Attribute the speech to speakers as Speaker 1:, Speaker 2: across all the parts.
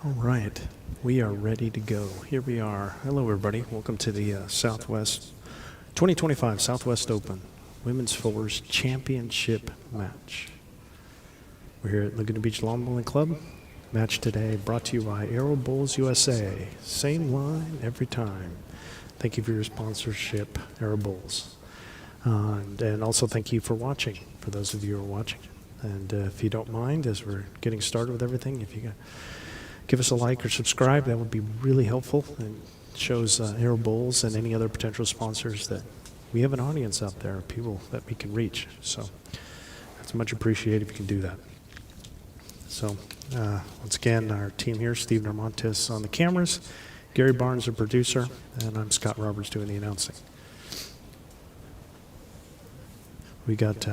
Speaker 1: All right, we are ready to go. Here we are. Hello, everybody. Welcome to the Southwest 2025 Southwest Open Women's Fours Championship match. We're here at Laguna Beach Lawn Bowling Club. Match today brought to you by Aero Bowls USA. Same line every time. Thank you for your sponsorship, Aero Bowls. And also thank you for watching, for those of you who are watching. And if you don't mind, as we're getting started with everything, if you give us a like or subscribe, that would be really helpful and shows Aero Bowls and any other potential sponsors that we have an audience out there, people that we can reach. So that's much appreciated if you can do that. So once again, our team here, Steve Normontes on the cameras, Gary Barnes, the producer, and I'm Scott Roberts doing the announcing. We got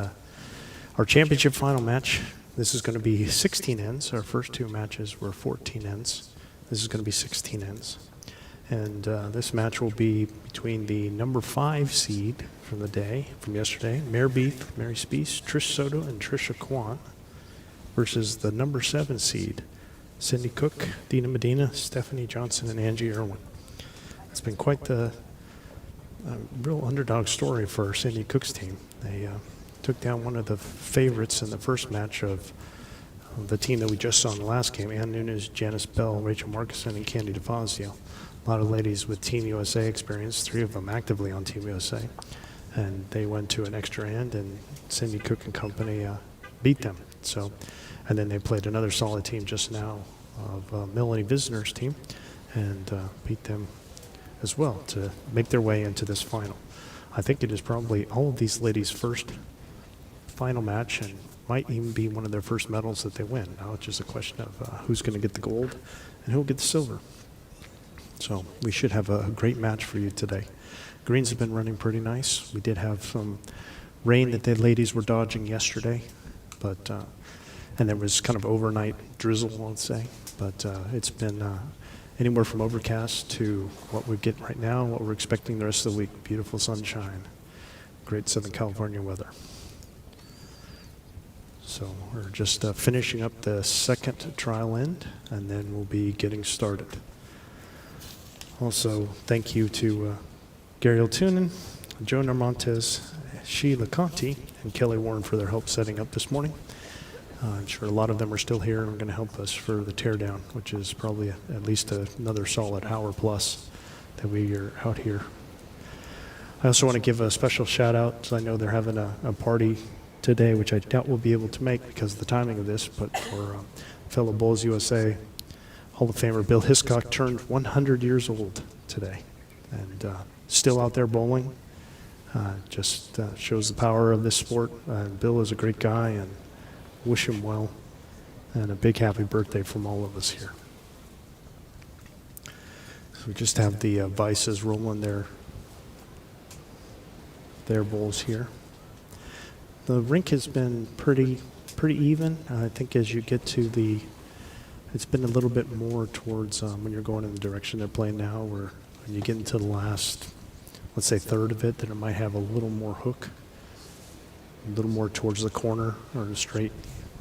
Speaker 1: our championship final match. This is going to be 16 ends. Our first two matches were 14 ends. This is going to be 16 ends. And this match will be between the number 5 seed from the day, from yesterday, Team Beath, Mary Speece, Trish Soto, and Trisha Kwan, versus the number 7 seed, Cindy Cook, Dina Medina, Stephanie Johnson, and Angie Irwin. It's been quite the real underdog story for Cindy Cook's team. They took down one of the favorites in the first match of the team that we just saw in the last game, Ann Nunes, Janice Bell, Rachel Markison, and Candy DeFazio. A lot of ladies with Team USA experience, 3 of them actively on Team USA. And they went to an extra end, and Cindy Cook and company beat them. So, and then they played another solid team just now of Melanie Visner's team and beat them as well to make their way into this final. I think it is probably all of these ladies' first final match and might even be one of their first medals that they win. Now it's just a question of who's going to get the gold and who will get the silver. So we should have a great match for you today. Greens have been running pretty nice. We did have some rain that the ladies were dodging yesterday, but and there was kind of overnight drizzle, let's say. But it's been anywhere from overcast to what we get right now, what we're expecting the rest of the week. Beautiful sunshine, great Southern California weather. So we're just finishing up the second trial end, and then we'll be getting started. Also, thank you to Gary Altunen, Joe Normontes, Sheila Conti, and Kelly Warren for their help setting up this morning. I'm sure a lot of them are still here and are going to help us for the teardown, which is probably at least another solid hour plus that we are out here. I also want to give a special shout out. I know they're having a party today, which I doubt we'll be able to make because of the timing of this, but for fellow Bowls USA Hall of Famer Bill Hiscock turned 100 years old today and still out there bowling. Just shows the power of this sport. Bill is a great guy, and wish him well, and a big happy birthday from all of us here. So we just have the Vices rolling their bowls here. The rink has been pretty even. I think as you get to it's been a little bit more towards when you're going in the direction they're playing now, where when you get into the last, let's say, third of it, then it might have a little more hook, a little more towards the corner or the straight.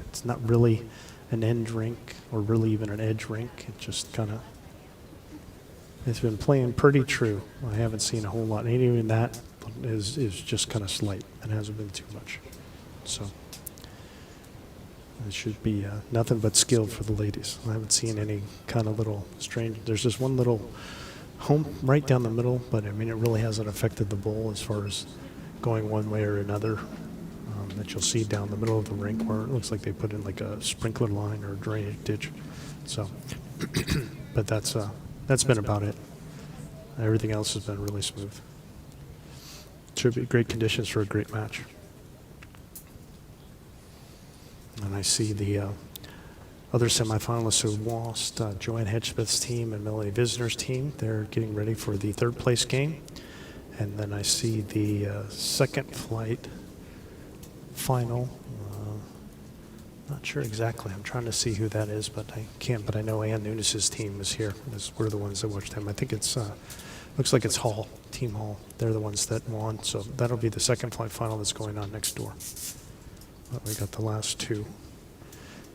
Speaker 1: It's not really an end rink or really even an edge rink. It just kind of, it's been playing pretty true. I haven't seen a whole lot. And even that is just kind of slight and hasn't been too much. So it should be nothing but skill for the ladies. I haven't seen any kind of little strange. There's just one little home right down the middle, but I mean, it really hasn't affected the bowl as far as going one way or another. That you'll see down the middle of the rink where it looks like they put in like a sprinkler line or a drainage ditch. So, but that's been about it. Everything else has been really smooth. Should be great conditions for a great match. And I see the other semifinalists who lost, Joanne Hedgesmith's team and Melanie Visner's team. They're getting ready for the third place game. And then I see the second flight final. Not sure exactly. I'm trying to see who that is, but I can't. But I know Ann Nunes' team is here. We're the ones that watched them. I think it's looks like it's Hall, Team Hall. They're the ones that won. So that'll be the second flight final that's going on next door. But we got the last two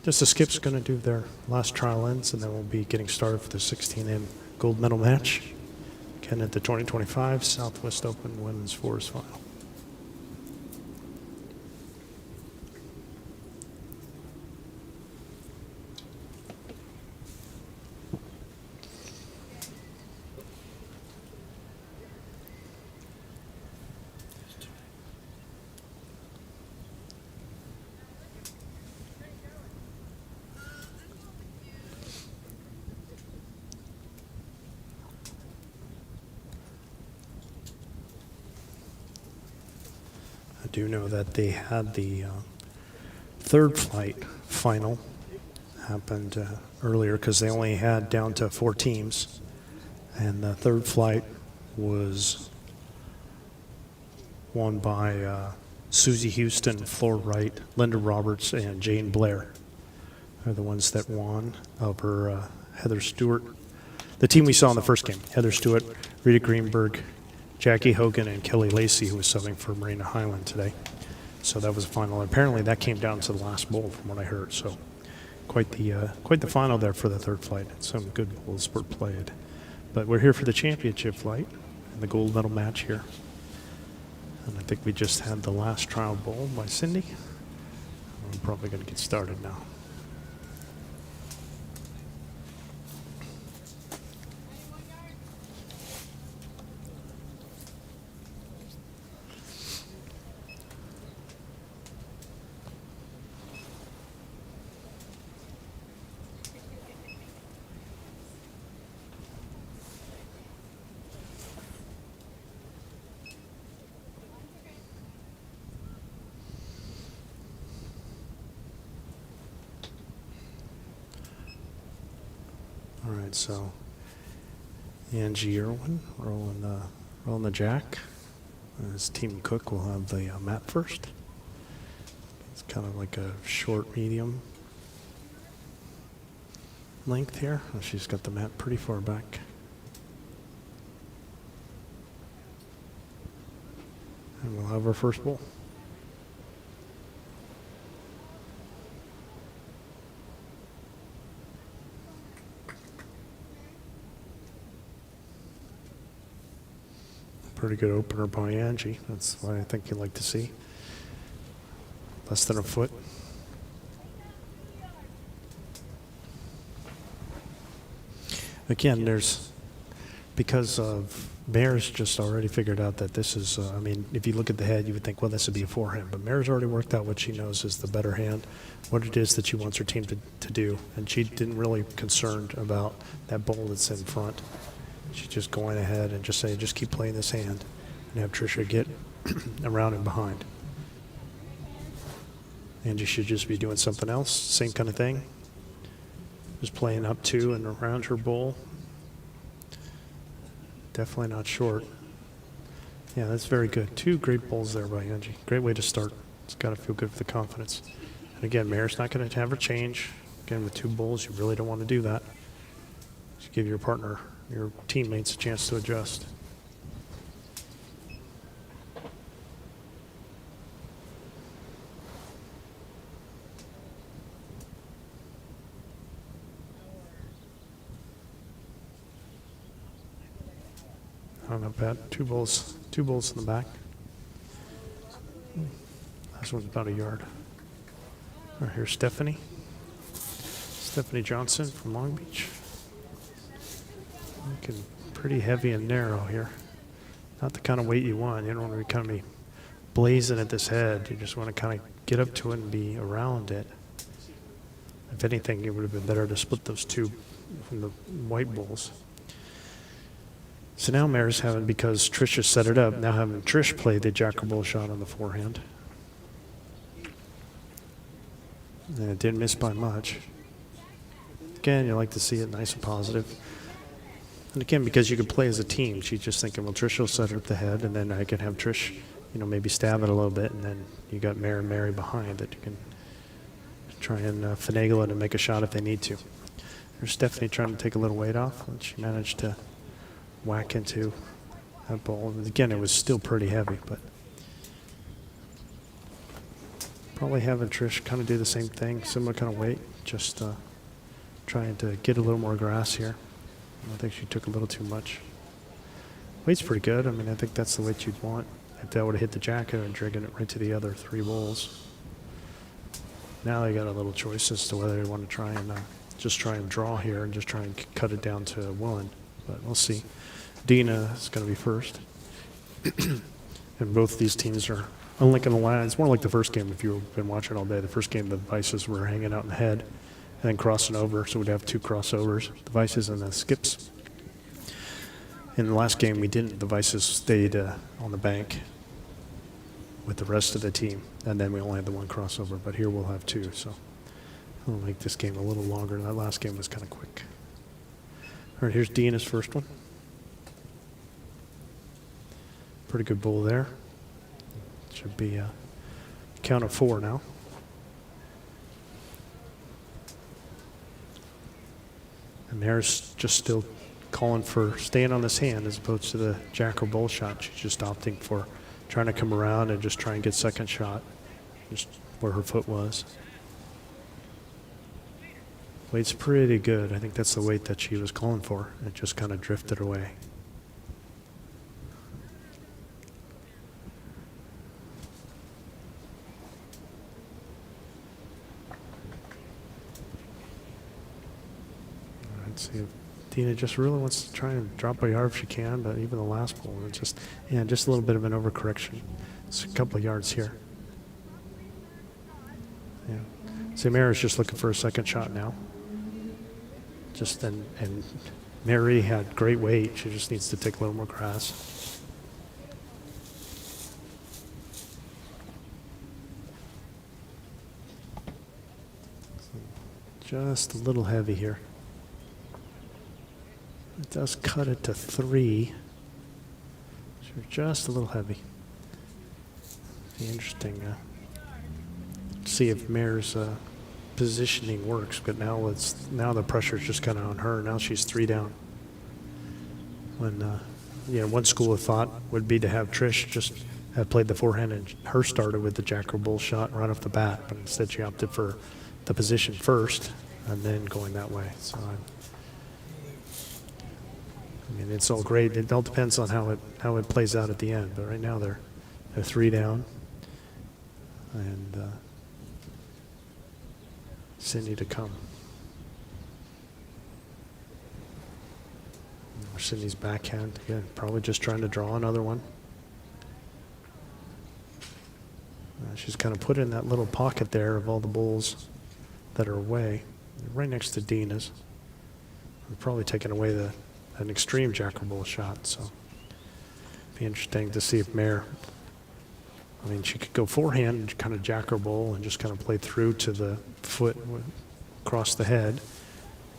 Speaker 1: Just the Skip's going to do their last trial ends, and then we'll be getting started for the 16-in gold medal match. Again, at the 2025 Southwest Open Women's Fours Final. I do know that they had the third flight final happened earlier because they only had down to 4 teams, and the third flight was won by Susie Houston, Flor Wright, Linda Roberts, and Jane Blair. Are the ones that won over Heather Stewart. The team we saw in the first game: Heather Stewart, Rita Greenberg, Jackie Hogan, and Kelly Lacey, who was subbing for Marina Highland today. So that was the final. Apparently that came down to the last bowl from what I heard. So quite the final there for the third flight. Some good bowls were played. But we're here for the championship flight and the gold medal match here. And I think we just had the last trial bowl by Cindy. I'm probably going to get started now. All right, so Angie Irwin rolling the jack. As Team Cook will have the mat first. It's kind of like a short medium length here. She's got the mat pretty far back. And we'll have our first bowl. Pretty good opener by Angie. That's what I think you'd like to see. Less than a foot. Again, because of Mare's just already figured out that this is, I mean, if you look at the head, you would think, well, this would be a forehand. But Mare's already worked out what she knows is the better hand, what it is that she wants her team to do. And she didn't really concerned about that bowl that's in front. She's just going ahead and just saying, just keep playing this hand and have Tricia get around and behind. Angie should just be doing something else, same kind of thing. Just playing up to and around her bowl. Definitely not short. Yeah, that's very good. 2 great bowls there by Angie. Great way to start. It's got to feel good for the confidence. And again, Mare's not going to have her change. Again, with 2 bowls, you really don't want to do that. Just give your partner, your teammates, a chance to adjust. Oh, not bad. 2 bowls in the back. This one's about a yard. All right, here's Stephanie Johnson from Long Beach. Looking pretty heavy and narrow here. Not the kind of weight you want. You don't want to kind of be blazing at this head. You just want to kind of get up to it and be around it. If anything, it would have been better to split those 2 from the white bowls. So now Mare's having, because Tricia set it up, now having Trish play the jacker bowl shot on the forehand. And it didn't miss by much. Again, you like to see it nice and positive. And again, because you could play as a team, she's just thinking, well, Trish will set up the head, and then I can have Trish, maybe stab it a little bit, and then you got Mare and Mary behind that you can try and finagle it and make a shot if they need to. There's Stephanie trying to take a little weight off, and she managed to whack into that ball. And again, it was still pretty heavy, but probably having Trish kind of do the same thing, similar kind of weight, just trying to get a little more grass here. I think she took a little too much. Weight's pretty good. I mean, I think that's the weight you'd want. If that would have hit the jacket and dragging it right to the other 3 bulls. Now they got a little choice as to whether they want to try and just try and draw here and just try and cut it down to 1. But we'll see. Dina is going to be first. And both these teams are, unlike in the last, it's more like the first game if you've been watching all day. The first game, the Vices were hanging out in the head and then crossing over, so we'd have 2 crossovers, the Vices and the Skips. In the last game, we didn't. The Vices stayed on the bank with the rest of the team, and then we only had the 1 crossover, but here we'll have 2, so it'll make this game a little longer. That last game was kind of quick. All right, here's Dina's first one. Pretty good bull there. Should be a count of 4 now. And there's just still calling for staying on this hand as opposed to the jack or bull shot. She's just opting for trying to come around and just try and get second shot, just where her foot was. Weight's pretty good. I think that's the weight that she was calling for. It just kind of drifted away. Let's see if Dina just really wants to try and drop a yard if she can, but even the last ball, it's just, yeah, just a little bit of an overcorrection. It's a couple of yards here. Yeah. Samara is just looking for a second shot now. Just and Mary had great weight. She just needs to take a little more grass. Just a little heavy here. It does cut it to 3. So just a little heavy. Be interesting to see if Mare's positioning works, but now the pressure's just kind of on her. Now she's 3 down. When one school of thought would be to have Trish just have played the forehand and her started with the jack or bull shot right off the bat, but instead she opted for the position first and then going that way. So I mean, it's all great. It all depends on how it plays out at the end. But right now they're 3 down, and Cindy to come. Cindy's backhand again, probably just trying to draw another one. She's kind of put in that little pocket there of all the bulls that are away, right next to Dina's. We're probably taking away an extreme jack or bull shot, so be interesting to see if Mare, I mean, she could go forehand and kind of jack or bull and just kind of play through to the foot across the head,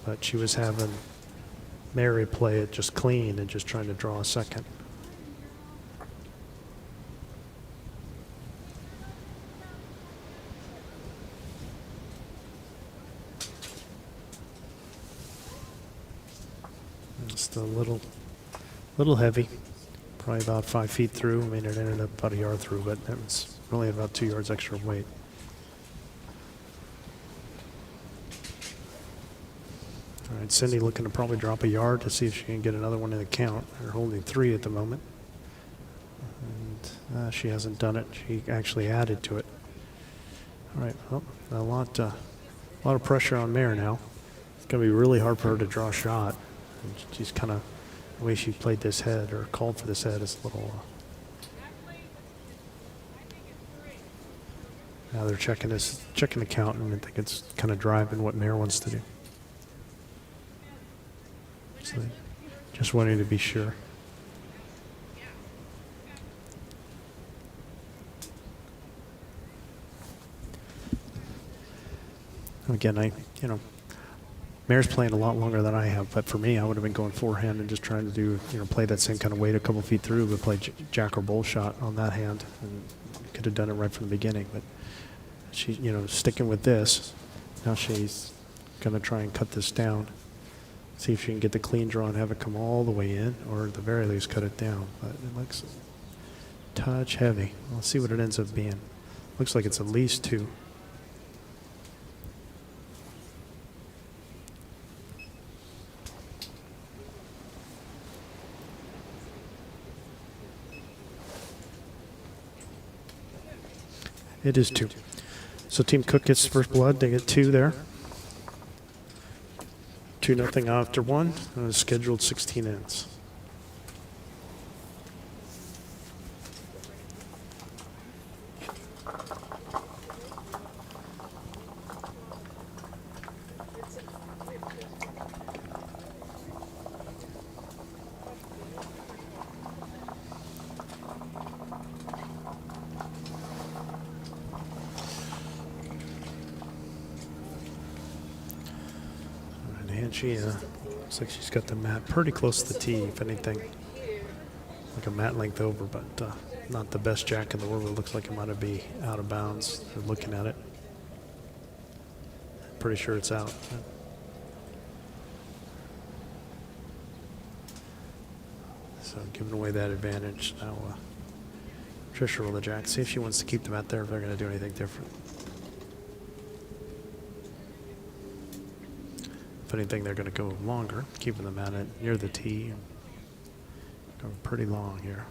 Speaker 1: but she was having Mary play it just clean and just trying to draw a second. Just a little heavy, probably about 5 feet through. I mean, it ended up about a yard through, but it was really about 2 yards extra weight. All right, Cindy looking to probably drop a yard to see if she can get another one in the count. They're holding 3 at the moment. And she hasn't done it. She actually added to it. All right, well, a lot of pressure on Mare now. It's going to be really hard for her to draw a shot. And she's kind of, the way she played this head or called for this head is a little. Now they're checking the count, and I think it's kind of driving what Mare wants to do. So just wanting to be sure. Again, Mare's playing a lot longer than I have, but for me, I would have been going forehand and just trying to do, play that same kind of weight a couple feet through, but play jack or bull shot on that hand, and could have done it right from the beginning. But she, sticking with this. Now she's going to try and cut this down, see if she can get the clean draw and have it come all the way in, or at the very least cut it down. But it looks a touch heavy. We'll see what it ends up being. Looks like it's at least 2. It is 2. So Team Cook gets first blood. They get 2 there. 2-0 after 1. And it's scheduled 16 ends. She looks like she's got the mat pretty close to the tee, if anything. Like a mat length over, but not the best jack in the world. It looks like it might be out of bounds. They're looking at it. Pretty sure it's out. So giving away that advantage. Now Trisha roll the jack. See if she wants to keep the mat there, if they're going to do anything different. If anything, they're going to go longer, keeping them at it near the tee. Going pretty long here.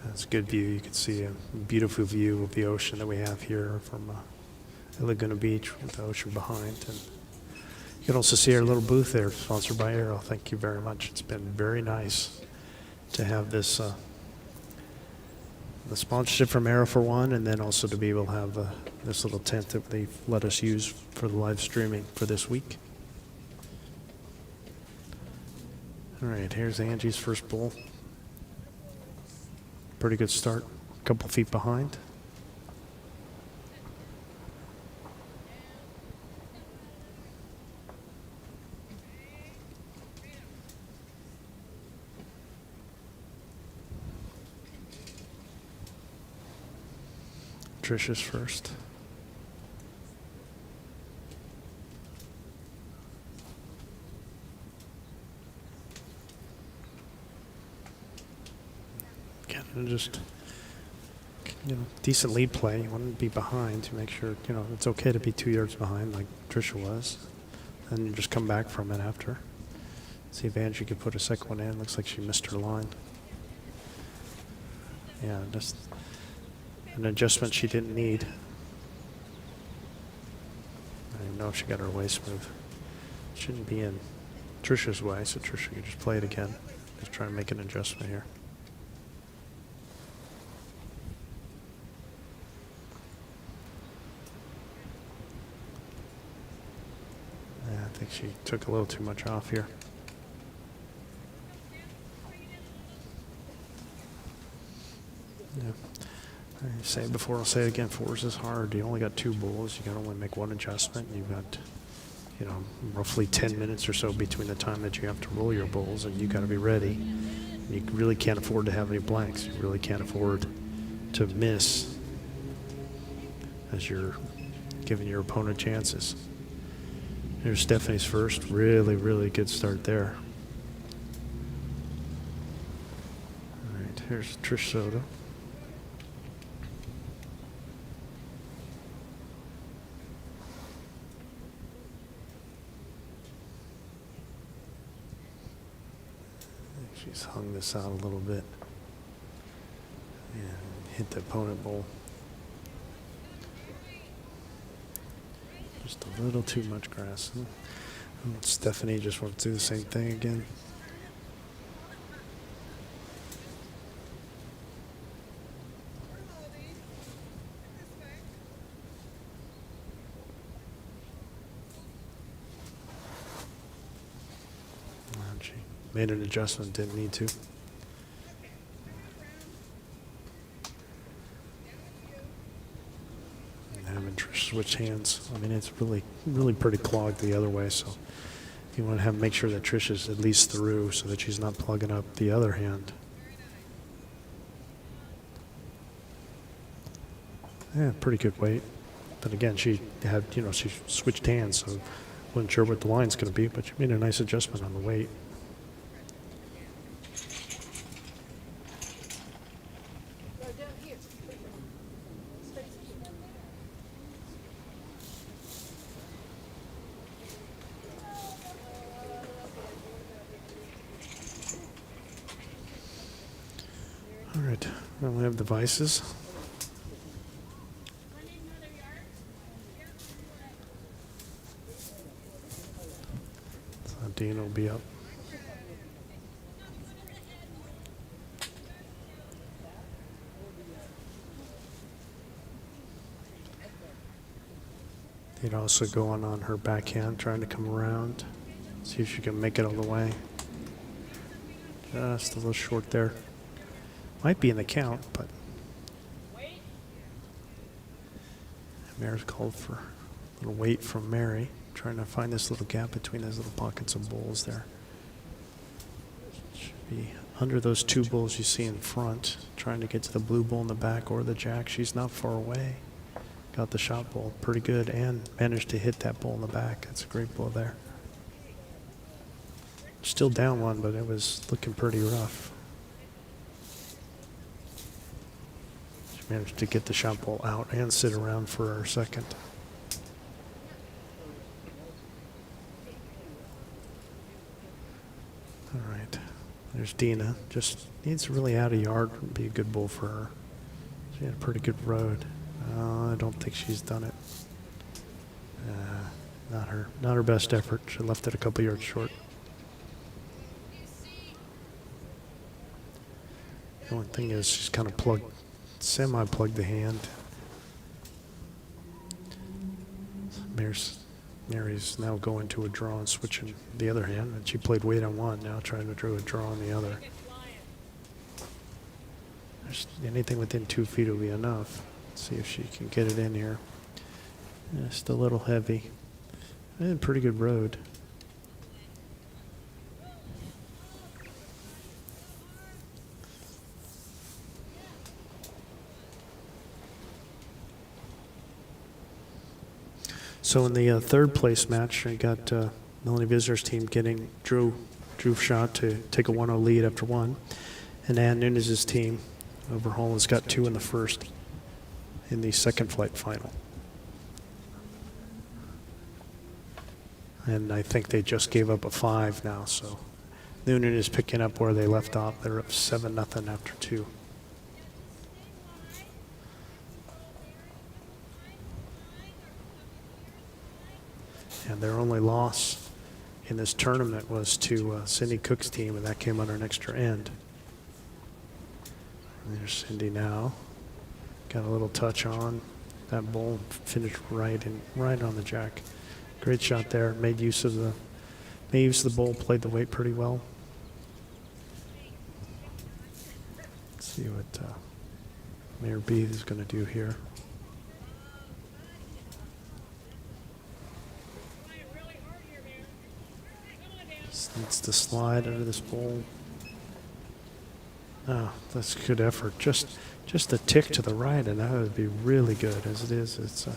Speaker 1: That's a good view. You can see a beautiful view of the ocean that we have here from Laguna Beach with the ocean behind. And you can also see our little booth there, sponsored by Arrow. Thank you very much. It's been very nice to have this the sponsorship from Arrow for one, and then also to be able to have this little tent that they've let us use for the live streaming for this week. All right, here's Angie's first bowl. Pretty good start, a couple feet behind. Trisha's first. Again, just decent lead play. You want to be behind to make sure it's okay to be 2 yards behind, like Trisha was, and you just come back from it after. See if Angie could put a second one in. Looks like she missed her line. Yeah, just an adjustment she didn't need. I don't know if she got her waist move. Shouldn't be in Trisha's way, so Trisha can just play it again. Just try to make an adjustment here. Yeah, I think she took a little too much off here. Yeah. I say it before, I'll say it again. Fours is hard. You only got 2 bowls. You can only make 1 adjustment. You've got, roughly 10 minutes or so between the time that you have to roll your bowls, and you got to be ready. You really can't afford to have any blanks. You really can't afford to miss as you're giving your opponent chances. Here's Stephanie's first. Really, really good start there. All right, here's Trish Soto. She's hung this out a little bit and hit the opponent bowl. Just a little too much grass. Stephanie just wants to do the same thing again. She made an adjustment, didn't need to. Having Trish switch hands. I mean, it's really, really pretty clogged the other way. So you want to make sure that Trish is at least through so that she's not plugging up the other hand. Yeah, pretty good weight. But again, she had, she switched hands, so wasn't sure what the line's going to be, but she made a nice adjustment on the weight. right, well, we have devices. So Dean will be up. He'd also go on her backhand, trying to come around. See if she can make it all the way. Just a little short there. Might be in the count, but Mare's called for a little weight from Mary, trying to find this little gap between those little pockets of bulls there. Should be under those two bulls you see in front, trying to get to the blue bull in the back or the jack. She's not far away. Got the shot bull pretty good and managed to hit that bull in the back. That's a great bull there. Still down one, but it was looking pretty rough. She managed to get the shot bull out and sit around for her second. All right, there's Dina. Just needs really out of yard and be a good bull for her. She had a pretty good road. I don't think she's done it. Not her best effort. She left it a couple yards short. The only thing is she's kind of semi-plugged the hand. Mary's now going to a draw and switching the other hand, and she played weight on one, now trying to do a draw on the other. Anything within 2 feet will be enough. See if she can get it in here. Just a little heavy. And pretty good road. So in the third place match, I got Melanie Visner's team getting Drew shot to take a 1-0 lead after one. And Ann Nunes' team over Holland's got 2 in the first in the second flight final. And I think they just gave up a 5 now, so Noonan is picking up where they left off. They're up 7-0 after 2. And their only loss in this tournament was to Cindy Cook's team, and that came under an extra end. And there's Cindy now. Got a little touch on that bull, finished right on the jack. Great shot there. Made use of the bull, played the weight pretty well. Let's see what Mayor Beath is going to do here. Just needs to slide under this bull. Oh, that's good effort. Just a tick to the right, and that would be really good. As it is, it's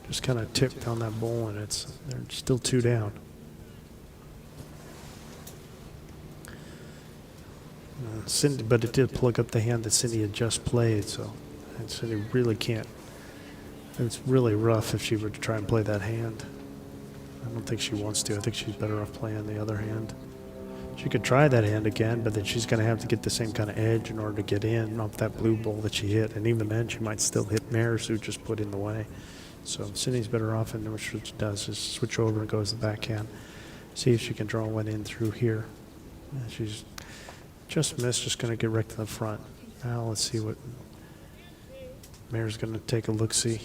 Speaker 1: just kind of tipped on that bull, and they're still 2 down. Cindy, but it did plug up the hand that Cindy had just played, so and Cindy really can't. It's really rough if she were to try and play that hand. I don't think she wants to. I think she's better off playing the other hand. She could try that hand again, but then she's going to have to get the same kind of edge in order to get in off that blue bull that she hit. And even then, she might still hit Mares, who just put in the way. So Cindy's better off, and what she does is switch over and goes the backhand. See if she can draw one in through here. She's just missed, just going to get right to the front. Now let's see what Mare's going to take a look-see.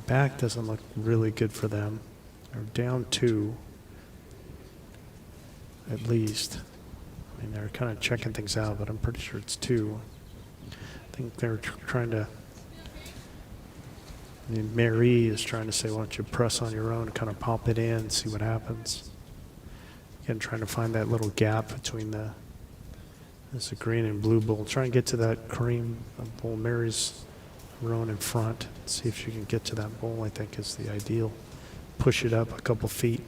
Speaker 1: Back doesn't look really good for them. They're down 2, at least. I mean, they're kind of checking things out, but I'm pretty sure it's 2. I think they're trying to. I mean, Mary is trying to say, why don't you press on your own and kind of pop it in and see what happens. Again, trying to find that little gap between this green and blue bull. Try and get to that cream bull. Mary's rowing in front. See if she can get to that bull, I think is the ideal. Push it up a couple feet.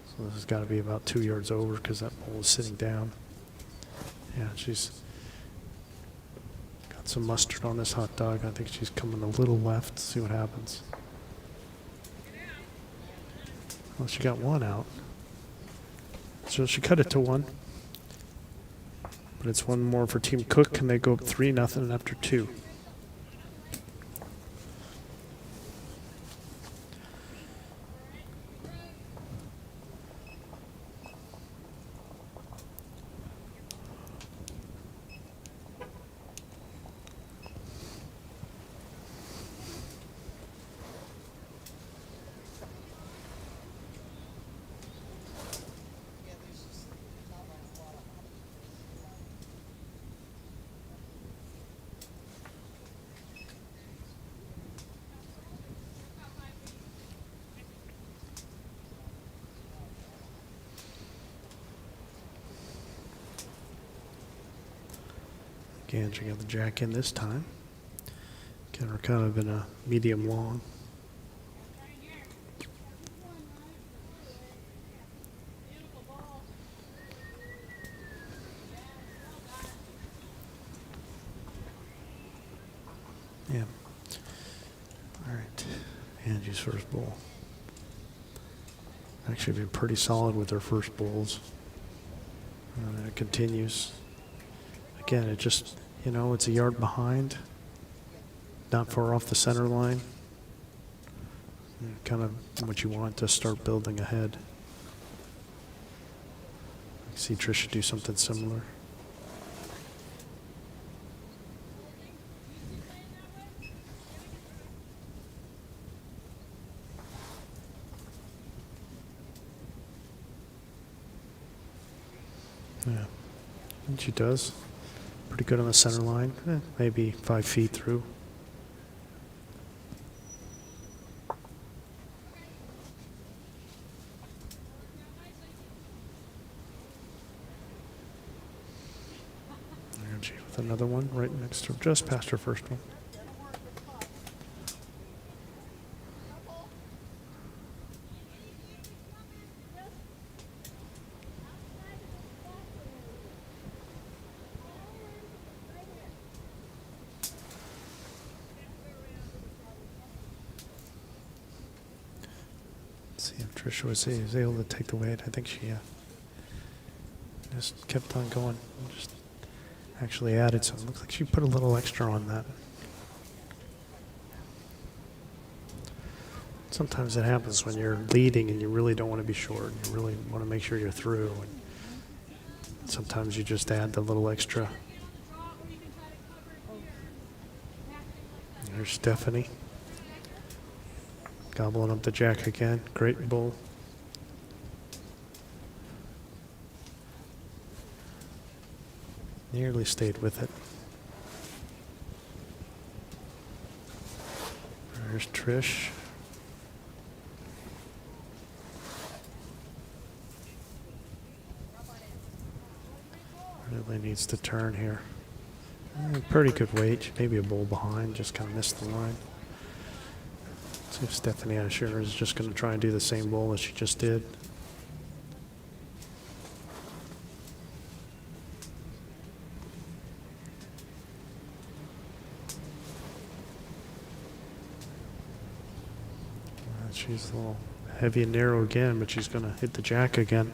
Speaker 1: So this has got to be about 2 yards over because that bull is sitting down. Yeah, she's got some mustard on this hot dog. I think she's coming a little left. See what happens. Well, she got one out. So she cut it to 1. But it's 1 more for Team Cook, and they go up 3-0 after 2. Again, she got the jack in this time. Again, we're kind of in a medium long. Yeah. All right. Angie's first bowl. Actually been pretty solid with her first bowls. And it continues. Again, it just, you know, it's a yard behind, not far off the center line. Kind of what you want to start building ahead. I see Trisha do something similar. Yeah, and she does. Pretty good on the center line, maybe 5 feet through. Angie with another one right next to her, just past her first one. See if Trisha was able to take the weight. I think she just kept on going. Just actually added some. Looks like she put a little extra on that. Sometimes it happens when you're leading and you really don't want to be short. You really want to make sure you're through. And sometimes you just add the little extra. There's Stephanie. Gobbling up the jack again. Great bull. Nearly stayed with it. There's Trish. Really needs to turn here. Pretty good weight. Maybe a bull behind. Just kind of missed the line. See if Stephanie Asher is just going to try and do the same bull as she just did. She's a little heavy and narrow again, but she's going to hit the jack again.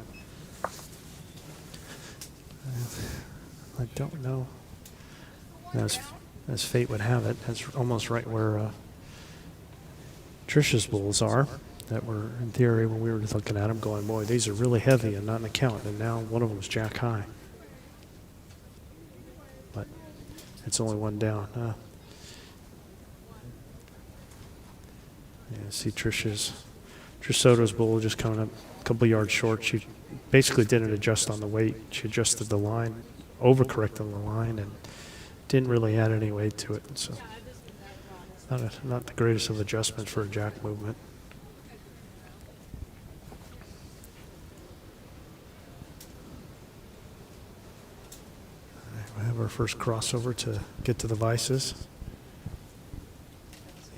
Speaker 1: I don't know. As fate would have it, that's almost right where Trisha's bulls are, that were in theory when we were looking at them going, boy, these are really heavy and not in account. And now one of them's jack high. But it's only one down. Yeah, see Trish Soto's bull just coming up a couple yards short. She basically didn't adjust on the weight. She adjusted the line, overcorrected the line, and didn't really add any weight to it. So not the greatest of adjustments for a jack movement. All right, we have our first crossover to get to the vices.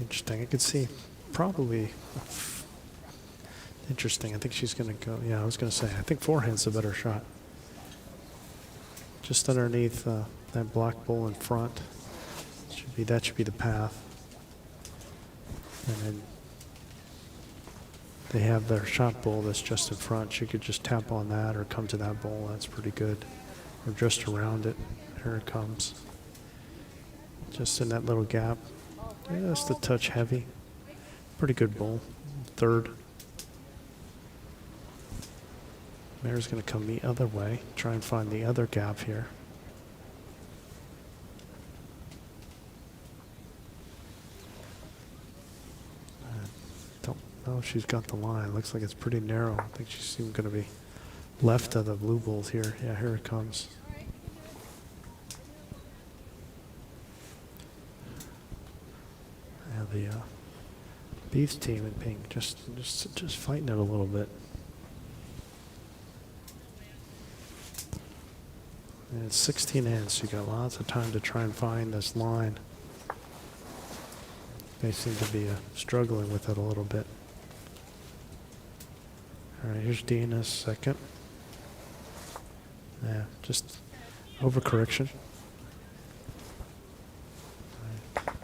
Speaker 1: Interesting. I could see probably interesting. I think she's going to go. Yeah, I was going to say, I think forehand's a better shot. Just underneath that black bull in front. That should be the path. And then they have their shot bowl that's just in front. She could just tap on that or come to that bowl. That's pretty good. Or just around it. Here it comes. Just in that little gap. Just a touch heavy. Pretty good bowl. Third. Mare's going to come the other way. Try and find the other gap here. Oh, she's got the line. Looks like it's pretty narrow. I think she's even going to be left of the blue bulls here. Yeah, here it comes. Yeah, the Beath team in pink just fighting it a little bit. And it's 16 ends, so you got lots of time to try and find this line. They seem to be struggling with it a little bit. All right, here's Dina's second. Yeah, just overcorrection. Right.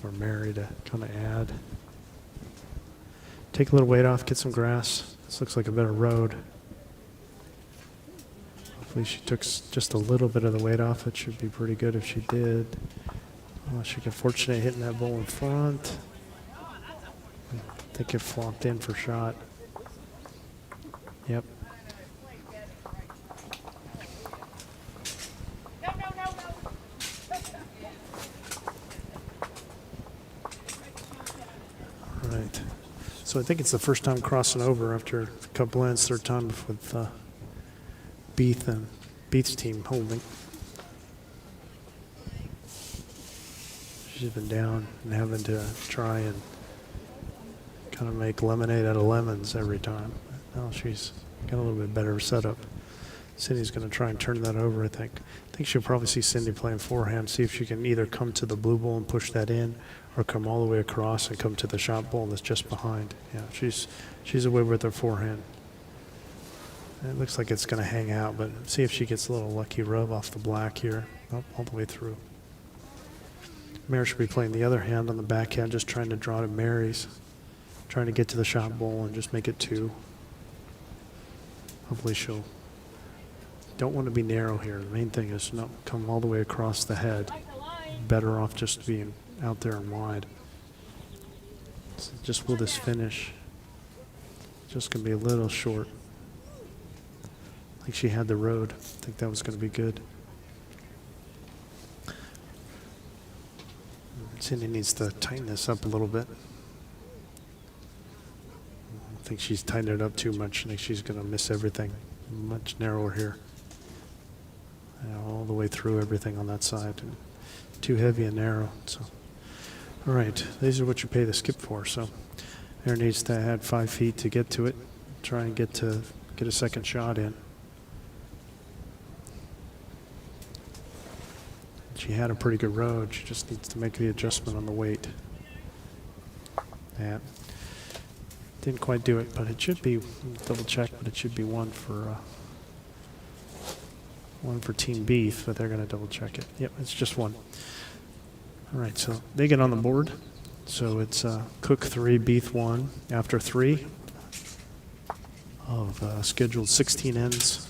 Speaker 1: For Mary to kind of add. Take a little weight off, get some grass. This looks like a better road. Hopefully she took just a little bit of the weight off. It should be pretty good if she did. Oh, she got fortunate hitting that bull in front. I think it flopped in for shot. Yep. All right. So I think it's the first time crossing over after a couple ends, third time with Beath and Beath's team holding. She's been down and having to try and kind of make lemonade out of lemons every time. Now she's got a little bit better setup. Cindy's going to try and turn that over, I think. I think she'll probably see Cindy playing forehand, see if she can either come to the blue bowl and push that in or come all the way across and come to the shot bowl that's just behind. Yeah, she's away with her forehand. It looks like it's going to hang out, but see if she gets a little lucky rub off the black here, all the way through. Mary should be playing the other hand on the backhand, just trying to draw to Mary's. Trying to get to the shot bowl and just make it two. Hopefully she'll. Don't want to be narrow here. The main thing is not come all the way across the head. Better off just being out there and wide. So just will this finish? Just going to be a little short. I think she had the road. I think that was going to be good. Cindy needs to tighten this up a little bit. I think she's tightened it up too much. I think she's going to miss everything. Much narrower here. All the way through everything on that side. And too heavy and narrow. So, all right, these are what you pay the skip for. So, Aaron needs to add 5 feet to get to it. Try and get a second shot in. She had a pretty good road. She just needs to make the adjustment on the weight. Yeah. Didn't quite do it, but it should be, double check, but it should be one for Team Beath, but they're going to double check it. Yep, it's just one. All right, so they get on the board. So it's Cook 3, Beath 1 after 3 of scheduled 16 ends.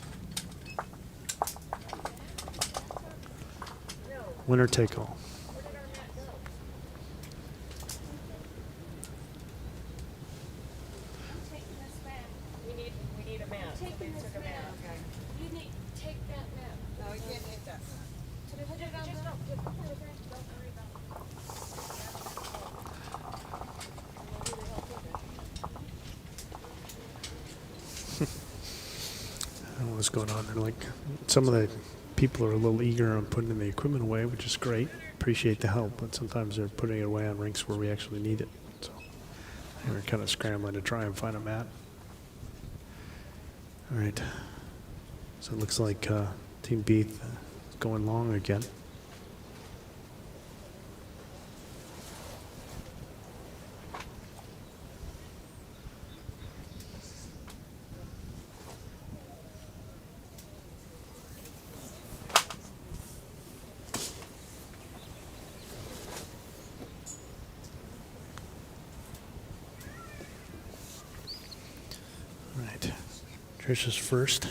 Speaker 1: Winner take all. I don't know what's going on. They're like, some of the people are a little eager on putting the equipment away, which is great. Appreciate the help, but sometimes they're putting it away on rinks where we actually need it. So we're kind of scrambling to try and find a mat. All right. So it looks like Team Beath is going long again. Trisha's first.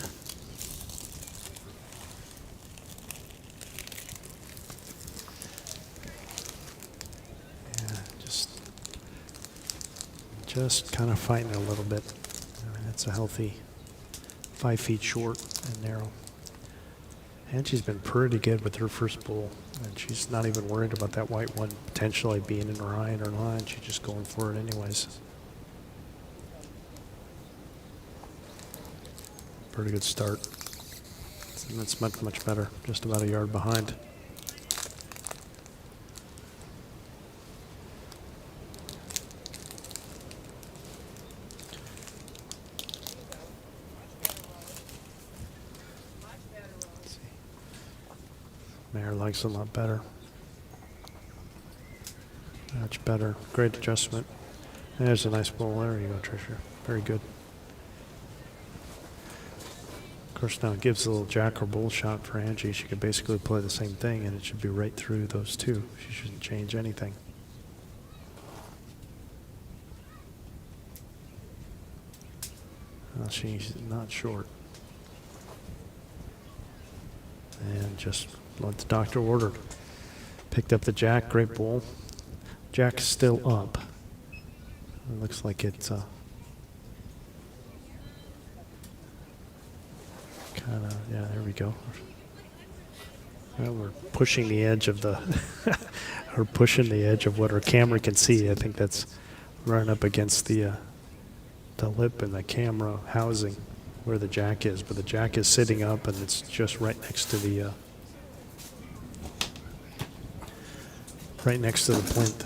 Speaker 1: Yeah, just kind of fighting a little bit. I mean, it's a healthy 5 feet short and narrow. And she's been pretty good with her first bull. And she's not even worried about that white one potentially being in her eye and her line. She's just going for it anyways. Pretty good start. And that's much, much better. Just about a yard behind. Mare likes it a lot better. Much better. Great adjustment. There's a nice bull. There you go, Tricia. Very good. Of course, now it gives a little jack or bull shot for Angie. She could basically play the same thing, and it should be right through those two. She shouldn't change anything. Well, she's not short. And just let the doctor order. Picked up the jack, great bull. Jack's still up. It looks like it's kind of, yeah, there we go. Well, we're pushing the edge of the, or pushing the edge of what our camera can see. I think that's running up against the lip and the camera housing where the jack is, but the jack is sitting up and it's just right next to the plinth.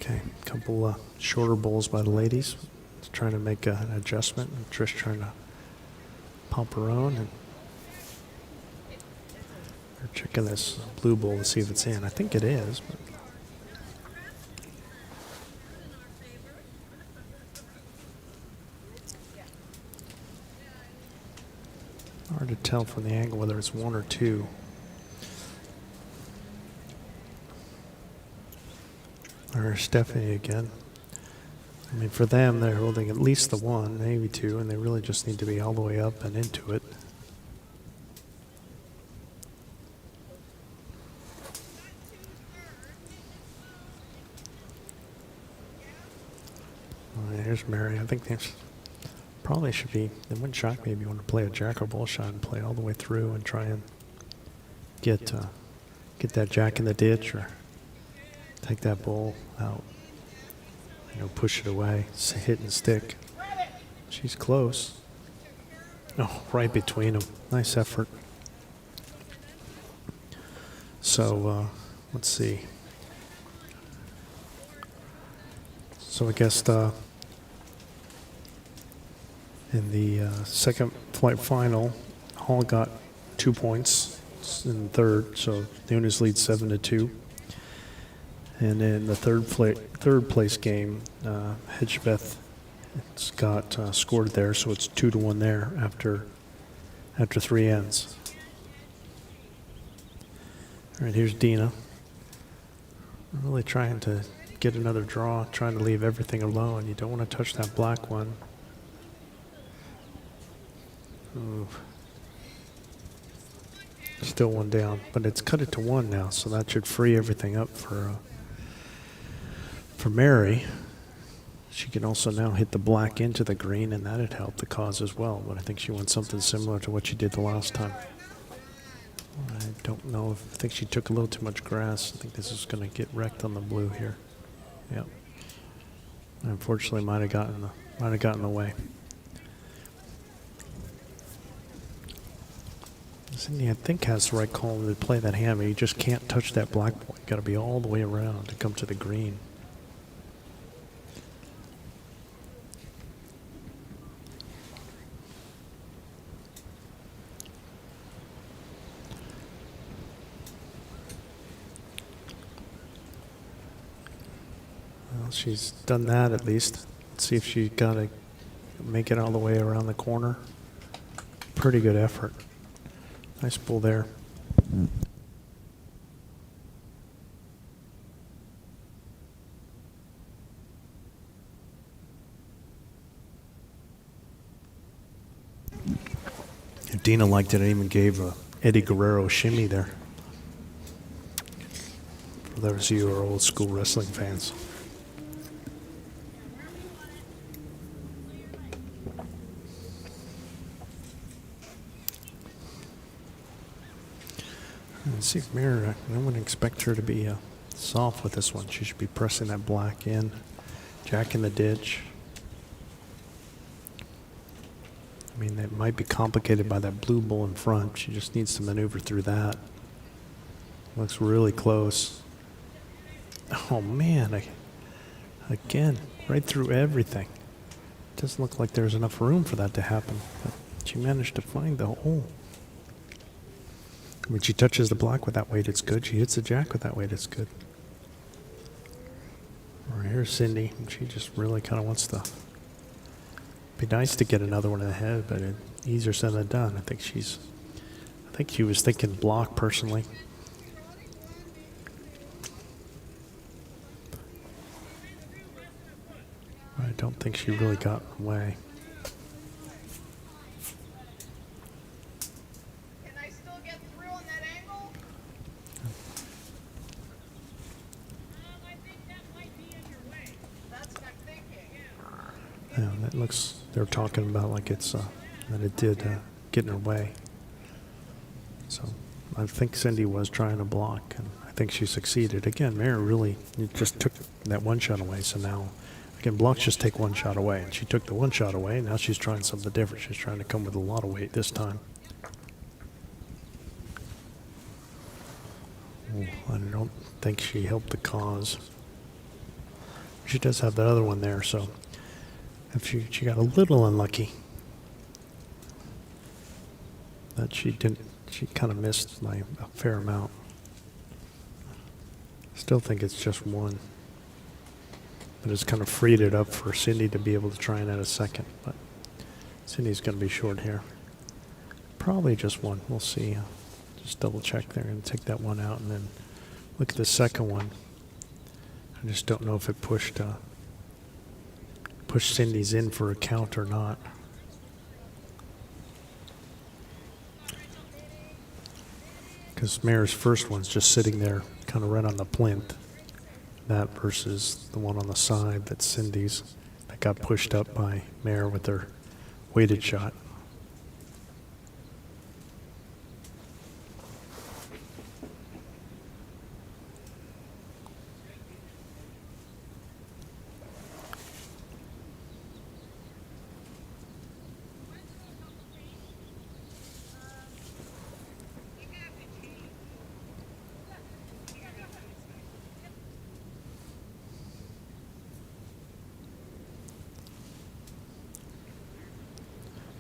Speaker 1: Okay, a couple shorter bowls by the ladies. Trying to make an adjustment. And Trish trying to pump her own. And we're checking this blue bowl to see if it's in. I think it is. But hard to tell from the angle whether it's one or two. Or Stephanie again. I mean, for them, they're holding at least the one, maybe two, and they really just need to be all the way up and into it. All right, here's Mary. I think there's probably should be, it wouldn't shock me if you want to play a jack or bull shot and play all the way through and try and get that jack in the ditch or take that bull out. You know, push it away, hit and stick. She's close. Oh, right between them. Nice effort. So, let's see. So I guess in the second flight final, Hall got 2 points in third, so Nunes leads 7-2. And in the third place game, Hedgebeth got scored there, so it's 2-1 there after 3 ends. All right, here's Dina. Really trying to get another draw, trying to leave everything alone. You don't want to touch that black one. Ooh. Still one down, but it's cut it to 1 now, so that should free everything up for Mary. She can also now hit the black into the green, and that'd help the cause as well, but I think she wants something similar to what she did the last time. I don't know if I think she took a little too much grass. I think this is going to get wrecked on the blue here. Yep. Unfortunately, might have gotten away. Cindy, I think, has the right call to play that hand, but you just can't touch that black ball. You got to be all the way around to come to the green. Well, she's done that at least. Let's see if she got to make it all the way around the corner. Pretty good effort. Nice pull there. If Dina liked it, I even gave Eddie Guerrero a shimmy there. For those of you who are old school wrestling fans. Let's see if Mira, I wouldn't expect her to be soft with this one. She should be pressing that black in, jack in the ditch. I mean, that might be complicated by that blue bull in front. She just needs to maneuver through that. Looks really close. Oh man, again, right through everything. Doesn't look like there's enough room for that to happen, but she managed to find the hole. When she touches the black with that weight, it's good. She hits the jack with that weight, it's good. Right, here's Cindy. She just really kind of wants to. Be nice to get another one in the head, but it's easier said than done. I think she was thinking block personally. I don't think she really got away. Yeah, that looks, they're talking about like it's, that it did get in her way. So I think Cindy was trying to block, and I think she succeeded. Again, Mary really just took that one shot away, so now, again, blocks just take one shot away, and she took the one shot away, and now she's trying something different. She's trying to come with a lot of weight this time. Ooh, I don't think she helped the cause. She does have that other one there, so if she got a little unlucky. That she kind of missed by a fair amount. Still think it's just one. But it's kind of freed it up for Cindy to be able to try and add a second. But Cindy's going to be short here. Probably just one. We'll see. Just double check there and take that one out and then look at the second one. I just don't know if it pushed Cindy's in for a count or not. Because Mare's first one's just sitting there kind of right on the plinth. That versus the one on the side that's Cindy's that got pushed up by Mare with her weighted shot.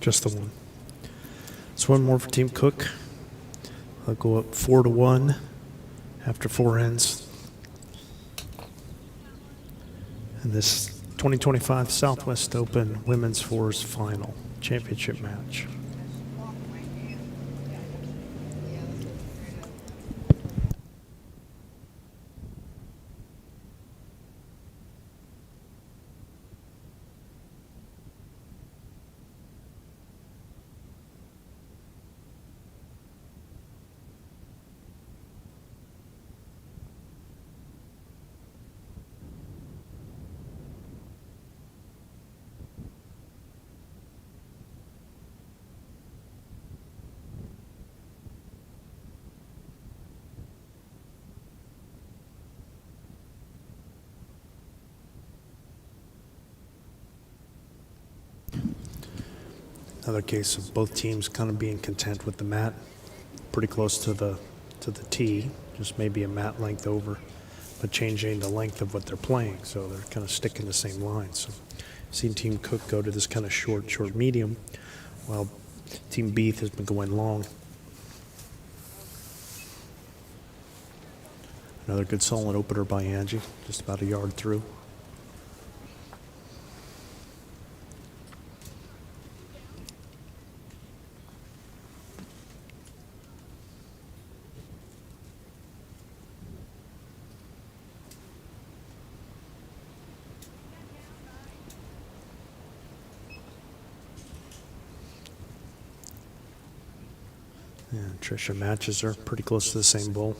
Speaker 1: Just the one. It's one more for Team Cook. They'll go up 4-1 after 4 ends. And this 2025 Southwest Open Women's Fours Final Championship match. Another case of both teams kind of being content with the mat, pretty close to the tee, just maybe a mat length over, but changing the length of what they're playing, so they're kind of sticking the same line. So seen Team Cook go to this kind of short medium, while Team Beath has been going long. Another good solid opener by Angie, just about a yard through. And Tricia matches her pretty close to the same bowl.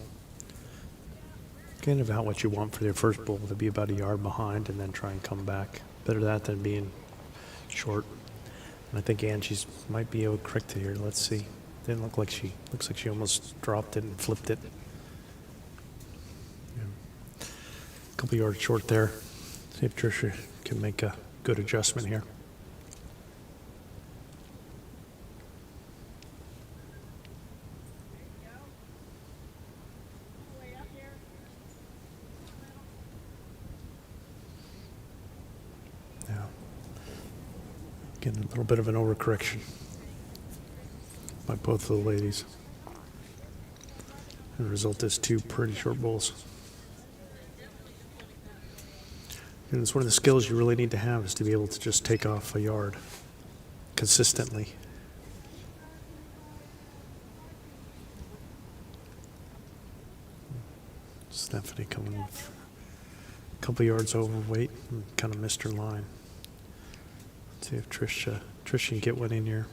Speaker 1: Kind of about what you want for your first bowl, to be about a yard behind and then try and come back. Better that than being short. And I think Angie's might be able to correct it here. Let's see. Didn't look like she, looks like she almost dropped it and flipped it. Yeah. A couple yards short there. See if Tricia can make a good adjustment here. Getting a little bit of an overcorrection by both of the ladies. And the result is two pretty short bowls. And it's one of the skills you really need to have, is to be able to just take off a yard consistently. Stephanie coming with a couple yards overweight and kind of missed her line. See if Trish can get one in here.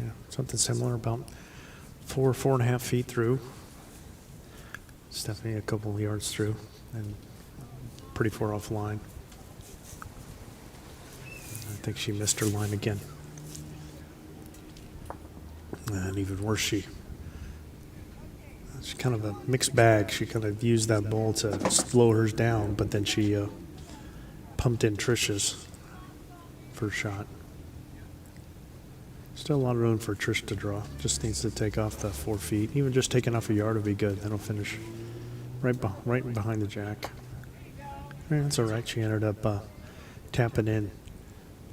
Speaker 1: Yeah, something similar, about 4.5 feet through. Stephanie a couple of yards through and pretty far off line. I think she missed her line again. And even worse, she's kind of a mixed bag. She kind of used that ball to slow hers down, but then she pumped in Trish's first shot. Still a lot of room for Trish to draw. Just needs to take off the 4 feet. Even just taking off a yard would be good. That'll finish right behind the jack. Yeah, that's all right. She ended up tapping in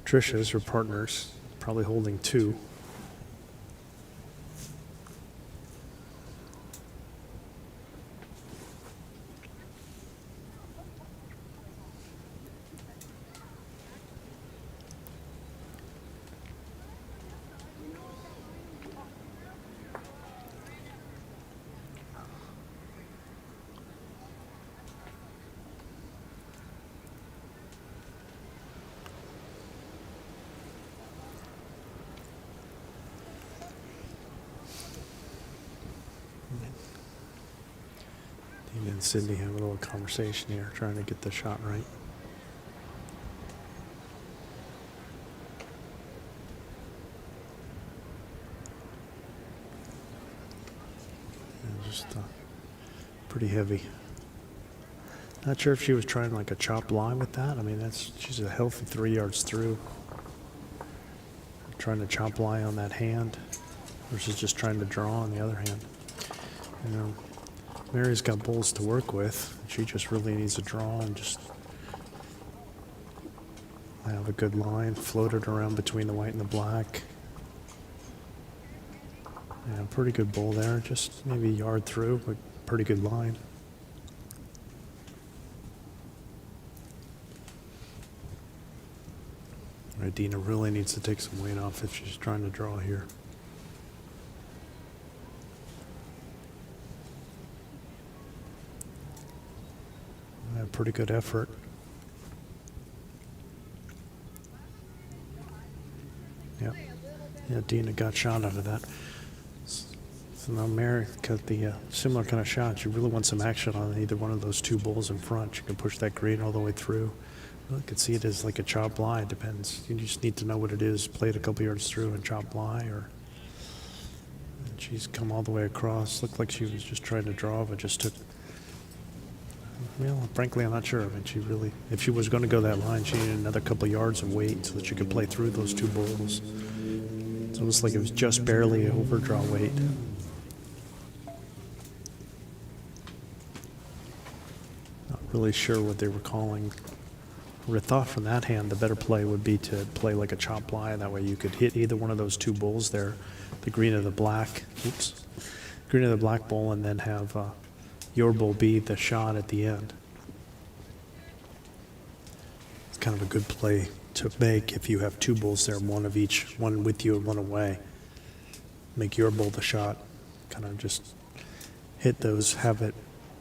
Speaker 1: Trish's, her partner's, probably holding two. Dean and Sydney have a little conversation here, trying to get the shot right. And just pretty heavy. Not sure if she was trying like a chop line with that. I mean, she's a healthy 3 yards through. Trying to chop line on that hand versus just trying to draw on the other hand. You know, Mary's got bowls to work with. She just really needs to draw and just have a good line, float it around between the white and the black. Yeah, pretty good bowl there. Just maybe a yard through, but pretty good line. Right, Dina really needs to take some weight off if she's trying to draw here. Pretty good effort. Yep. Yeah, Dina got shot out of that. So now Mary got the similar kind of shot. You really want some action on either one of those two bowls in front. You can push that green all the way through. Well, you could see it as like a chop lie. It depends. You just need to know what it is. Play it a couple yards through and chop lie, or She's come all the way across. Looked like she was just trying to draw, but just took. Well, frankly, I'm not sure. I mean, she really, if she was going to go that line, she needed another couple yards of weight so that she could play through those two bulls. It's almost like it was just barely overdraw weight. Not really sure what they were calling. I would have thought from that hand the better play would be to play like a chop lie. That way you could hit either one of those two bulls there, the green or the black. Oops, green or the black bull, and then have your bull be the shot at the end. It's kind of a good play to make if you have two bulls there, one of each, one with you and one away. Make your bull the shot, kind of just hit those, have it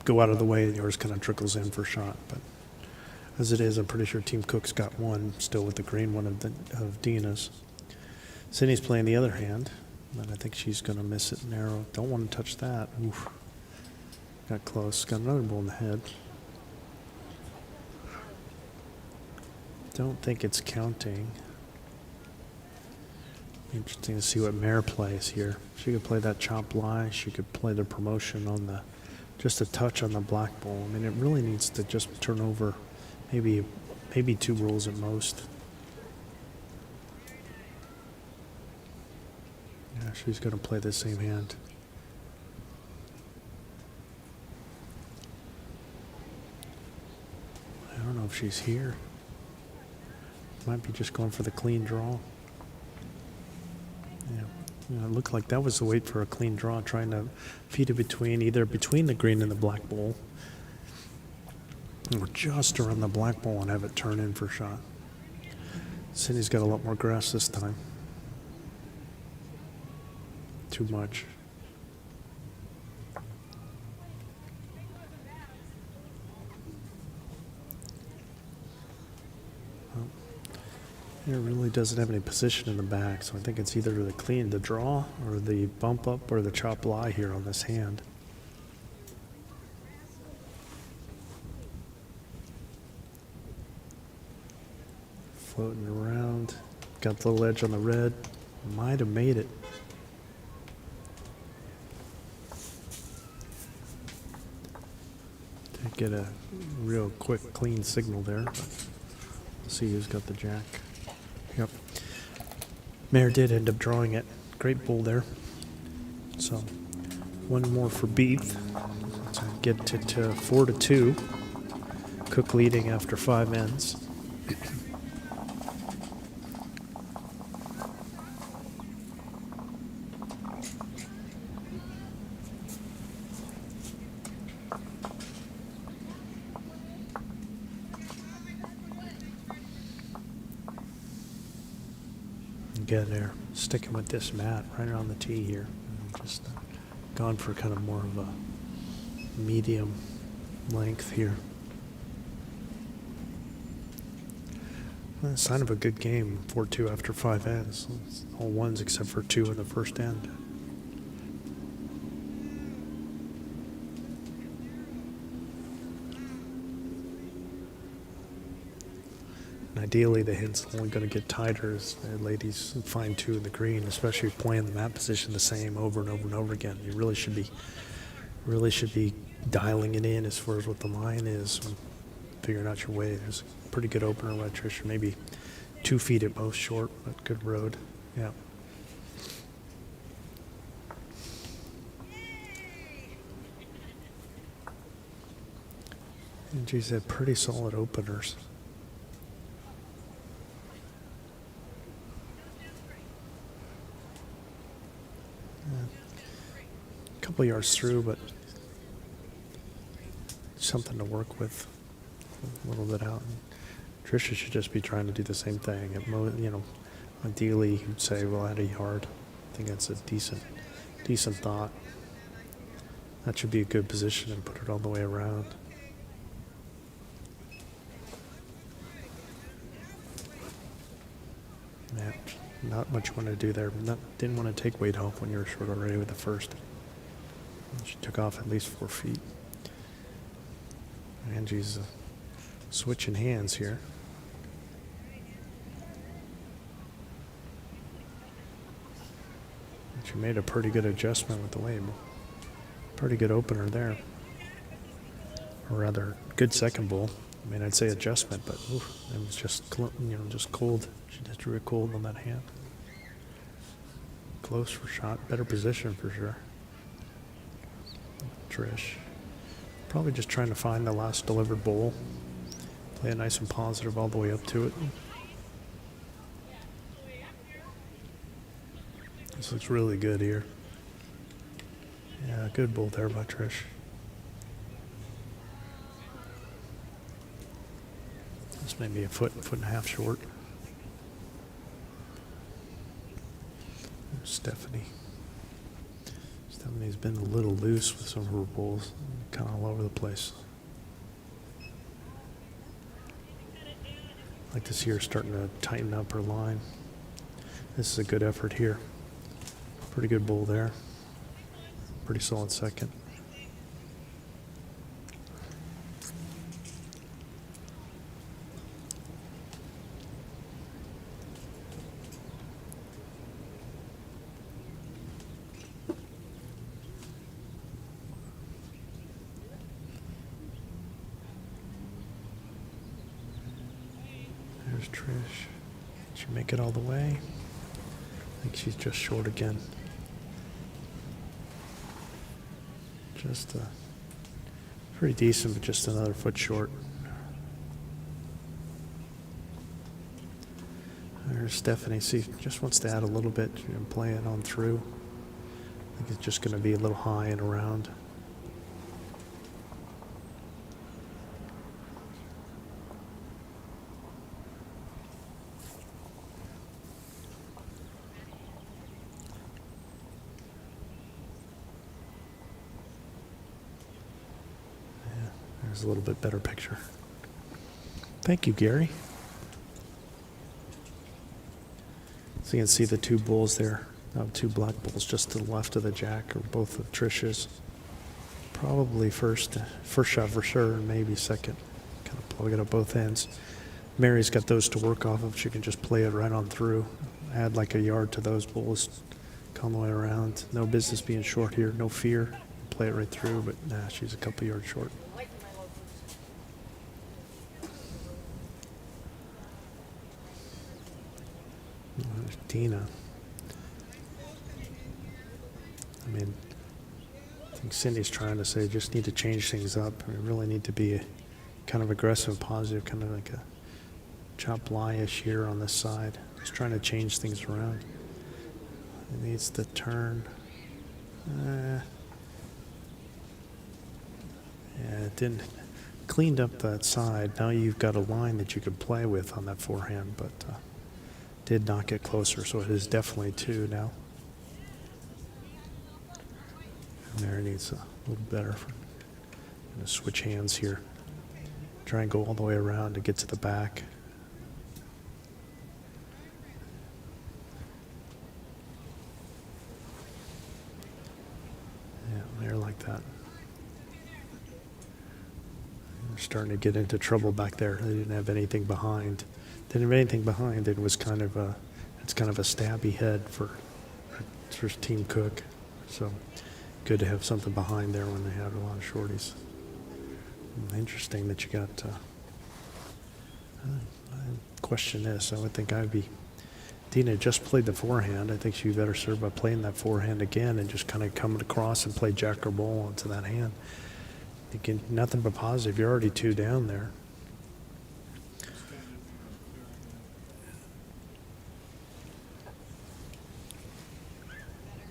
Speaker 1: go out of the way, and yours kind of trickles in for shot. But as it is, I'm pretty sure Team Cook's got one still with the green, one of Dina's. Sydney's playing the other hand, and I think she's going to miss it narrow. Don't want to touch that. Oof. Got close. Got another bull in the head. Don't think it's counting. Interesting to see what Mare plays here. She could play that chop lie. She could play the promotion on the, just a touch on the black bull. I mean, it really needs to just turn over maybe two rolls at most. Yeah, she's going to play the same hand. I don't know if she's here. Might be just going for the clean draw. Yeah, it looked like that was the wait for a clean draw, trying to feed it either between the green and the black bull, or just around the black bull and have it turn in for shot. Cindy's got a lot more grass this time. Too much. It really doesn't have any position in the back, so I think it's either the draw or the bump up or the chop lie here on this hand. Floating around, got the little edge on the red, might have made it. Didn't get a real quick, clean signal there, but we'll see who's got the jack. Yep. Mare did end up drawing it. Great bull there. So, one more for Beath. To get it to 4-2. Cook leading after 5 ends. Again, they're sticking with this mat right around the tee here. Just gone for kind of more of a medium length here. Well, sign of a good game, 4-2 after 5 ends. All ones except for 2 in the first end. Ideally, the hint's only going to get tighter as the ladies find 2 in the green, especially playing the mat position the same over and over and over again. You really should be dialing it in as far as what the line is, figuring out your way. There's a pretty good opener by Tricia, maybe 2 feet at most short, but good road. Yeah. And she's had pretty solid openers. Couple yards through, but something to work with a little bit out. And Tricia should just be trying to do the same thing. Ideally, you'd say, well, add a yard. I think that's a decent thought. That should be a good position and put it all the way around. Yeah, not much you want to do there. Didn't want to take weight off when you were short already with the first. She took off at least 4 feet. Angie's switching hands here. She made a pretty good adjustment with the wave. Pretty good opener there. Or rather, good second bowl. I mean, I'd say adjustment, but oof, it was just, just cold. She just drew it cold on that hand. Close for shot, better position for sure. Trish. Probably just trying to find the last delivered bowl. Play it nice and positive all the way up to it. This looks really good here. Yeah, good bowl there by Trish. This may be a foot and a half short. There's Stephanie. Stephanie's been a little loose with some of her bowls, kind of all over the place. I like to see her starting to tighten up her line. This is a good effort here. Pretty good bowl there. Pretty solid second. There's Trish. Did she make it all the way? I think she's just short again. Just pretty decent, but just another foot short. There's Stephanie. See, just wants to add a little bit and play it on through. I think it's just going to be a little high and around. There's a little bit better picture. Thank you, Gary. So you can see the two bulls there, two black bulls just to the left of the jack, or both of Trish's. Probably first shot for sure, and maybe second. Kind of plug it up both ends. Mary's got those to work off of. She can just play it right on through. Add like a yard to those bulls. Come the way around. No business being short here. No fear. Play it right through, but nah, she's a couple yards short. There's Dina. I mean, I think Cindy's trying to say just need to change things up. We really need to be kind of aggressive, positive, kind of like a chop lie-ish here on this side. Just trying to change things around. It needs to turn. Yeah, it didn't. Cleaned up that side. Now you've got a line that you could play with on that forehand, but did not get closer, so it is definitely two now. And there it needs a little better. I'm going to switch hands here. Try and go all the way around to get to the back. Yeah, there like that. We're starting to get into trouble back there. They didn't have anything behind. Didn't have anything behind. It was kind of a, it's kind of a stabby head for Team Cook. So good to have something behind there when they have a lot of shorties. Interesting that you got. Question this. I would think Dina just played the forehand. I think she'd be better served by playing that forehand again and just kind of coming across and play jack or bull onto that hand. Thinking nothing but positive. You're already two down there.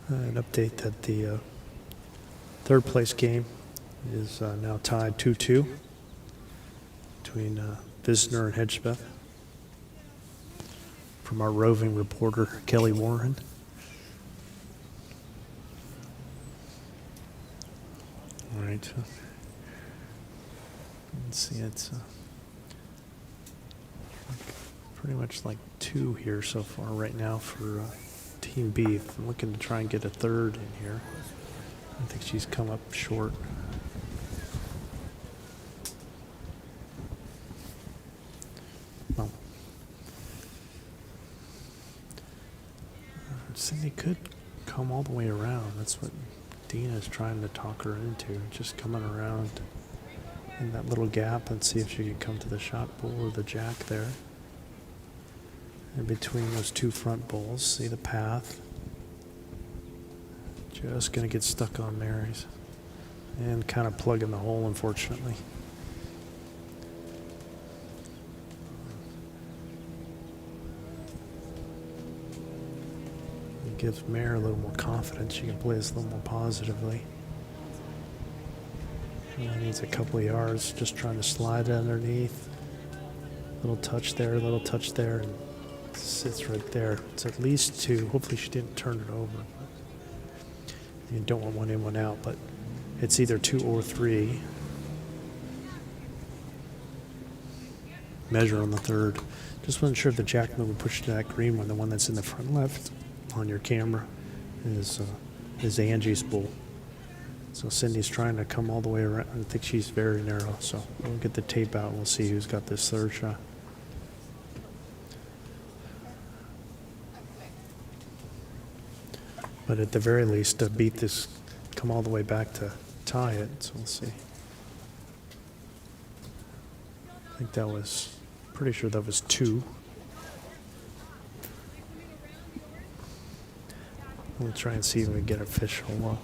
Speaker 1: An update that the third place game is now tied 2-2 between Visner and Hedgespeth. From our roving reporter, Kelly Warren. All right. Let's see, it's pretty much like two here so far right now for Team Beath. I'm looking to try and get a third in here. I think she's come up short. Well, Cindy could come all the way around. That's what Dina's trying to talk her into. Just coming around in that little gap and see if she can come to the shot bull or the jack there. In between those two front bulls, see the path. Just gonna get stuck on Mary's and kind of plug in the hole, unfortunately. It gives Mary a little more confidence. She can play this a little more positively. Only needs a couple of yards, just trying to slide it underneath. Little touch there, and sits right there. It's at least two. Hopefully she didn't turn it over. You don't want one in, one out, but it's either 2 or 3. Measure on the third. Just wasn't sure if the jack move would push to that green one. The one that's in the front left on your camera is Angie's bull. So Cindy's trying to come all the way around. I think she's very narrow, so we'll get the tape out and we'll see who's got this third shot. But at the very least, Beath this come all the way back to tie it, so we'll see. I think that was, pretty sure that was 2. We'll try and see if we can get official.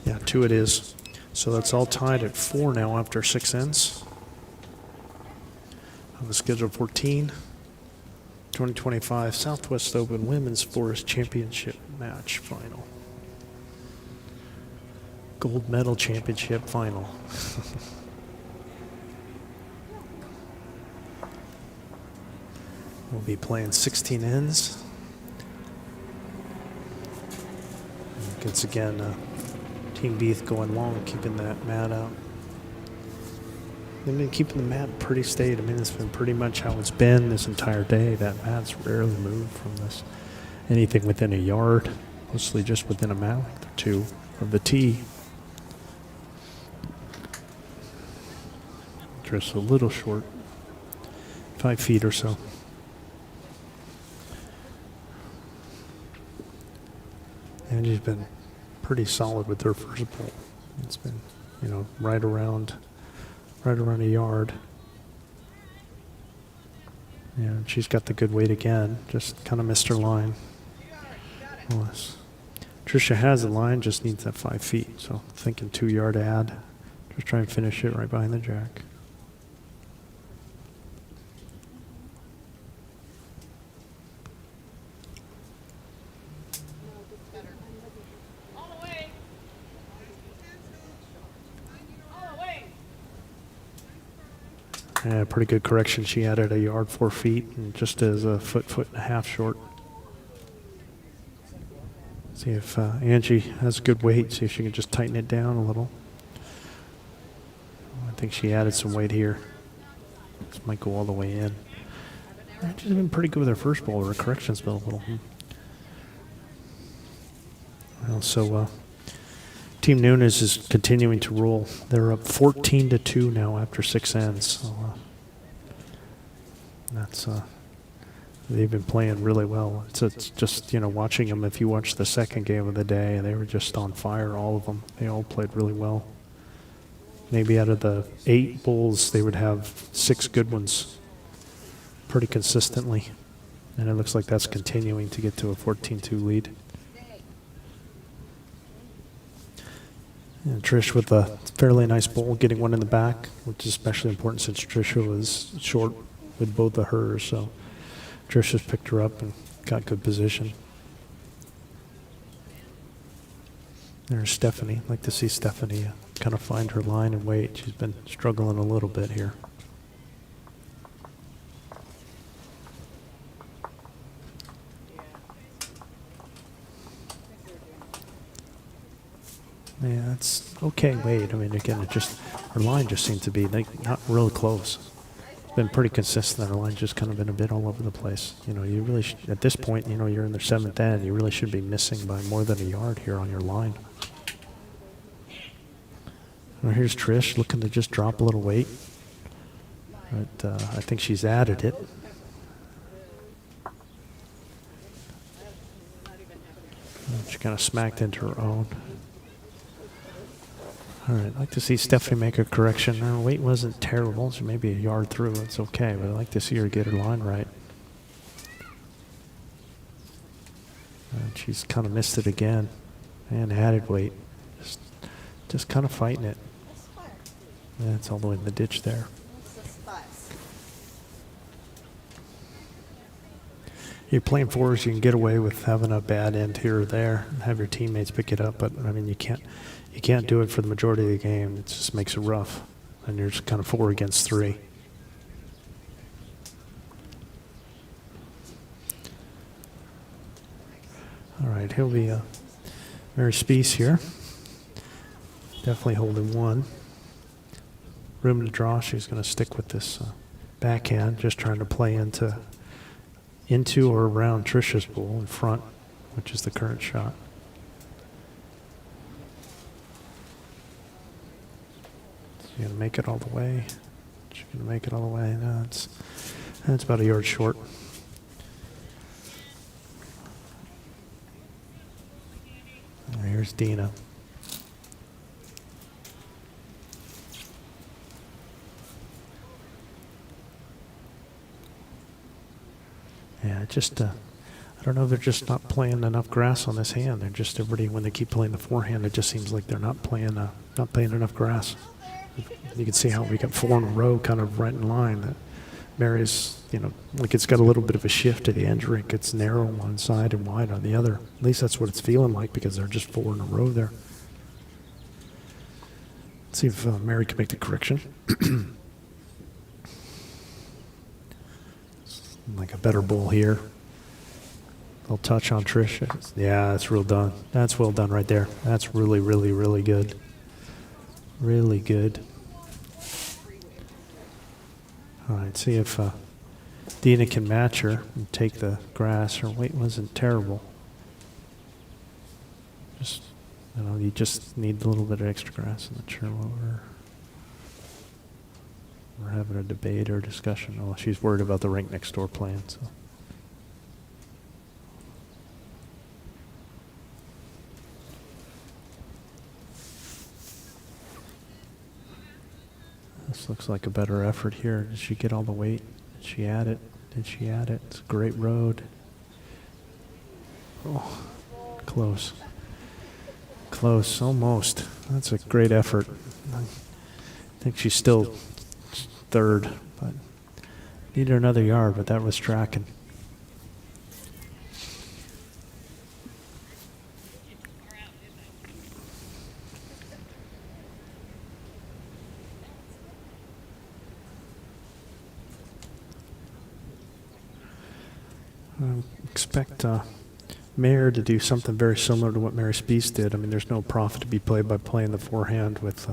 Speaker 1: Yeah, 2 it is. So that's all tied at 4 now after 6 ends. On the schedule 14, 2025 Southwest Open Women's Forest Championship match final. Gold medal championship final. We'll be playing 16 ends. Once again, Team Beath going long, keeping that mat out. They've been keeping the mat pretty steady. I mean, it's been pretty much how it's been this entire day. That mat's rarely moved from this. Anything within a yard, mostly just within a mat length or 2 of the tee. Just a little short, 5 feet or so. And she's been pretty solid with her first ball. It's been, you know, right around a yard. Yeah, she's got the good weight again. Just kind of missed her line. Trisha has the line, just needs that 5 feet. So thinking 2-yard ad. Just try and finish it right behind the jack. Yeah, pretty good correction. She added a yard 4 feet, and just as a foot and a half short. See if Angie has good weight. See if she can just tighten it down a little. I think she added some weight here. This might go all the way in. Angie's been pretty good with her first ball. Her correction's been a little. Well, so Team Nunes is continuing to roll. They're up 14-2 now after 6 ends. So, that's they've been playing really well. It's just, you know, watching them. If you watch the second game of the day, they were just on fire. All of them. They all played really well. Maybe out of the 8 bulls, they would have 6 good ones, pretty consistently, and it looks like that's continuing to get to a 14-2 lead. And Trish with a fairly nice bowl, getting one in the back, which is especially important since Trisha was short with both of hers. So Trish has picked her up and got good position. There's Stephanie. I'd like to see Stephanie kind of find her line and weight. She's been struggling a little bit here. Yeah, that's okay weight. I mean, again, it just, her line just seemed to be like not really close. It's been pretty consistent. Her line just kind of been a bit all over the place. You know, you really, at this point, you know, you're in the 7th end. You really should be missing by more than a yard here on your line. Well, here's Trish looking to just drop a little weight. But I think she's added it. She kind of smacked into her own. All right, I'd like to see Stephanie make a correction. Her weight wasn't terrible. She may be a yard through. It's okay, but I'd like to see her get her line right. And she's kind of missed it again. And added weight. Just kind of fighting it. Yeah, it's all the way in the ditch there. You're playing fours, you can get away with having a bad end here or there and have your teammates pick it up, but I mean you can't do it for the majority of the game. It just makes it rough. And you're just kind of 4 against 3. All right, he'll be Mary Spiess here. Definitely holding 1. Room to draw. She's going to stick with this backhand, just trying to play into or around Trisha's ball in front, which is the current shot. She's going to make it all the way. She's going to make it all the way. No, that's about a yard short. And here's Dina. Yeah, just I don't know. They're just not playing enough grass on this hand. They're just everybody when they keep playing the forehand, it just seems like they're not playing enough grass. You can see how we got 4 in a row, kind of right in line. That Mary's, like it's got a little bit of a shift to the end rink. It's narrow on one side and wide on the other. At least that's what it's feeling like because they're just 4 in a row there. Let's see if Mary can make the correction. Like a better ball here. I'll touch on Trish. Yeah, that's real done. That's well done right there. That's really, really, really good. Really good. All right, see if Dina can match her and take the grass. Her weight wasn't terrible. Just, you just need a little bit of extra grass. I'm not sure what we're having a debate or discussion. Oh, she's worried about the rink next door plan. So. This looks like a better effort here. Did she get all the weight? Did she add it? Did she add it? It's a great road. Oh, close. Close, almost. That's a great effort. I think she's still 3rd, but needed another yard, but that was tracking. I expect Mayer to do something very similar to what Mary Spiess did. I mean, there's no profit to be played by playing the forehand with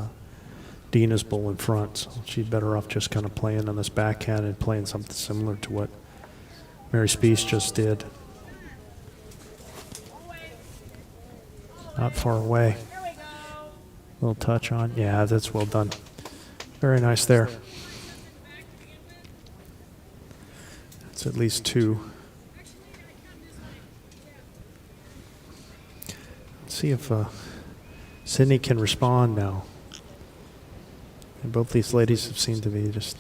Speaker 1: Dina's ball in front, so she's better off just kind of playing on this backhand and playing something similar to what Mary Spiess just did. Not far away. Little touch on. Yeah, that's well done. Very nice there. It's at least 2. Let's see if Sydney can respond now. And both these ladies have seemed to be just,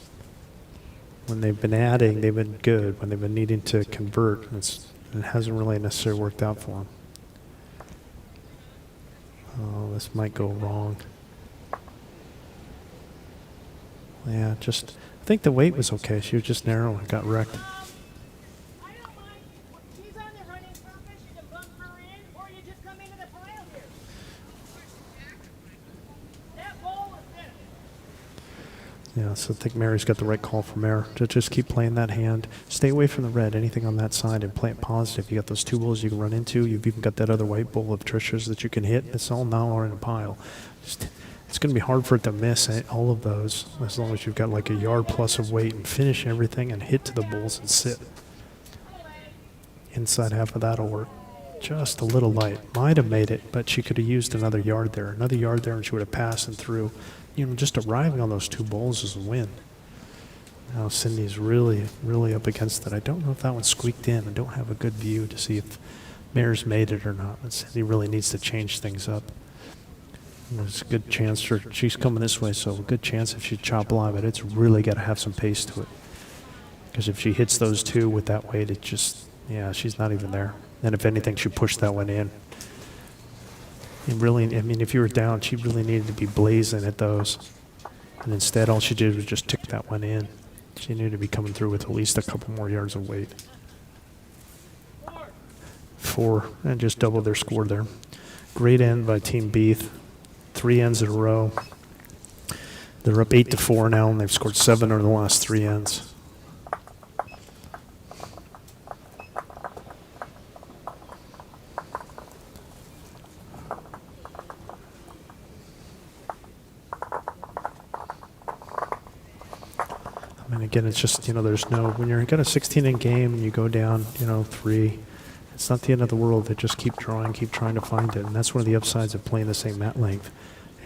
Speaker 1: when they've been adding, they've been good. When they've been needing to convert, it hasn't really necessarily worked out for them. Oh, this might go wrong. Yeah, just, I think the weight was okay. She was just narrow and got wrecked. Yeah, so I think Mary's got the right call from there to just keep playing that hand. Stay away from the red, anything on that side, and play it positive. You got those 2 balls you can run into. You've even got that other white ball of Trisha's that you can hit. It's all now in a pile. It's going to be hard for it to miss all of those as long as you've got like a yard plus of weight and finish everything and hit to the balls and sit. Inside half of that will work. Just a little light. Might have made it, but she could have used another yard there. Another yard there and she would have passed and through. just arriving on those 2 bowls is a win. Now Cindy's really, really up against it. I don't know if that one squeaked in. I don't have a good view to see if Mare's made it or not. But Cindy really needs to change things up. There's a good chance she's coming this way, so a good chance if she chop live, but it's really got to have some pace to it. Because if she hits those 2 with that weight, it just, yeah, she's not even there. And if anything, she pushed that one in. And really, I mean, if you were down, she really needed to be blazing at those. And instead, all she did was just tick that one in. She needed to be coming through with at least a couple more yards of weight. 4, and just doubled their score there. Great end by Team Beath. 3 ends in a row. They're up 8-4 now, and they've scored 7 over the last 3 ends. And again, it's just, there's no, when you've got a 16-inning game and you go down, 3, it's not the end of the world. They just keep drawing, keep trying to find it. And that's one of the upsides of playing the same mat length,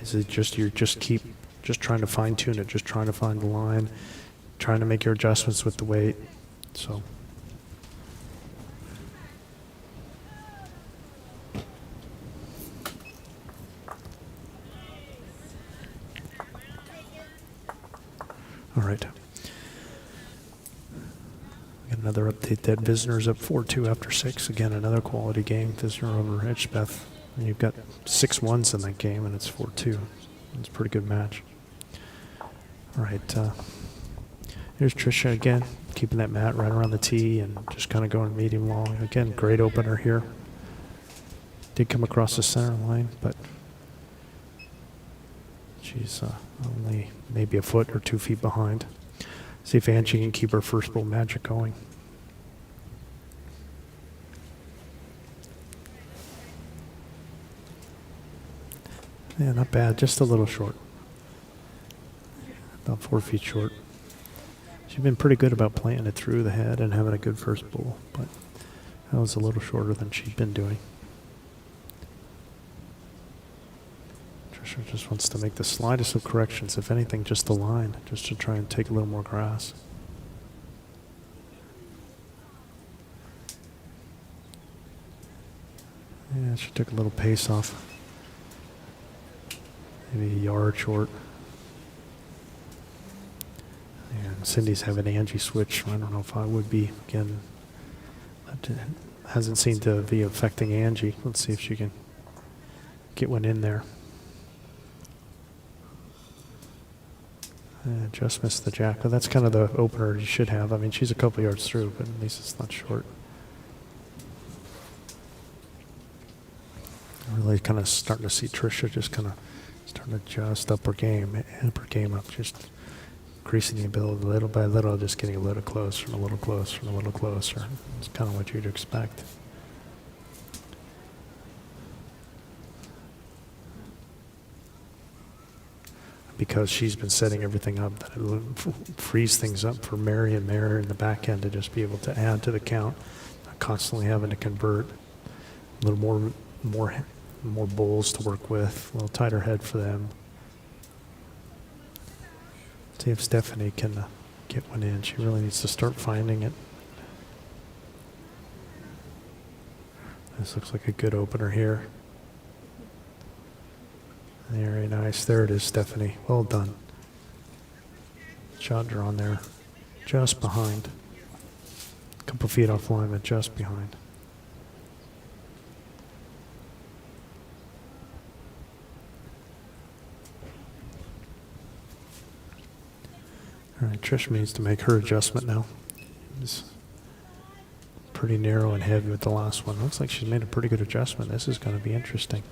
Speaker 1: is it just, you're just trying to fine tune it, just trying to find the line, trying to make your adjustments with the weight. So. All right. Another update that Visner's up 4-2 after 6. Again, another quality game. Visner over Edgebeth. And you've got 6 1s in that game, and it's 4-2. It's a pretty good match. All right. Here's Tricia again, keeping that mat right around the tee and just kind of going medium long. Again, great opener here. Did come across the center line, but she's only maybe a foot or 2 feet behind. See if Angie can keep her first bowl magic going. Yeah, not bad, just a little short. About 4 feet short. She's been pretty good about playing it through the head and having a good first bowl, but that was a little shorter than she'd been doing. Trisha just wants to make the slightest of corrections, if anything, just the line, just to try and take a little more grass. Yeah, she took a little pace off. Maybe a yard short. And Cindy's having Angie switch. I don't know if I would be. Again, that hasn't seemed to be affecting Angie. Let's see if she can get one in there. Just missed the jack. But that's kind of the opener you should have. I mean, she's a couple yards through, but at least it's not short. Really kind of starting to see Tricia just kind of starting to adjust up her game up, just increasing the ability little by little, just getting a little closer and a little closer and a little closer. It's kind of what you'd expect. Because she's been setting everything up, that it'll freeze things up for Mary and Mary in the back end to just be able to add to the count, not constantly having to convert. A little more bowls to work with, a little tighter head for them. See if Stephanie can get one in. She really needs to start finding it. This looks like a good opener here. Very nice. There it is, Stephanie. Well done. Shot drawn there. Just behind. A couple feet off line, but just behind. All right, Trish needs to make her adjustment now. It's pretty narrow and heavy with the last one. Looks like she's made a pretty good adjustment. This is going to be interesting.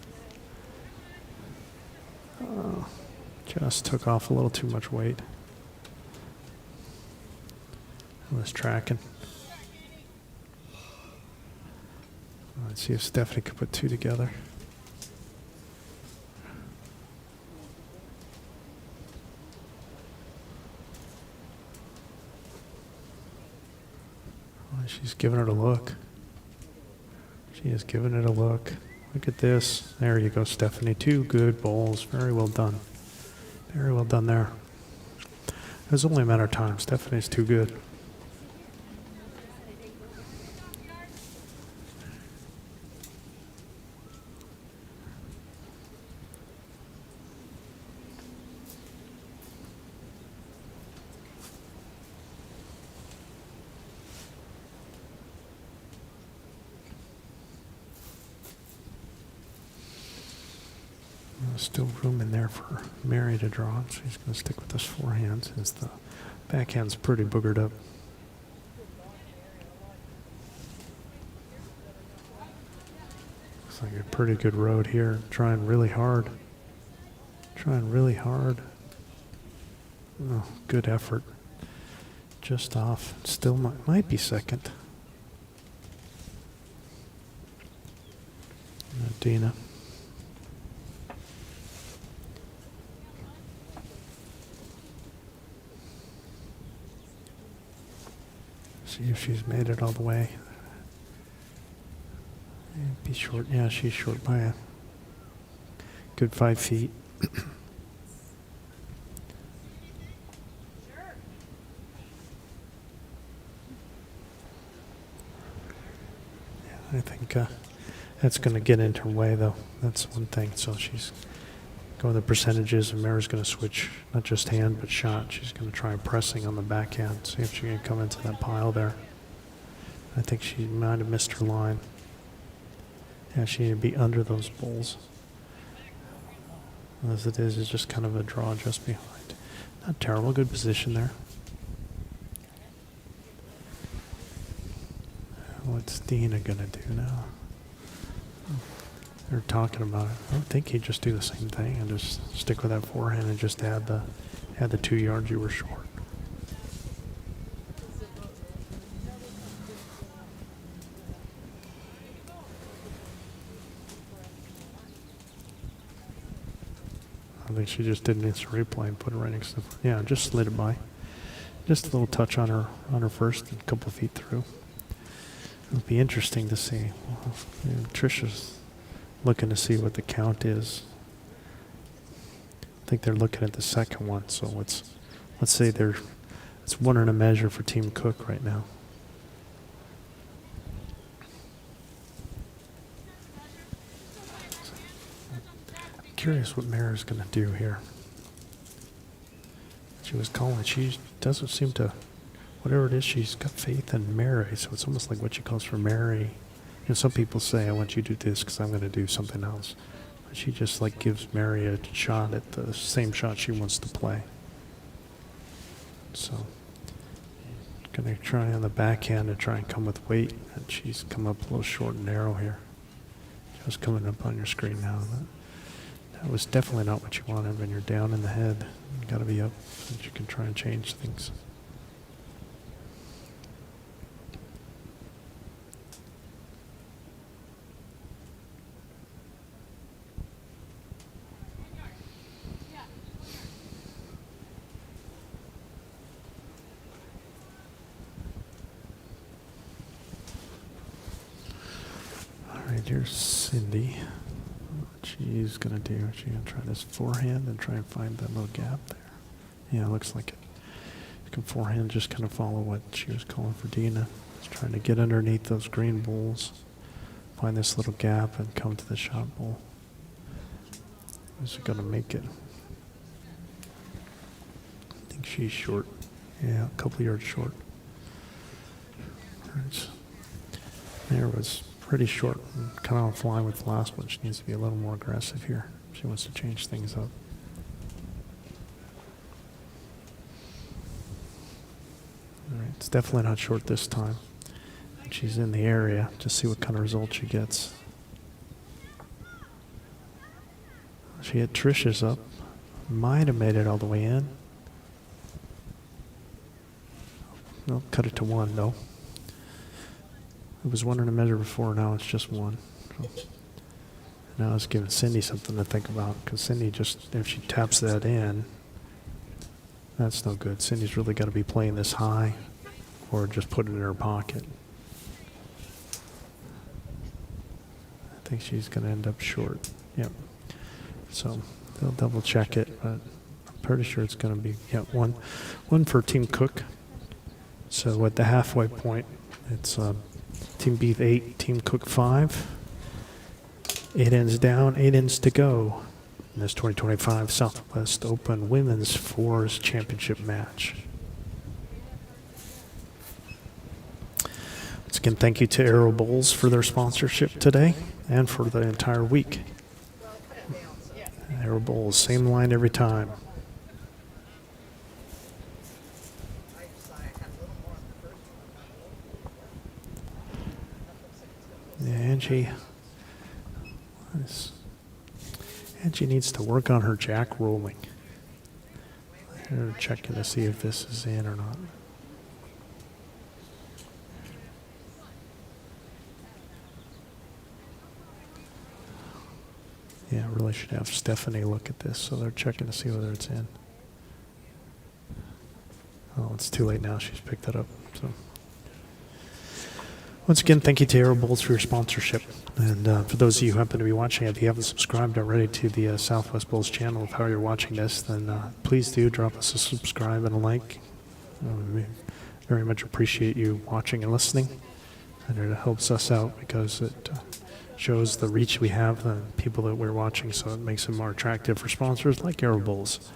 Speaker 1: Just took off a little too much weight. I was tracking. Let's see if Stephanie could put 2 together. She's giving it a look. She is giving it a look. Look at this. There you go, Stephanie. 2 good bowls. Very well done. Very well done there. It was only a matter of time. Stephanie's too good. Still room in there for Mary to draw. She's going to stick with this forehand since the backhand's pretty boogered up. Looks like a pretty good road here. Trying really hard. Oh, good effort. Just off. Still might be second. Dina. See if she's made it all the way. Be short. Yeah, she's short by a good 5 feet. I think that's going to get into her way, though. That's one thing. So she's going the percentages, and Mara's going to switch not just hand but shot. She's going to try pressing on the backhand, see if she can come into that pile there. I think she might have missed her line. Yeah, she needed to be under those bowls. As it is, it's just kind of a draw just behind. Not terrible, good position there. What's Dina gonna do now? They're talking about it. I don't think he'd just do the same thing and just stick with that forehand and just add the 2 yards you were short. I think she just did an instant replay and put it right next to the, yeah, just slid it by. Just a little touch on her first, a couple of feet through. It'll be interesting to see. Trisha's looking to see what the count is. I think they're looking at the second one, so let's say it's 1 and a measure for Team Cook right now. I'm curious what Mara's going to do here. She was calling. She doesn't seem to. Whatever it is, she's got faith in Mary, so it's almost like what she calls for Mary. You know, some people say, I want you to do this because I'm going to do something else. But she just like gives Mary a shot at the same shot she wants to play. So, going to try on the backhand to try and come with weight. And she's come up a little short and narrow here. Just coming up on your screen now. That was definitely not what you wanted when you're down in the head. You got to be up so that you can try and change things. Here's Cindy. What she's going to do, she's going to try this forehand and try and find that little gap there. Yeah, it looks like it. You can forehand just kind of follow what she was calling for Dina. Just trying to get underneath those green bowls, find this little gap and come to the shot bowl. Is it going to make it? I think she's short. Yeah, a couple yards short. There was pretty short, kind of flying with the last one. She needs to be a little more aggressive here. She wants to change things up. All right, it's definitely not short this time. And she's in the area to see what kind of result she gets. She had Trisha's up. Might have made it all the way in. No, cut it to 1 though. It was 1 and a measure before, now it's just 1. So now it's giving Cindy something to think about, because Cindy just, if she taps that in, that's no good. Cindy's really got to be playing this high or just put it in her pocket. I think she's going to end up short. Yep. So they'll double check it, but Pretty sure it's going to be, yeah, one for Team Cook. So at the halfway point, it's Team Beath 8, Team Cook 5. 8 ends down, 8 ends to go in this 2025 Southwest Open Women's Fours Championship match. Once again, thank you to Arrow Bowls for their sponsorship today and for the entire week. Arrow Bowls, same line every time. Yeah, Angie needs to work on her jack rolling. They're checking to see if this is in or not. Yeah, really should have Stephanie look at this, so they're checking to see whether it's in. Oh, it's too late now. She's picked that up. So, once again, thank you to Arrow Bowls for your sponsorship. And for those of you who happen to be watching, if you haven't subscribed already to the Southwest Bowls channel of how you're watching this, then please do drop us a subscribe and a like. We very much appreciate you watching and listening. And it helps us out because it shows the reach we have, the people that we're watching, so it makes it more attractive for sponsors like Arrow Bowls.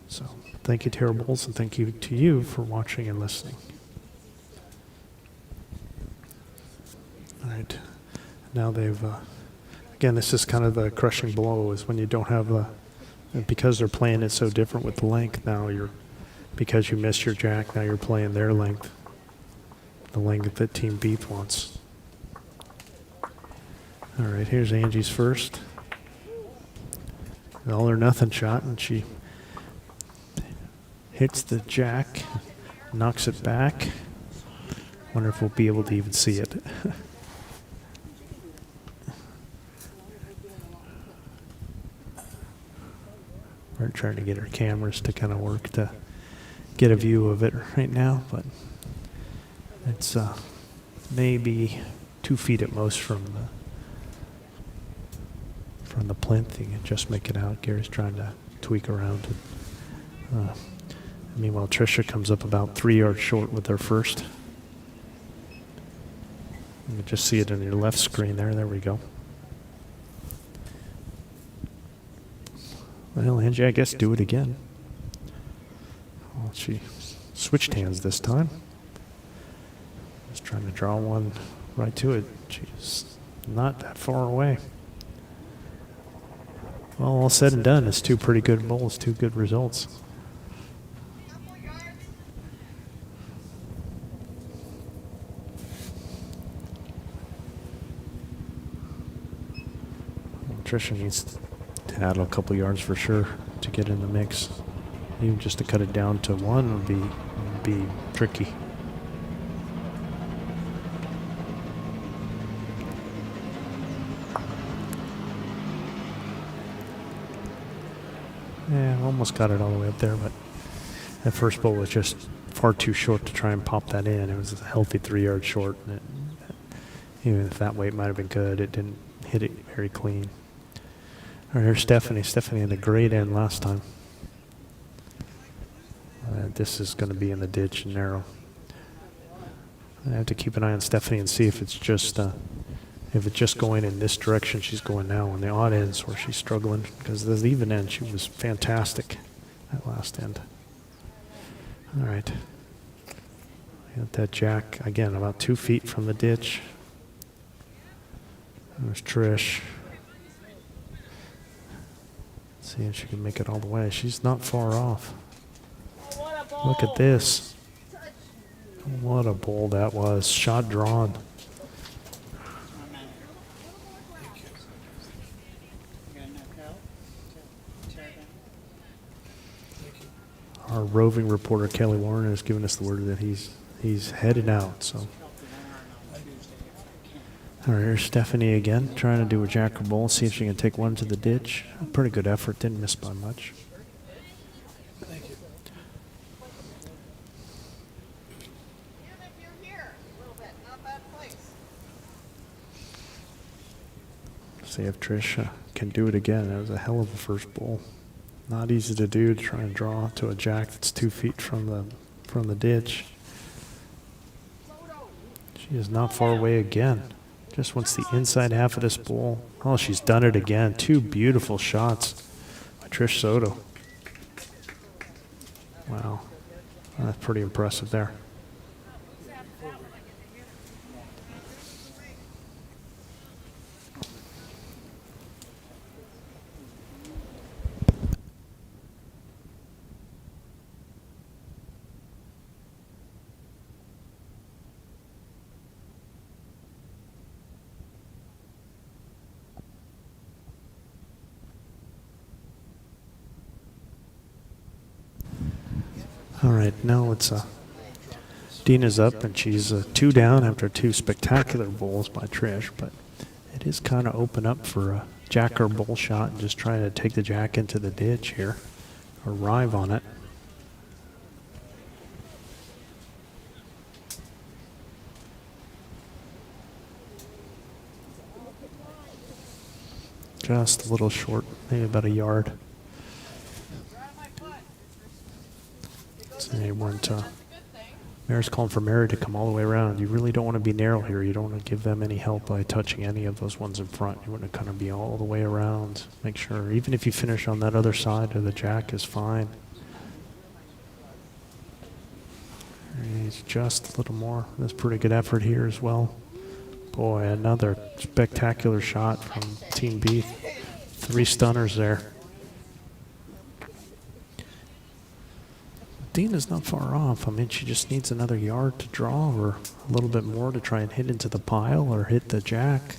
Speaker 1: So thank you to Arrow Bowls, and thank you to you for watching and listening. All right, now they've, again, this is kind of the crushing blow, is when you don't have because they're playing it so different with the length now, because you missed your jack, now you're playing their length, the length that Team Beath wants. All right, here's Angie's first. An all or nothing shot, and she hits the jack, knocks it back. Wonder if we'll be able to even see it. We're trying to get our cameras to kind of work to get a view of it right now, but it's maybe 2 feet at most from the plinth. You can just make it out. Gary's trying to tweak around it. Meanwhile, Tricia comes up about 3 yards short with her first. You can just see it in your left screen there. There we go. Well, Angie, I guess do it again. Well, she switched hands this time. Just trying to draw one right to it. She's not that far away. Well, all said and done, it's 2 pretty good bowls, 2 good results. Tricia needs to add a couple yards for sure to get in the mix. Even just to cut it down to 1 would be tricky. Yeah, almost got it all the way up there, but that first bowl was just far too short to try and pop that in. It was a healthy 3 yards short, and even if that weight might have been good, it didn't hit it very clean. All right, here's Stephanie. Stephanie had a great end last time. This is going to be in the ditch and narrow. I have to keep an eye on Stephanie and see if it's just going in this direction she's going now on the odd ends where she's struggling, because the even end she was fantastic that last end. All right. Got that jack again about 2 feet from the ditch. There's Trish. See if she can make it all the way. She's not far off. Look at this. What a bowl that was. Shot drawn. Our roving reporter Kelly Warren has given us the word that he's headed out. So, all right, here's Stephanie again, trying to do a jack or bowl, see if she can take one to the ditch. A pretty good effort, didn't miss by much.
Speaker 2: Thank you.
Speaker 1: See if Trish can do it again. That was a hell of a first bowl. Not easy to do, to try and draw to a jack that's 2 feet from the ditch. She is not far away again. Just wants the inside half of this bowl. Oh, she's done it again. 2 beautiful shots by Trish Soto. Wow, that's pretty impressive there. All right, now it's Dina's up, and she's 2 down after 2 spectacular bowls by Trish, but it is kind of open up for a jack or bowl shot and just trying to take the jack into the ditch here, arrive on it. Just a little short, maybe about a yard. They weren't. Mary's calling for Mary to come all the way around. You really don't want to be narrow here. You don't want to give them any help by touching any of those ones in front. You want to kind of be all the way around. Make sure, even if you finish on that other side of the jack, is fine. It's just a little more. That's pretty good effort here as well. Boy, another spectacular shot from Team Beath. 3 stunners there. Dina's not far off. I mean, she just needs another yard to draw, or a little bit more to try and hit into the pile or hit the jack.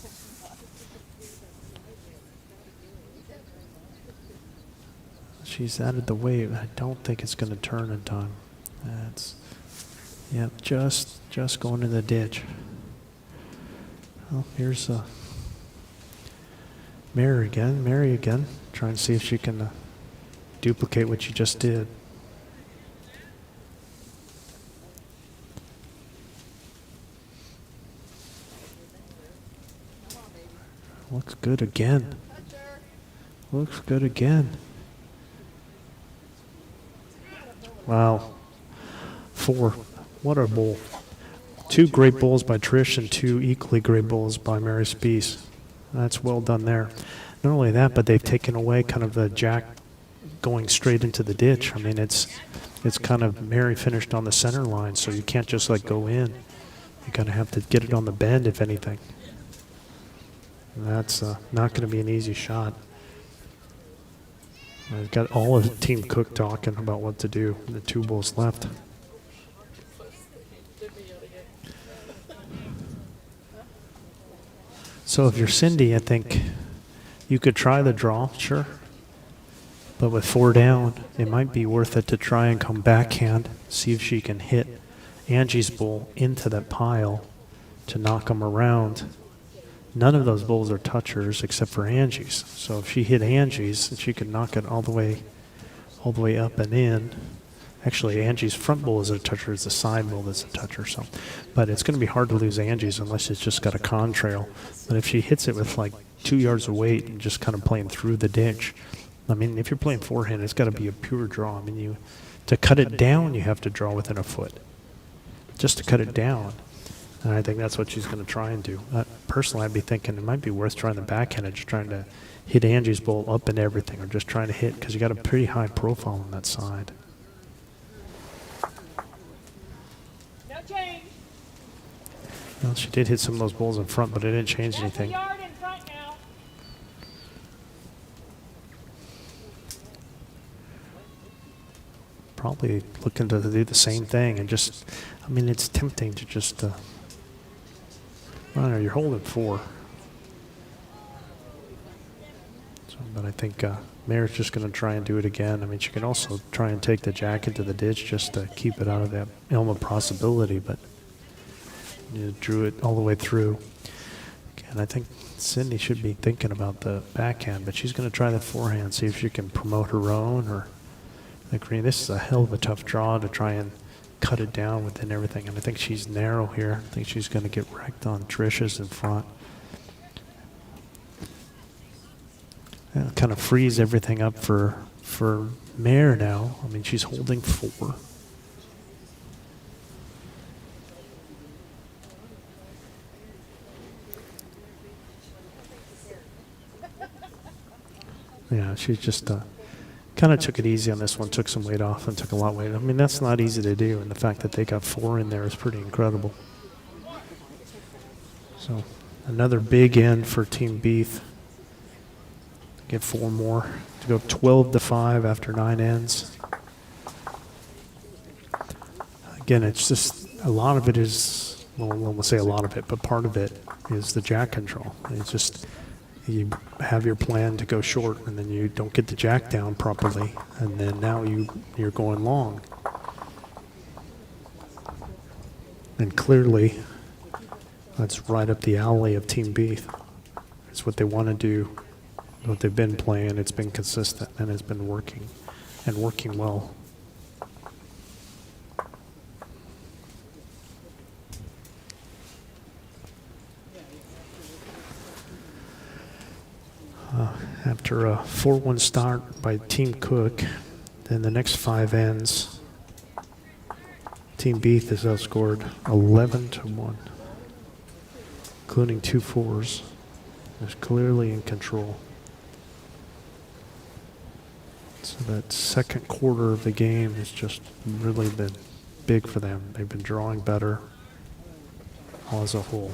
Speaker 1: She's out of the way. I don't think it's going to turn in time. That's, yeah, just going in the ditch. Well, here's Mary again. Trying to see if she can duplicate what she just did. Looks good again. Looks good again. Wow. 4. What a bowl. 2 great bowls by Trish and 2 equally great bowls by Mary Spees. That's well done there. Not only that, but they've taken away kind of the jack going straight into the ditch. I mean, it's kind of Mary finished on the center line, so you can't just like go in. You kind of have to get it on the bend, if anything. And that's not going to be an easy shot. I've got all of Team Cook talking about what to do. The 2 bowls left. So if you're Cindy, I think you could try the draw, sure. But with 4 down, it might be worth it to try and come backhand, see if she can hit Angie's bowl into that pile to knock them around. None of those bowls are touchers except for Angie's. So if she hit Angie's, she could knock it all the way up and in. Actually, Angie's front bowl is a toucher. It's the side bowl that's a toucher. So, but it's going to be hard to lose Angie's unless it's just got a contrail. But if she hits it with like 2 yards of weight and just kind of playing through the ditch, I mean, if you're playing forehand, it's got to be a pure draw. I mean, to cut it down, you have to draw within a foot. Just to cut it down. And I think that's what she's going to try and do. Personally, I'd be thinking it might be worth trying the backhand and just trying to hit Angie's bowl up and everything, or just trying to hit, because you got a pretty high profile on that side.
Speaker 2: No change.
Speaker 1: Well, she did hit some of those bowls in front, but it didn't change anything.
Speaker 2: That's a yard in front now.
Speaker 1: Probably looking to do the same thing and just, I mean, it's tempting to just, I don't know, you're holding 4. So, but I think Mary's just going to try and do it again. I mean, she can also try and take the jack into the ditch just to keep it out of that realm of possibility, but you drew it all the way through. And I think Cindy should be thinking about the backhand, but she's going to try the forehand, see if she can promote her own or the green. This is a hell of a tough draw to try and cut it down within everything. And I think she's narrow here. I think she's going to get wrecked on Trish's in front. And kind of frees everything up for for Mare now. I mean, she's holding 4. Yeah, she just kind of took it easy on this one, took some weight off and took a lot of weight. I mean, that's not easy to do, and the fact that they got 4 in there is pretty incredible. So another big end for Team Beath. Get 4 more to go 12-5 after 9 ends. Again, it's just a lot of it is, well, we'll say a lot of it, but part of it is the jack control. It's just you have your plan to go short, and then you don't get the jack down properly, and then now you're going long. And clearly, that's right up the alley of Team Beath. It's what they want to do, what they've been playing. It's been consistent, and it's been working, and working well. After a 4-1 start by Team Cook, then the next 5 ends, Team Beath is outscored 11-1, including 2 4s. Is clearly in control. So that second quarter of the game has just really been big for them. They've been drawing better all as a whole.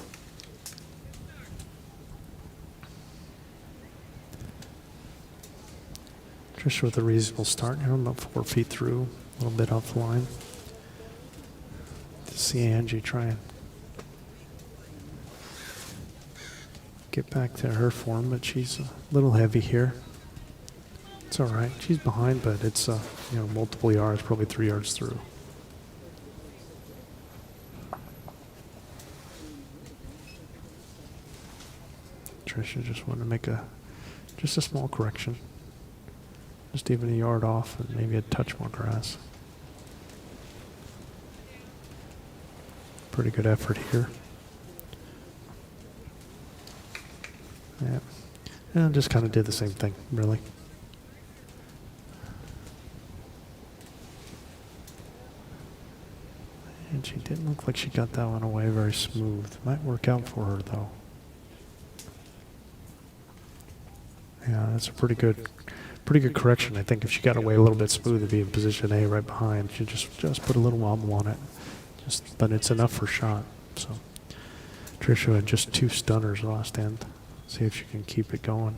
Speaker 1: Trish with a reasonable start here, about 4 feet through, a little bit off the line. To see Angie try and get back to her form, but she's a little heavy here. It's all right. She's behind, but it's multiple yards, probably 3 yards through. Tricia just wanted to make just a small correction. Just even a yard off and maybe a touch more grass. Pretty good effort here. Yeah. And just kind of did the same thing, really. And she didn't look like she got that one away very smooth. Might work out for her, though. Yeah, that's a pretty good correction. I think if she got away a little bit smooth, it'd be in position A right behind. She just put a little wobble on it. But it's enough for shot. So Tricia had just 2 stunners last end. See if she can keep it going.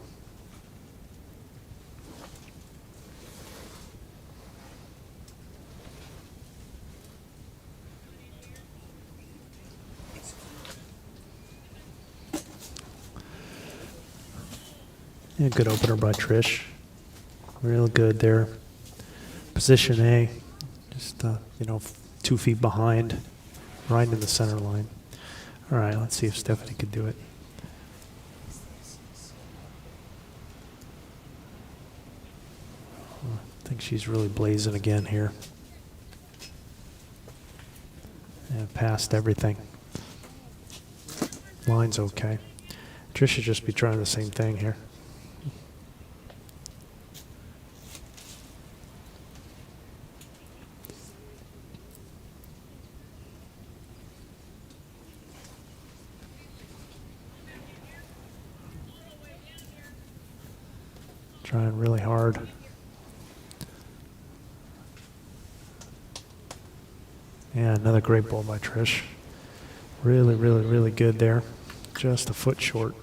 Speaker 1: Yeah, good opener by Trish. Real good there. Position A, just 2 feet behind, right in the center line. All right, let's see if Stephanie can do it. I think she's really blazing again here. And passed everything. Line's okay. Trish should just be trying the same thing here. Trying really hard. Yeah, another great ball by Trish. Really, really, really good there. Just a foot short.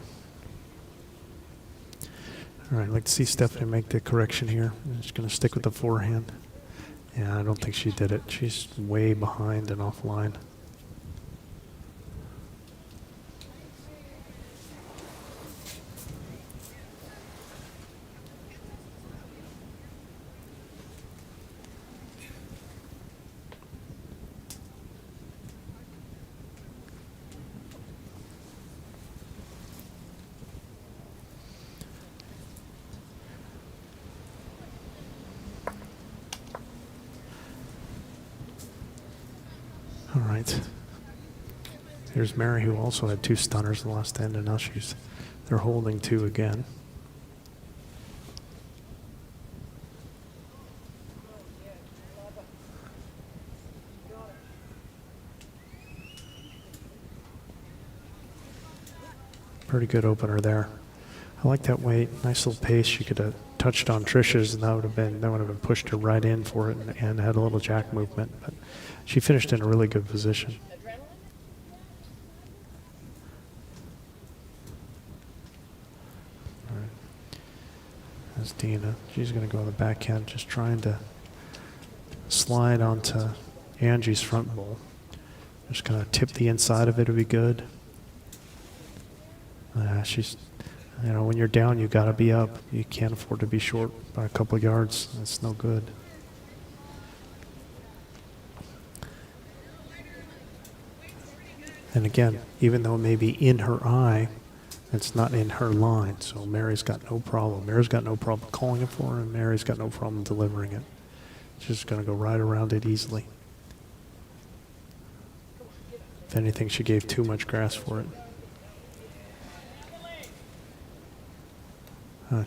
Speaker 1: All right, I'd like to see Stephanie make the correction here. I'm just going to stick with the forehand. Yeah, I don't think she did it. She's way behind and offline. All right. Here's Mary, who also had 2 stunners the last end, and now they're holding 2 again. Pretty good opener there. I like that weight. Nice little pace. She could have touched on Trish's, and that would have been pushed her right in for it, and had a little jack movement. But she finished in a really good position. All right. That's Dina. She's going to go on the backhand, just trying to slide onto Angie's front bowl. Just kind of tip the inside of it would be good. She's, when you're down, you got to be up. You can't afford to be short by a couple of yards. That's no good. And again, even though it may be in her eye, it's not in her line. So Mary's got no problem. Mary's got no problem calling it for her, and Mary's got no problem delivering it. She's just going to go right around it easily. If anything, she gave too much grass for it.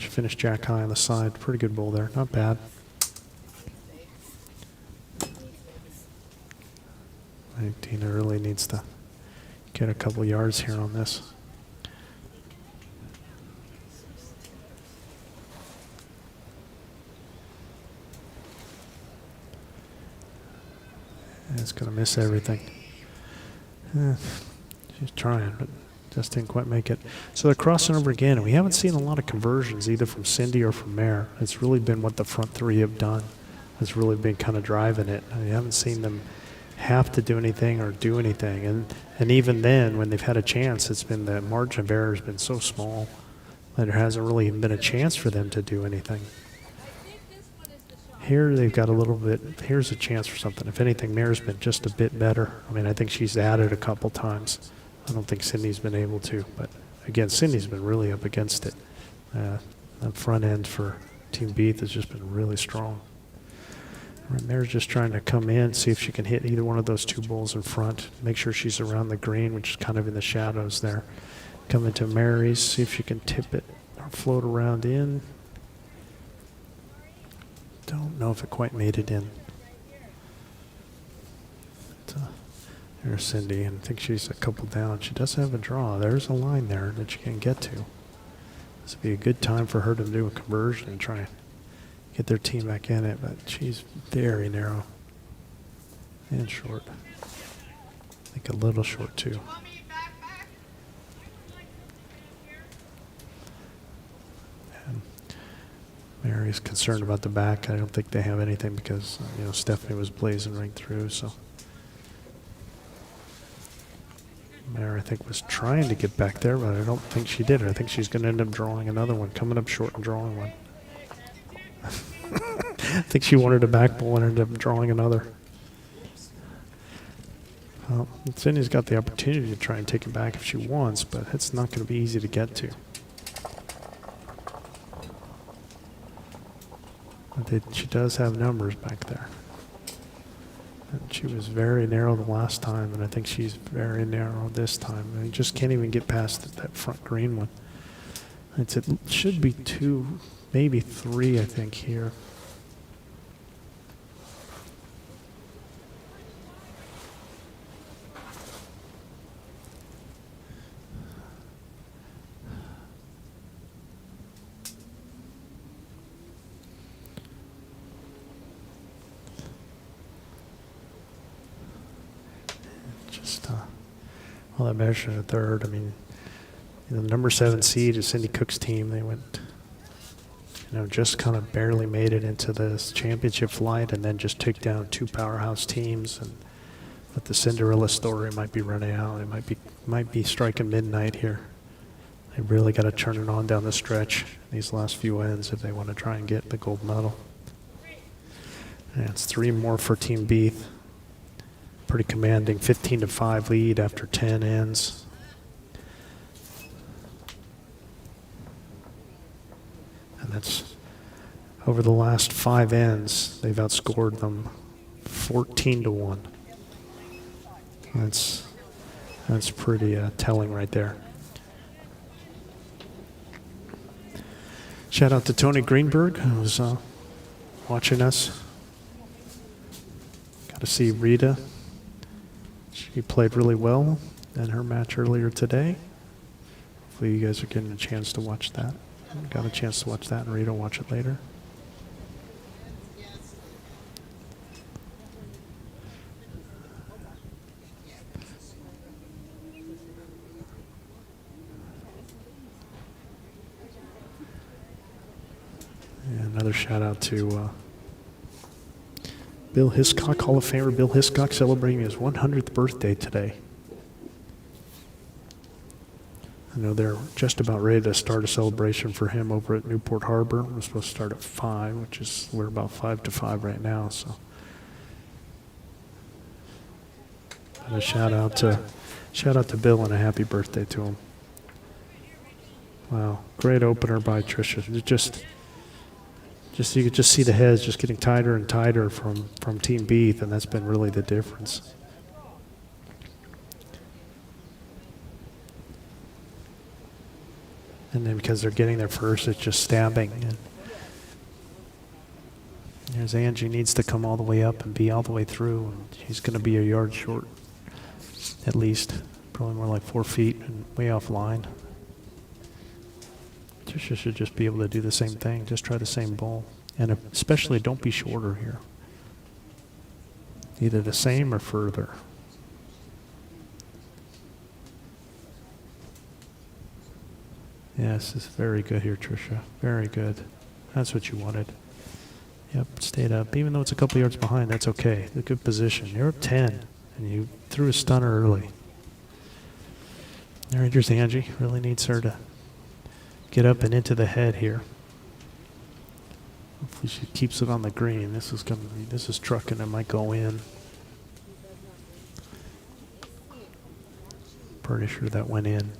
Speaker 1: She finished jack high on the side. Pretty good bowl there. Not bad. I think Dina really needs to get a couple yards here on this. And it's going to miss everything. She's trying, but just didn't quite make it. So they're crossing over again, and we haven't seen a lot of conversions either from Cindy or from Mare. It's really been what the front three have done. It's really been kind of driving it. I haven't seen them have to do anything or do anything. And even then, when they've had a chance, it's been the margin of error has been so small that there hasn't really even been a chance for them to do anything. Here they've got a little bit, here's a chance for something. If anything, Mare's been just a bit better. I mean, I think she's added a couple times. I don't think Cindy's been able to, but again, Cindy's been really up against it. That front end for Team Beath has just been really strong. Mare's just trying to come in, see if she can hit either one of those two bowls in front, make sure she's around the green, which is kind of in the shadows there. Come into Mary's, see if she can tip it or float around in. Don't know if it quite made it in. There's Cindy, and I think she's a couple down. She does have a draw. There's a line there that she can get to. This would be a good time for her to do a conversion and try and get their team back in it, but she's very narrow and short. I think a little short too. And Mary's concerned about the back. I don't think they have anything because Stephanie was blazing right through. So Mary, I think, was trying to get back there, but I don't think she did. I think she's going to end up drawing another one, coming up short and drawing one. I think she wanted a back bowl and ended up drawing another. Well, Cindy's got the opportunity to try and take it back if she wants, but it's not going to be easy to get to. But she does have numbers back there. And she was very narrow the last time, and I think she's very narrow this time. I mean, just can't even get past that front green one. It should be 2, maybe 3, I think, here. Well, that measured a third. I mean, the number 7 seed is Cindy Cook's team. They went, just kind of barely made it into this championship flight, and then just took down 2 powerhouse teams. And but the Cinderella story might be running out. It might be striking midnight here. They really got to turn it on down the stretch these last few ends if they want to try and get the gold medal. And it's 3 more for Team Beath. Pretty commanding 15-5 lead after 10 ends. And that's over the last 5 ends, they've outscored them 14-1. That's pretty telling right there. Shout out to Tony Greenberg, who was watching us. Got to see Rita. She played really well in her match earlier today. Hopefully you guys are getting a chance to watch that. Got a chance to watch that and Rita watch it later. And another shout out to Bill Hiscock, Hall of Famer Bill Hiscock, celebrating his 100th birthday today. I know they're just about ready to start a celebration for him over at Newport Harbor. We're supposed to start at 5, which is, we're about 5 to 5 right now, so. And a shout out to Bill and a happy birthday to him. Wow, great opener by Tricia. You could just see the heads just getting tighter and tighter from Team Beath, and that's been really the difference. And then because they're getting there first, it's just stabbing. And there's Angie, needs to come all the way up and be all the way through, and she's going to be a yard short, at least. Probably more like 4 feet and way off line. Tricia should just be able to do the same thing. Just try the same ball. And especially don't be shorter here. Either the same or further. Yes, it's very good here, Tricia. Very good. That's what you wanted. Yep, stayed up. Even though it's a couple yards behind, that's okay. A good position. You're up 10, and you threw a stunner early. All right, here's Angie. Really needs her to get up and into the head here. Hopefully she keeps it on the green. This is trucking. It might go in. Pretty sure that went in.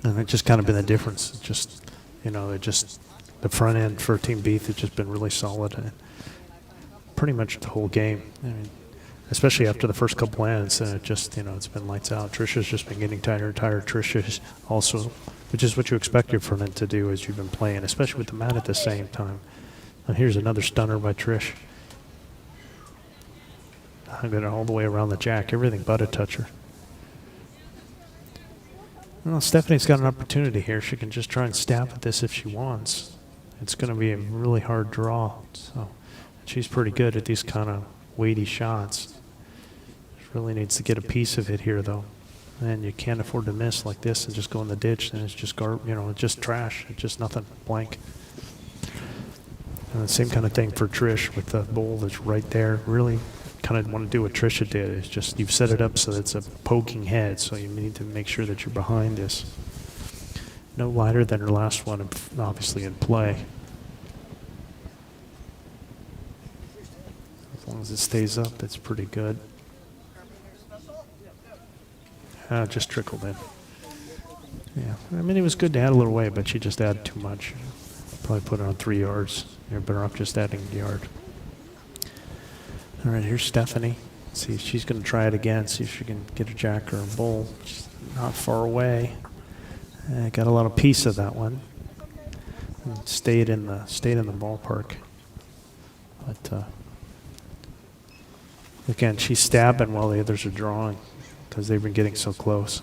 Speaker 1: And it's just kind of been the difference. It's just, the front end for Team Beath has just been really solid. And pretty much the whole game. I mean, especially after the first couple ends, and it's been lights out. Tricia's just been getting tighter and tighter. Tricia's also, which is what you expected from it to do as you've been playing, especially with the mat at the same time. And here's another stunner by Trish. I'm going all the way around the jack, everything but a toucher. Well, Stephanie's got an opportunity here. She can just try and stab at this if she wants. It's going to be a really hard draw. So she's pretty good at these kind of weighty shots. She really needs to get a piece of it here, though. And you can't afford to miss like this and just go in the ditch. Then it's just it's just trash. It's just nothing, blank. And the same kind of thing for Trish with the bowl that's right there. Really kind of want to do what Tricia did. It's just you've set it up so it's a poking head, so you need to make sure that you're behind this. No lighter than her last one, obviously in play. As long as it stays up, it's pretty good. Just trickled in. Yeah, I mean, it was good to add a little weight, but she just added too much. Probably put it on 3 yards. You're better off just adding a yard. All right, here's Stephanie. See if she's going to try it again. See if she can get a jack or a bull. She's not far away. Got a lot of piece of that one. And stayed in the ballpark. But again, she's stabbing while the others are drawing because they've been getting so close.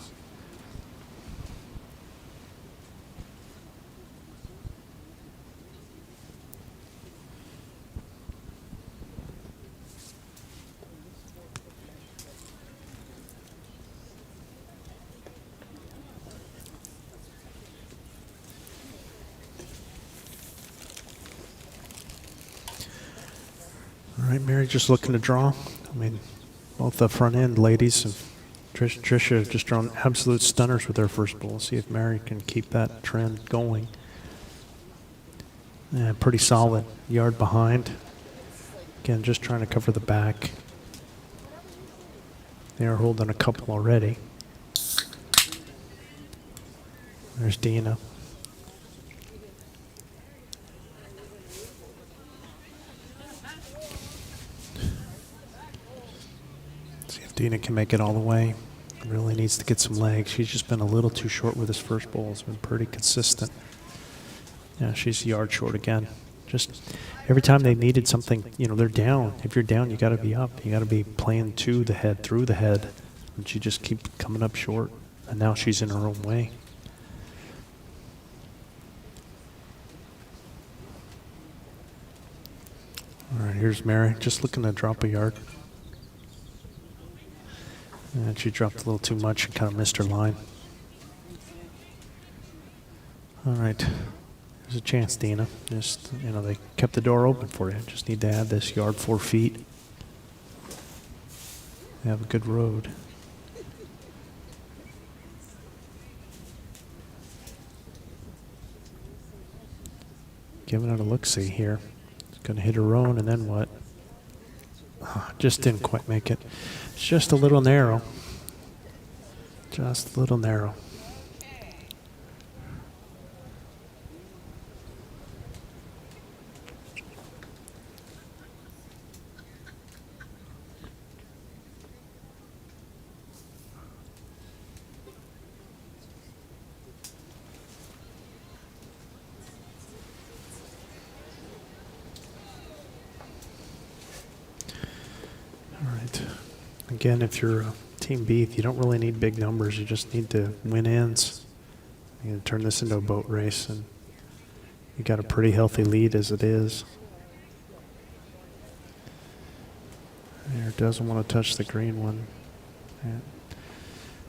Speaker 1: All right, Mary just looking to draw. I mean, both the front end ladies and Tricia have just drawn absolute stunners with their first bowl. See if Mary can keep that trend going. Yeah, pretty solid. Yard behind. Again, just trying to cover the back. They are holding a couple already. There's Dina. Dina can make it all the way. Really needs to get some legs. She's just been a little too short with his first bowl. It's been pretty consistent. Yeah, she's a yard short again. Just every time they needed something, they're down. If you're down, you got to be up. You got to be playing to the head, through the head. And she just keeps coming up short. And now she's in her own way. All right, here's Mary, just looking to drop a yard. And she dropped a little too much and kind of missed her line. All right, there's a chance, Dina. Just, you know, they kept the door open for you. Just need to add this yard 4 feet. They have a good road. Giving it a look-see here. It's going to hit her own, and then what? Oh, just didn't quite make it. It's just a little narrow. Just a little narrow. Again, if you're Team Beath, you don't really need big numbers. You just need to win ends. You can turn this into a boat race, and you got a pretty healthy lead as it is. There, doesn't want to touch the green one.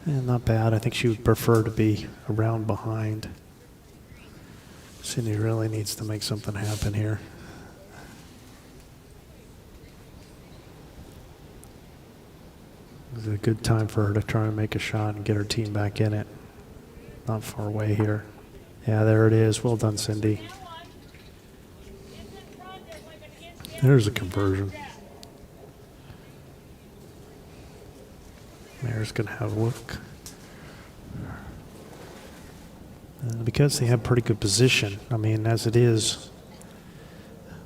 Speaker 1: And not bad. I think she would prefer to be around behind. Cindy really needs to make something happen here. It's a good time for her to try and make a shot and get her team back in it. Not far away here. Yeah, there it is. Well done, Cindy. There's a conversion. Mare's going to have a look. Because they have pretty good position, I mean, as it is,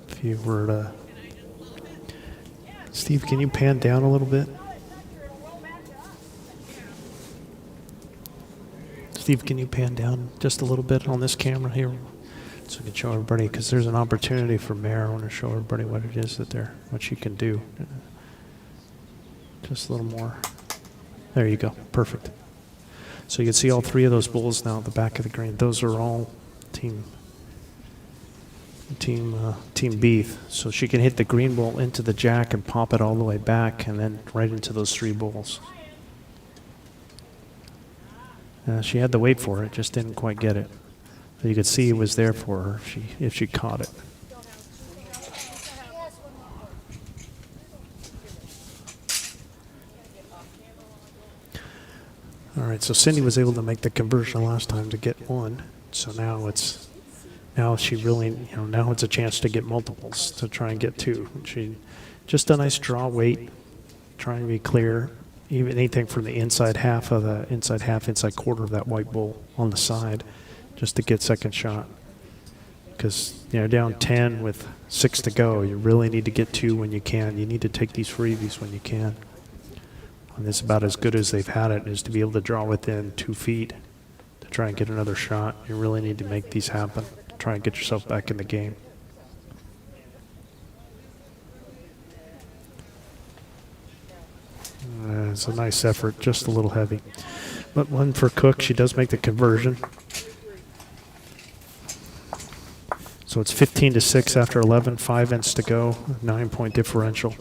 Speaker 1: if you were to... Steve, can you pan down a little bit? Steve, can you pan down just a little bit on this camera here so we can show everybody, because there's an opportunity for Mare. I want to show everybody what it is that what she can do. Just a little more. There you go. Perfect. So you can see all 3 of those bulls now at the back of the green. Those are all Team Beath. So she can hit the green bull into the jack and pop it all the way back and then right into those 3 bulls. She had to wait for it, just didn't quite get it. But you could see it was there for her if she caught it. All right, so Cindy was able to make the conversion last time to get 1. So now she really, now it's a chance to get multiples, to try and get 2. She just a nice draw weight, trying to be clear. Even anything from the inside inside quarter of that white bull on the side, just to get second shot. Because down 10 with 6 to go, you really need to get 2 when you can. You need to take these freebies when you can. And it's about as good as they've had it, is to be able to draw within 2 feet to try and get another shot. You really need to make these happen. Try and get yourself back in the game. It's a nice effort, just a little heavy. But 1 for Cook. She does make the conversion. So it's 15-6 after 11, 5 ends to go, 9-point differential.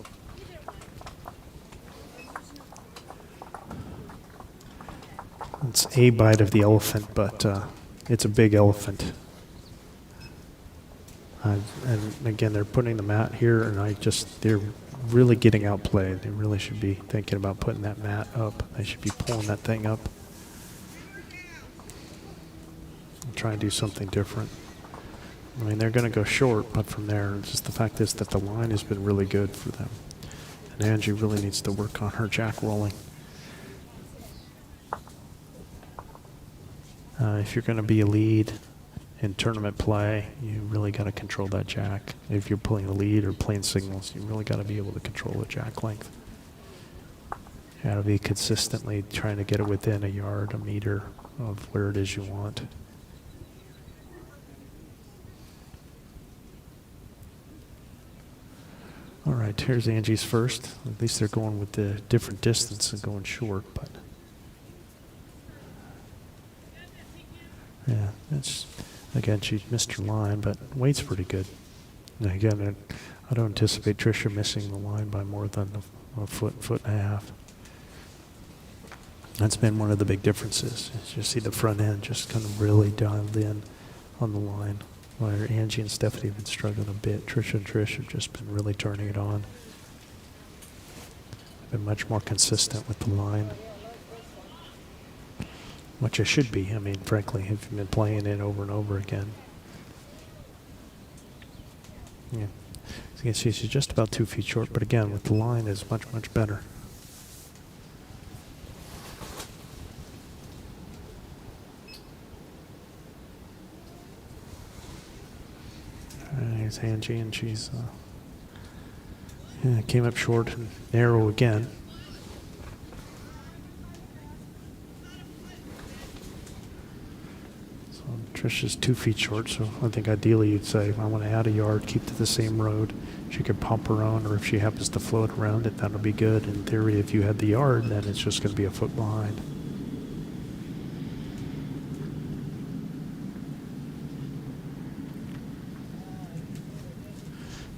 Speaker 1: It's a bite of the elephant, but it's a big elephant. And again, they're putting the mat here, and they're really getting outplayed. They really should be thinking about putting that mat up. They should be pulling that thing up. And try and do something different. I mean, they're going to go short, but from there, just the fact is that the line has been really good for them. And Angie really needs to work on her jack rolling. If you're going to be a lead in tournament play, you really got to control that jack. If you're pulling the lead or playing signals, you really got to be able to control the jack length. You got to be consistently trying to get it within a yard, a meter of where it is you want. All right, here's Angie's first. At least they're going with the different distance and going short, but Yeah, again, she missed her line, but weight's pretty good. And again, I don't anticipate Tricia missing the line by more than a foot and a half. That's been one of the big differences. Is you see the front end just kind of really dialed in on the line. Where Angie and Stephanie have been struggling a bit. Tricia and Trish have just been really turning it on. Been much more consistent with the line. Which I should be. I mean, frankly, if you've been playing it over and over again. Yeah. As you can see, she's just about 2 feet short, but again, with the line is much, much better. Here's Angie, and she's came up short and narrow again. So Tricia's 2 feet short, so I think ideally you'd say, I want to add a yard, keep to the same road. She could pump her own, or if she happens to float around it, that'll be good. In theory, if you had the yard, then it's just going to be a foot behind.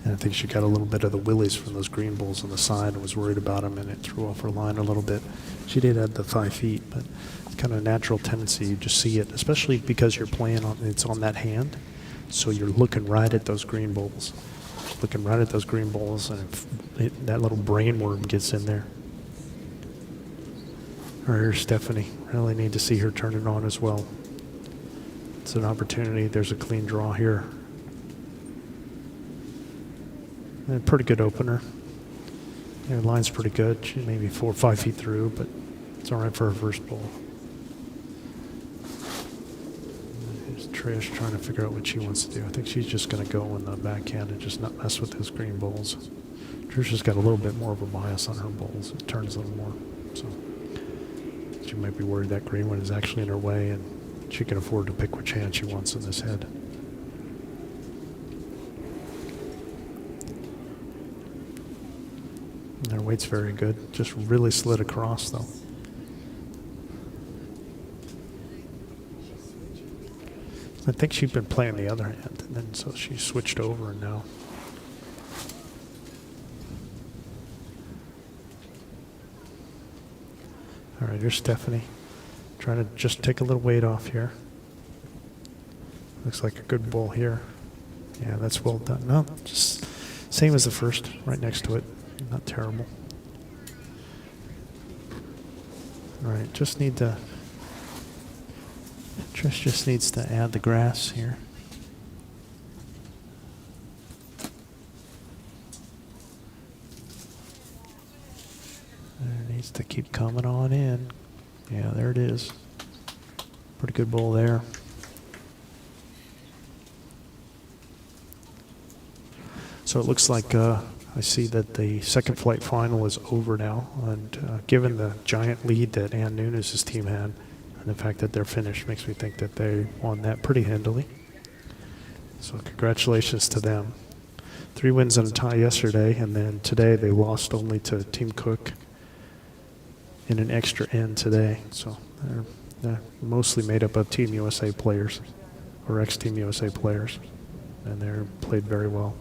Speaker 1: And I think she got a little bit of the willies from those green bulls on the side and was worried about them, and it threw off her line a little bit. She did add the 5 feet, but it's kind of a natural tendency. You just see it, especially because you're playing on, it's on that hand. So you're looking right at those green bulls. Looking right at those green bulls, and if that little brain worm gets in there. All right, here's Stephanie. Really need to see her turn it on as well. It's an opportunity. There's a clean draw here. And pretty good opener. Yeah, line's pretty good. She's maybe 4 or 5 feet through, but it's all right for her first ball. Here's Trish trying to figure out what she wants to do. I think she's just going to go in the backhand and just not mess with those green balls. Trisha's got a little bit more of a bias on her balls. It turns a little more. So she might be worried that green one is actually in her way, and she can afford to pick which hand she wants in this head. Their weight's very good. Just really slid across, though. I think she'd been playing the other hand, and then so she switched over, and now. All right, here's Stephanie. Trying to just take a little weight off here. Looks like a good ball here. Yeah, that's well done. No, just same as the first, right next to it. Not terrible. All right, just need to. Trish just needs to add the grass here. It needs to keep coming on in. Yeah, there it is. Pretty good ball there. So it looks like I see that the second flight final is over now, and given the giant lead that Ann Nunes' team had, and the fact that they're finished makes me think that they won that pretty handily. So congratulations to them. 3 wins and a tie yesterday, and then today they lost only to Team Cook in an extra end today. So they're mostly made up of Team USA players, or ex-Team USA players, and they're played very well.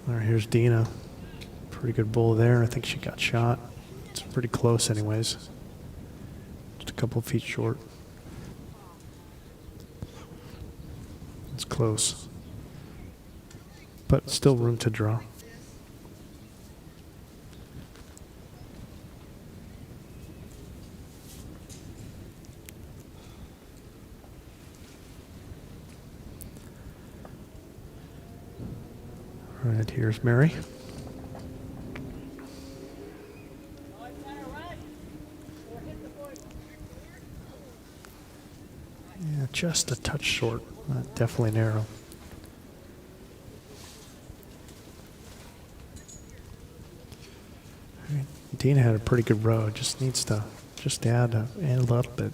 Speaker 1: All right, here's Dina. Pretty good bull there. I think she got shot. It's pretty close anyways. Just a couple of feet short. It's close. But still room to draw. All right, here's Mary. Yeah, just a touch short. Definitely narrow. All right. Dina had a pretty good row. Just needs to add a little bit.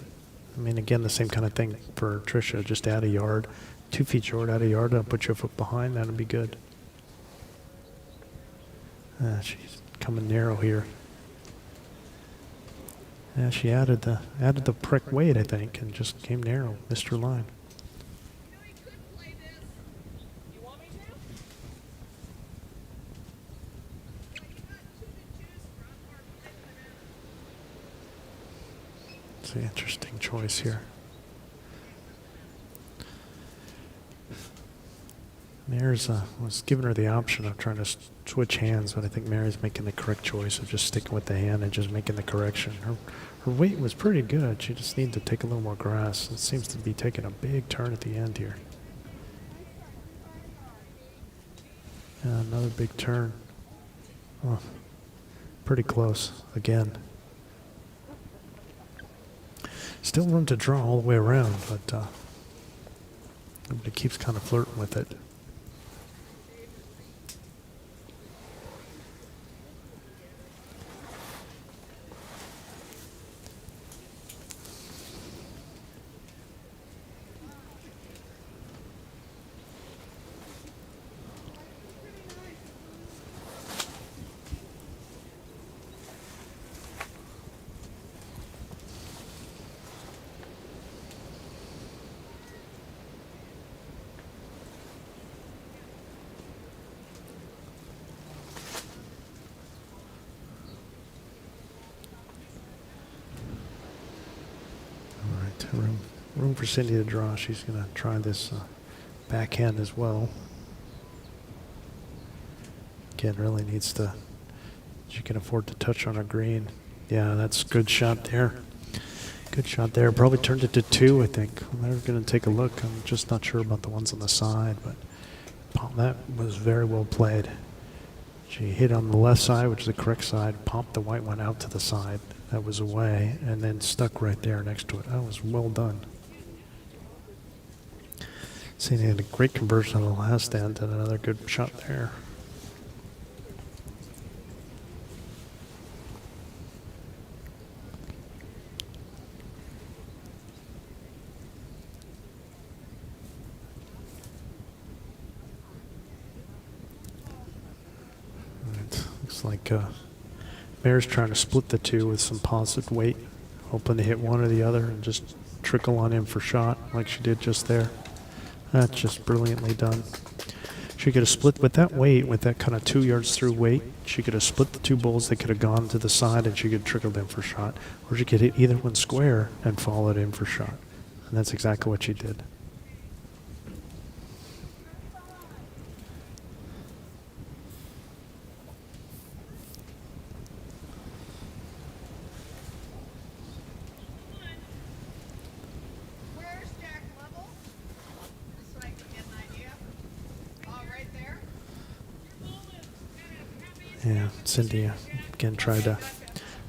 Speaker 1: I mean, again, the same kind of thing for Tricia. Just add a yard. 2 feet short, add a yard. I'll put you a foot behind. That'll be good. She's coming narrow here. Yeah, she added the prick weight, I think, and just came narrow, missed her line.
Speaker 2: You want me to?
Speaker 1: It's an interesting choice here. Mare's was giving her the option of trying to switch hands, but I think Mary's making the correct choice of just sticking with the hand and just making the correction. Her weight was pretty good. She just needed to take a little more grass. It seems to be taking a big turn at the end here. Yeah, another big turn. Oh, pretty close again. Still room to draw all the way around, but it keeps kind of flirting with it. Room for Cindy to draw. She's going to try this backhand as well. Again, really needs to, she can afford to touch on her green. Yeah, that's a good shot there. Good shot there. Probably turned it to 2, I think. They're going to take a look. I'm just not sure about the ones on the side, but that was very well played. She hit on the left side, which is the correct side, popped the white one out to the side. That was away, and then stuck right there next to it. That was well done. Cindy had a great conversion on the last end and another good shot there. Right. Looks like Mare's trying to split the two with some positive weight, hoping to hit one or the other and just trickle on in for shot like she did just there. That's just brilliantly done. She could have split with that weight, with that kind of 2 yards through weight. She could have split the two bowls. They could have gone to the side and she could have trickled in for shot. Or she could hit either one square and followed in for shot. And that's exactly what she did. Yeah, Cindy again tried a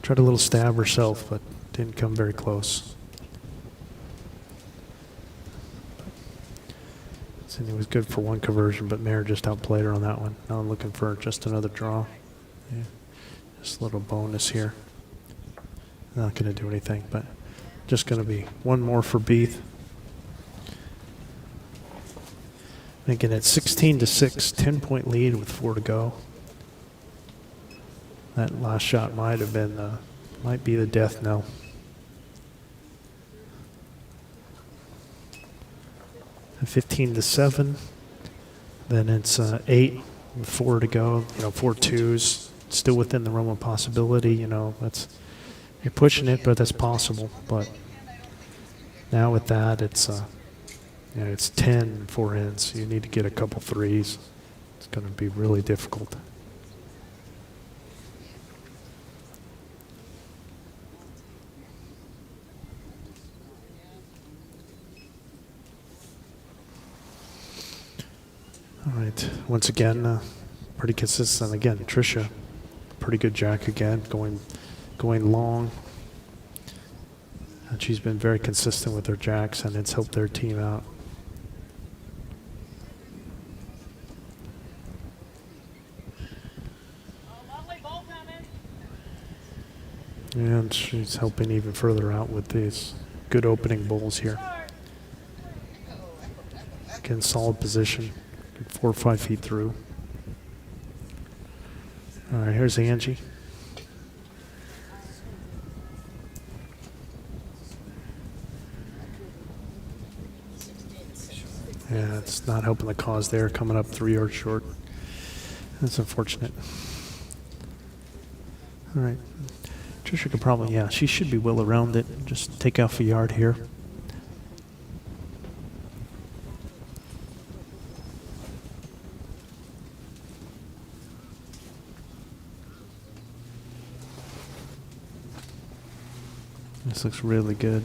Speaker 1: little stab herself, but didn't come very close. Cindy was good for one conversion, but Mare just outplayed her on that one. Now I'm looking for just another draw. Yeah, just a little bonus here. Not going to do anything, but just going to be one more for Beath. Making it 16-6, 10-point lead with 4 to go. That last shot might have been, might be the death knell. And 15-7. Then it's 8 with 4 to go. You know, 4 twos, still within the realm of possibility. You know, you're pushing it, but that's possible. But now with that, it's it's 10 4-ends. You need to get a couple threes. It's going to be really difficult. All right, once again, pretty consistent. Again, Tricia, pretty good jack again, going long. And she's been very consistent with her jacks, and it's helped their team out. And she's helping even further out with these good opening bowls here. Again, solid position. 4 or 5 feet through. All right, here's Angie. Yeah, it's not helping the cause there, coming up 3 yards short. That's unfortunate. All right. Trisha could probably, yeah, she should be well around it. Just take off a yard here. This looks really good.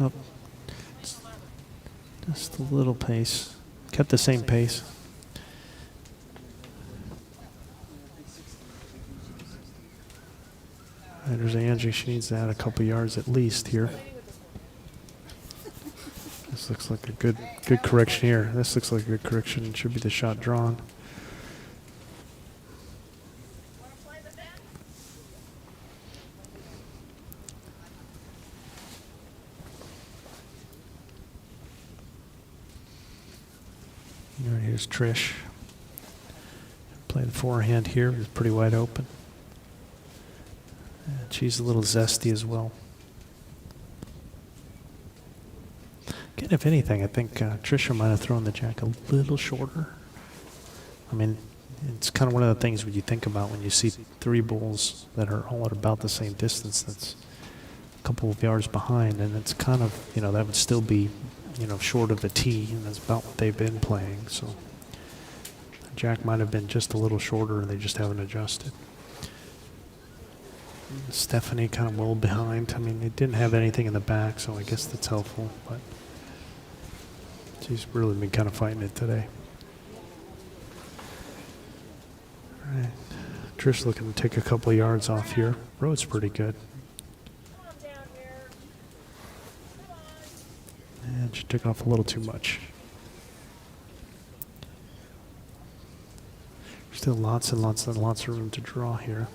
Speaker 1: Oh, just a little pace. Kept the same pace. And there's Angie. She needs to add a couple yards at least here. This looks like a good correction here. This looks like a good correction. It should be the shot drawn. All right, here's Trish. Playing forehand here. It's pretty wide open. And she's a little zesty as well. Again, if anything, I think Trisha might have thrown the jack a little shorter. I mean, it's kind of one of the things when you think about when you see 3 bulls that are all at about the same distance. That's a couple of yards behind, and it's kind of, you know, that would still be, you know, short of the tee, and that's about what they've been playing. So Jack might have been just a little shorter, and they just haven't adjusted. Stephanie kind of well behind. I mean, they didn't have anything in the back, so I guess that's helpful, but she's really been kind of fighting it today. All right. Trish looking to take a couple of yards off here. Road's pretty good. And she took off a little too much. Still lots and lots and lots of room to draw here.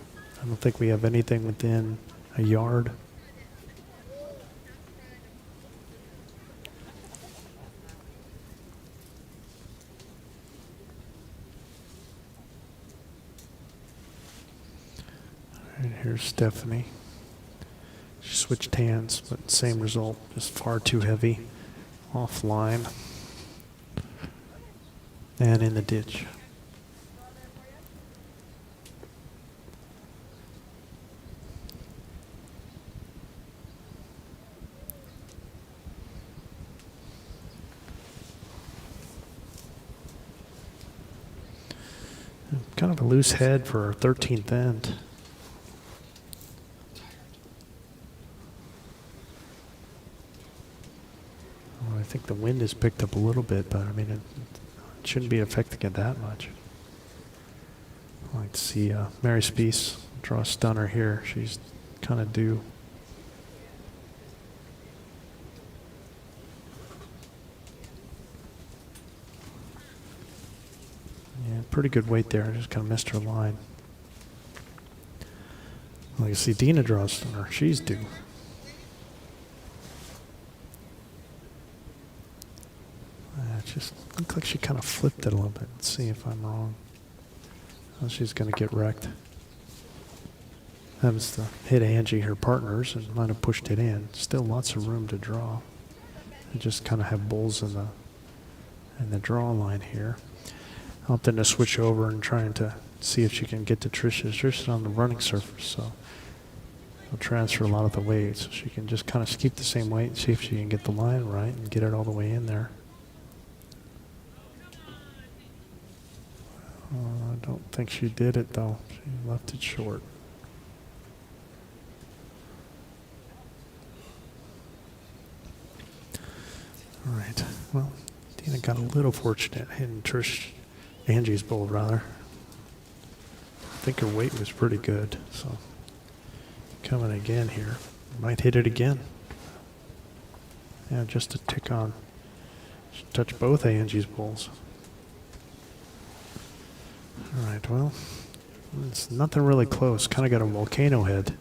Speaker 1: I don't think we have anything within a yard. And here's Stephanie. She switched hands, but same result, just far too heavy, offline, and in the ditch. Kind of a loose head for our 13th end. Well, I think the wind has picked up a little bit, but I mean, it shouldn't be affecting it that much. I'd like to see Mary Speece draw a stunner here. She's kind of due. Yeah, pretty good weight there. Just kind of missed her line. Well, you see Dina draw a stunner. She's due. It just looked like she kind of flipped it a little bit. Let's see if I'm wrong. Well, she's going to get wrecked. Happens to hit Angie, her partners, and might have pushed it in. Still lots of room to draw. They just kind of have bulls in the draw line here. Opting to switch over and trying to see if she can get to Trisha. Trisha's on the running surface, so she'll transfer a lot of the weight. So she can just kind of keep the same weight and see if she can get the line right and get it all the way in there. I don't think she did it, though. She left it short. All right. Well, Dina got a little fortunate hitting Angie's bull, rather. I think her weight was pretty good, so coming again here. Might hit it again. Yeah, just a tick on. Should touch both Angie's bulls. All right, well, it's nothing really close. Kind of got a volcano head.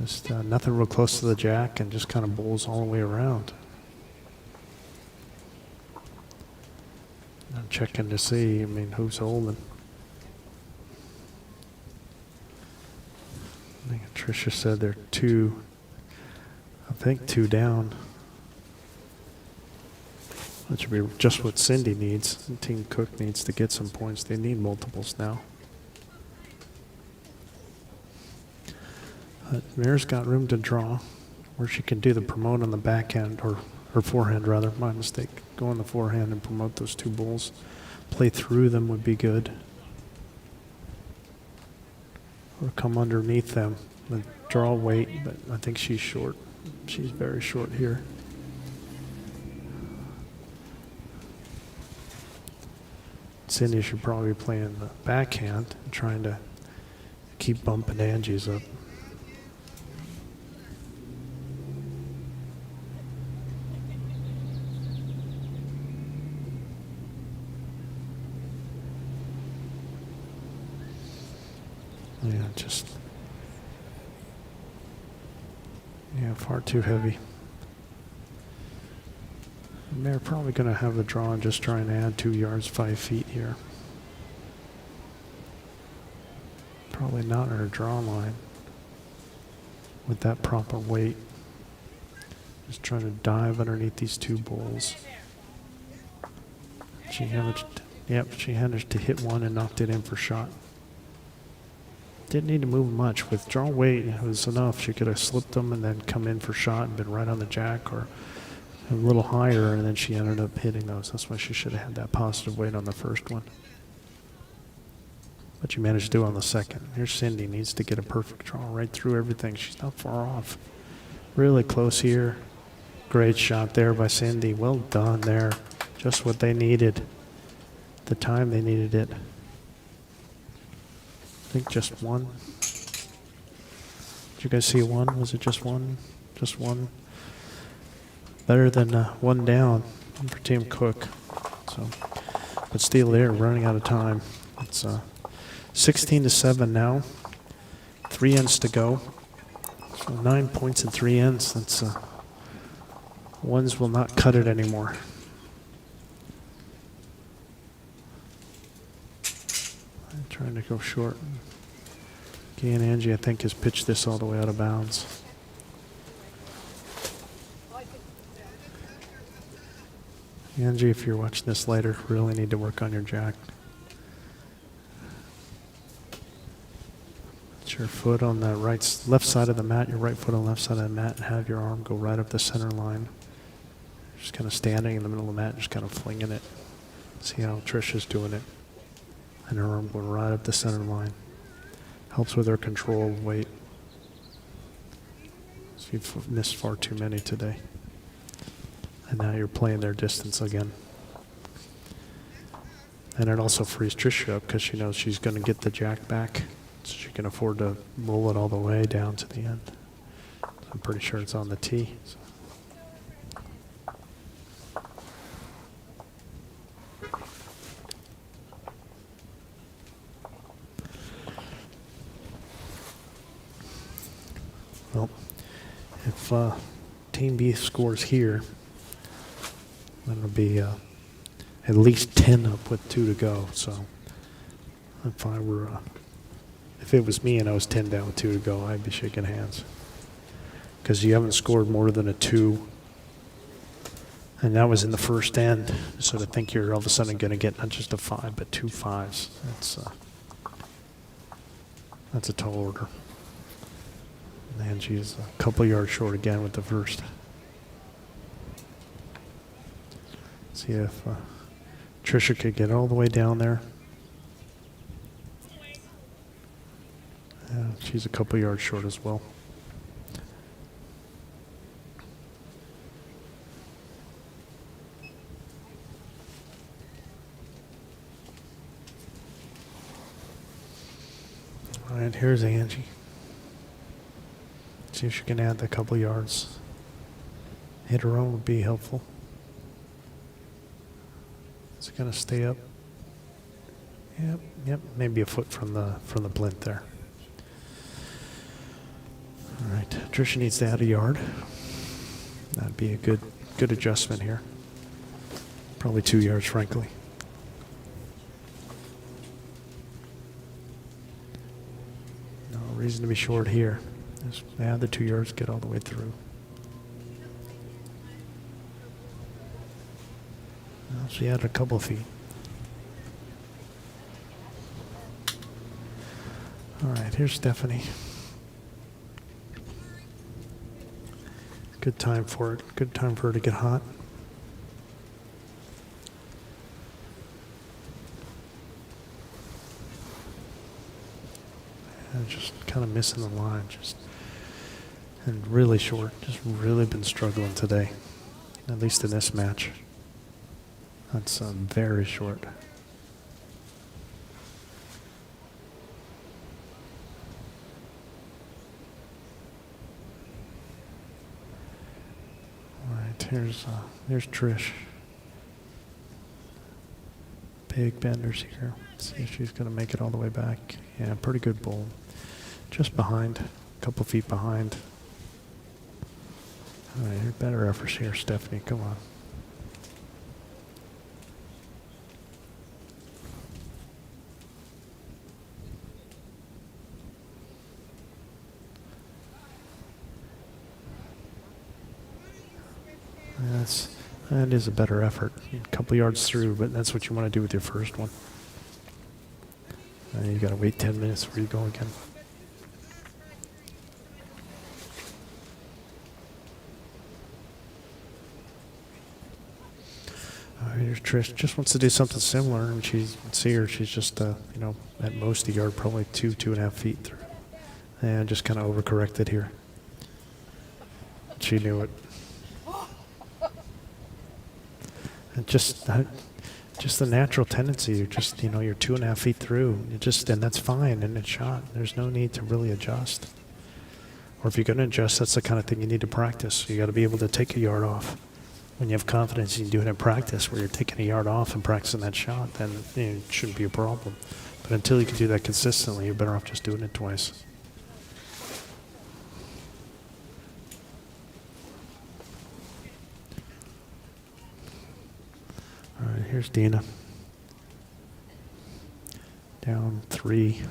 Speaker 1: Just nothing real close to the jack and just kind of bulls all the way around. I'm checking to see, I mean, who's holding. I think Tricia said they're two down. That should be just what Cindy needs. And Team Cook needs to get some points. They need multiples now. Mare's got room to draw where she can do the promote on the backhand, or her forehand rather, my mistake. Go on the forehand and promote those two bulls. Play through them would be good. Or come underneath them and draw weight, but I think she's short. She's very short here. Cindy should probably be playing the backhand and trying to keep bumping Angie's up. Yeah, far too heavy. And they're probably going to have the draw and just try and add 2 yards, 5 feet here. Probably not in her draw line with that proper weight. Just trying to dive underneath these two bulls. She managed to hit one and knocked it in for shot. Didn't need to move much. With draw weight, it was enough. She could have slipped them and then come in for shot and been right on the jack, or a little higher, and then she ended up hitting those. That's why she should have had that positive weight on the first one. But you managed to do it on the second. Here's Cindy, needs to get a perfect draw right through everything. She's not far off. Really close here. Great shot there by Cindy. Well done there. Just what they needed. The time they needed it. I think just one. Did you guys see one? Was it just one? Just one. Better than one down for Team Cook. So, but still there, running out of time. It's 16-7 now. 3 ends to go. So 9 points in 3 ends. That's ones will not cut it anymore. I'm trying to go short. Key and Angie, I think, has pitched this all the way out of bounds. Angie, if you're watching this later, really need to work on your jack. Put your foot on the left side of the mat, your right foot on the left side of the mat, and have your arm go right up the center line. Just kind of standing in the middle of the mat, just kind of flinging it. See how Trisha's doing it. And her arm going right up the center line. Helps with her control of weight. So you've missed far too many today. And now you're playing their distance again. And it also frees Trisha up because she knows she's going to get the jack back. So she can afford to roll it all the way down to the end. I'm pretty sure it's on the tee. So. Well, if Team Beath scores here, then it'll be at least 10 up with 2 to go. So if I were, if it was me and I was 10 down with 2 to go, I'd be shaking hands. Because you haven't scored more than a 2. And that was in the first end. So to think you're all of a sudden going to get not just a 5, but 2 5s, that's a tall order. And she's a couple yards short again with the first. See if Trisha could get all the way down there. Yeah, she's a couple yards short as well. All right, here's Angie. See if she can add a couple yards. Hit her own would be helpful. Is it going to stay up? Yep. Maybe a foot from the plinth there. All right, Trisha needs to add a yard. That'd be a good adjustment here. Probably 2 yards, frankly. No reason to be short here. Just add the 2 yards, get all the way through. Well, she had a couple feet. All right, here's Stephanie. Good time for it. Good time for her to get hot. And just kind of missing the line. And really short. Just really been struggling today. At least in this match. That's very short. Here's Trish. Big benders here. Let's see if she's going to make it all the way back. Yeah, pretty good bowl. Just behind, a couple feet behind. All right, better efforts here, Stephanie. Come on. That is a better effort. A couple yards through, but that's what you want to do with your first one. And you got to wait 10 minutes before you go again. All right, here's Trish. Just wants to do something similar, and she's just at most a yard, probably 2.5 feet through, and just kind of overcorrected here. She knew it. Just the natural tendency. You're just, you're 2.5 feet through. And that's fine, and it's shot. There's no need to really adjust. Or if you're going to adjust, that's the kind of thing you need to practice. You got to be able to take a yard off. When you have confidence in doing it in practice, where you're taking a yard off and practicing that shot, then it shouldn't be a problem. But until you can do that consistently, you're better off just doing it twice. All right, here's Dina. Down 3.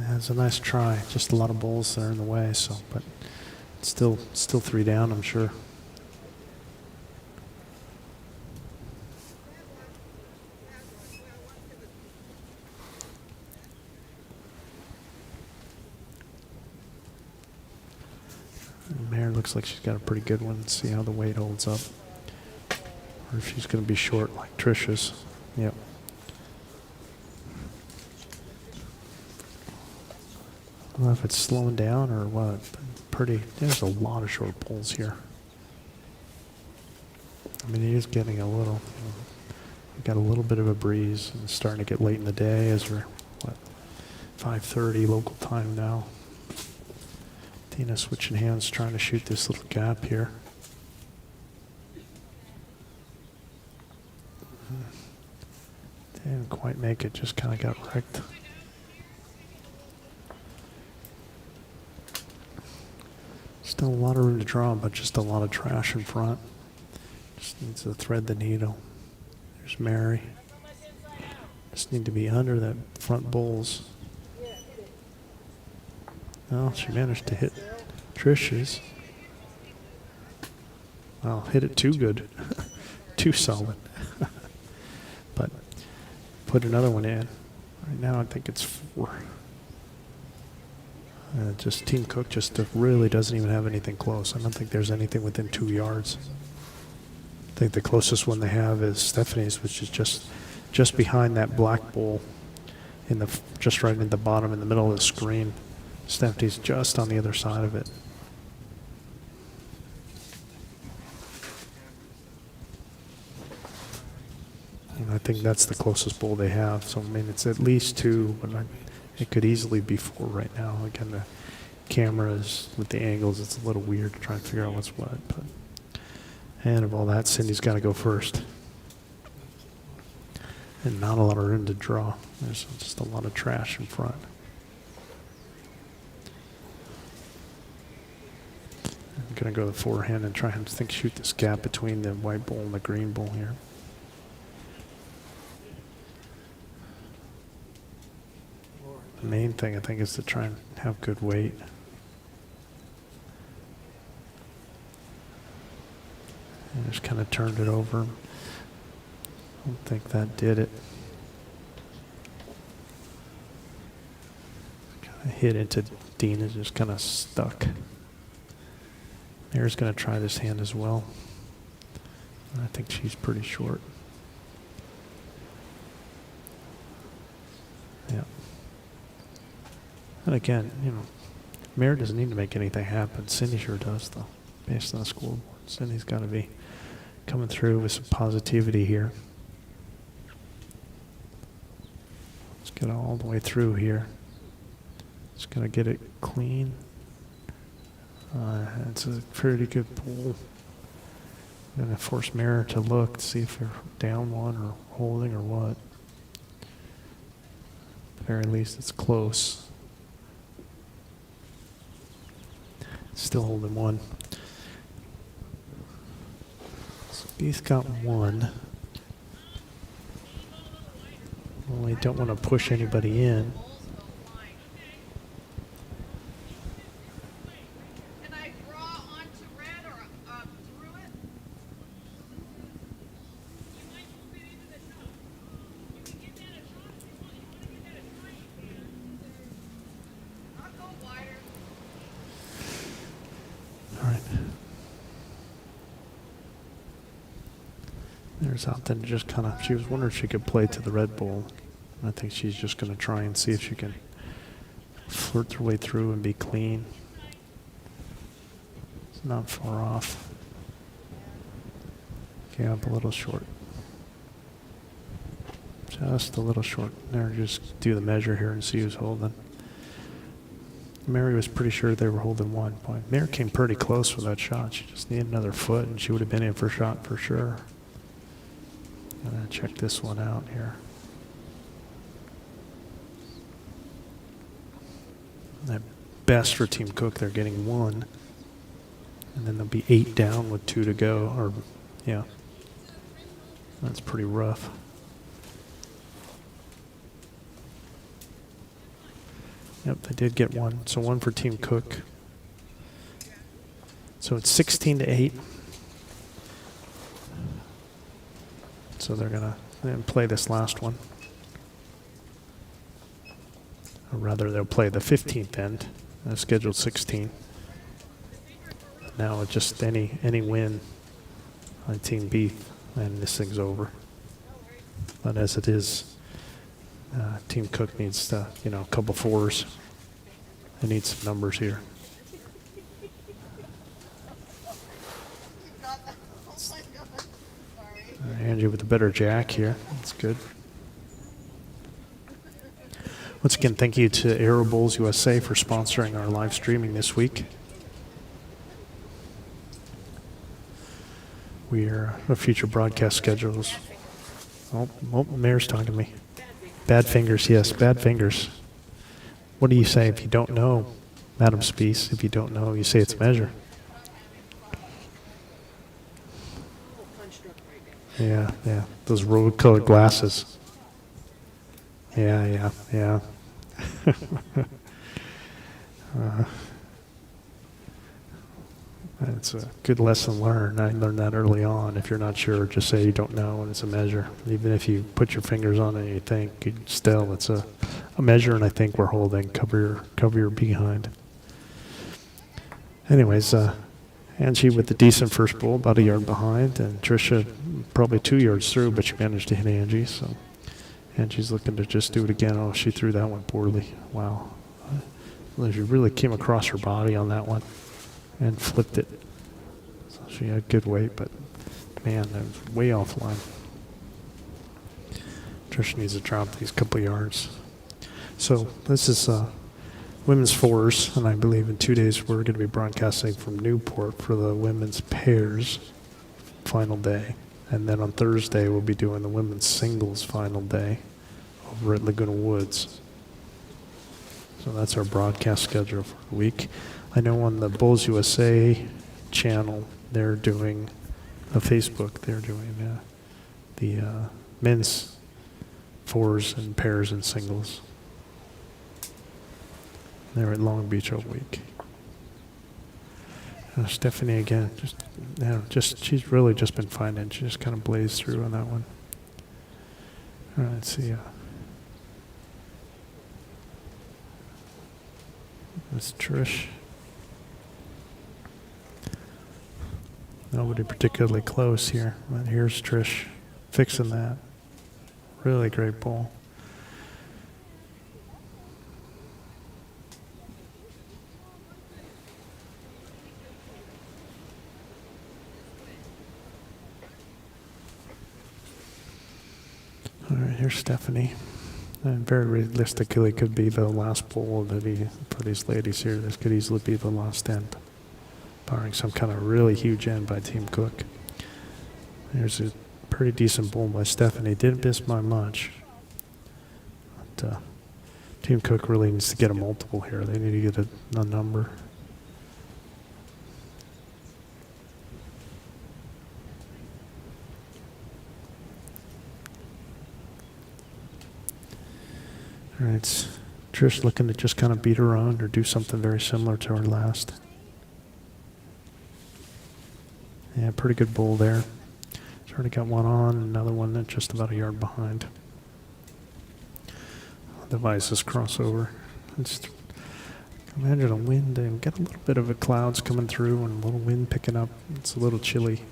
Speaker 1: That's a nice try. Just a lot of balls that are in the way, but still 3 down, I'm sure. Mare looks like she's got a pretty good one. Let's see how the weight holds up. Or if she's going to be short like Trisha's. Yep. I don't know if it's slowing down or what, but there's a lot of short pulls here. I mean, it is getting a little, we've got a little bit of a breeze, and it's starting to get late in the day as we're, 5:30 local time now. Dina switching hands, trying to shoot this little gap here. Didn't quite make it, just kind of got wrecked. Still a lot of room to draw, but just a lot of trash in front. Just needs to thread the needle. There's Mary. Just need to be under that front bulls. Well, she managed to hit Trish's. Well, hit it too good. Too solid. But put another one in. Right now I think it's 4. Just Team Cook just really doesn't even have anything close. I don't think there's anything within 2 yards. I think the closest one they have is Stephanie's, which is just behind that black bowl, just right in the bottom, in the middle of the screen. Stephanie's just on the other side of it. And I think that's the closest bowl they have. So I mean, it's at least 2, but it could easily be 4 right now. Again, the cameras with the angles, it's a little weird to try and figure out what's what. But, and of all that, Cindy's got to go first. And not a lot of room to draw. There's just a lot of trash in front. I'm going to go to the forehand and try and shoot this gap between the white bowl and the green bowl here. the main thing, I think, is to try and have good weight. And just kind of turned it over. I don't think that did it. Kind of hit into Dina, just kind of stuck. Mary's going to try this hand as well. I think she's pretty short. Yeah. And again, you know, Mary doesn't need to make anything happen. Cindy sure does, though, based on the scoreboard. Cindy's got to be coming through with some positivity here. Let's get all the way through here. Just going to get it clean. It's a pretty good pull. I'm going to force Mary to look to see if they're down one or holding or what. At the very least, it's close. Still holding one. So Beath got one. Well, you don't want to push anybody in. There's out there just kind of, she was wondering if she could play to the Red Bull. I think she's just going to try and see if she can flirt her way through and be clean. It's not far off. Came up a little short. Just a little short. There, just do the measure here and see who's holding. Mary was pretty sure they were holding one. Boy, Mary came pretty close with that shot. She just needed another foot and she would have been in for a shot for sure. I'm going to check this one out here. At best for Team Cook, they're getting one. And then they'll be 8 down with 2 to go. Or, yeah. That's pretty rough. Yep, they did get one. So one for Team Cook. So it's 16-8. So they're going to play this last one. Or rather, they'll play the 15th end, scheduled 16. Now, just any win on Team Beath, and this thing's over. But as it is, Team Cook needs a couple fours. They need some numbers here. Angie with a better jack here. That's good. Once again, thank you to Aero Bowls USA for sponsoring our live streaming this week. Our future broadcast schedules. Oh, Mayor's talking to me. Bad fingers, yes, bad fingers. What do you say if you don't know, Madam Speece? If you don't know, you say it's a measure. Yeah. Those rose-colored glasses. Yeah. It's a good lesson learned. I learned that early on. If you're not sure, just say you don't know, and it's a measure. Even if you put your fingers on it and you think, still, it's a measure, and I think we're holding. Cover your behind. Anyways, Angie with a decent first bowl, about a yard behind, and Tricia probably 2 yards through, but she managed to hit Angie. So Angie's looking to just do it again. Oh, she threw that one poorly. Wow. She really came across her body on that one and flipped it. So she had good weight, but man, that was way offline. Tricia needs to drop these couple yards. So this is women's fours, and I believe in 2 days we're going to be broadcasting from Newport for the women's pairs final day. And then on Thursday we'll be doing the women's singles final day over at Laguna Woods. So that's our broadcast schedule for the week. I know on the Bulls USA channel, they're doing Facebook. They're doing the men's fours and pairs and singles. They're at Long Beach all week. Stephanie again, she's really just been finding. She just kind of blazed through on that one. All right, let's see. That's Trish. Nobody particularly close here, but here's Trish fixing that. Really great ball. All right, here's Stephanie. And very realistically could be the last bowl for these ladies here. This could easily be the last end, barring some kind of really huge end by Team Cook. There's a pretty decent bowl by Stephanie. Didn't miss by much. But, Team Cook really needs to get a multiple here. They need to get a number. All right, Trish looking to just kind of beat her own or do something very similar to her last. Yeah, pretty good bowl there. She's already got one on, another one that's just about a yard behind. Devices crossover. Imagine a wind and get a little bit of a clouds coming through and a little wind picking up. It's a little chilly. You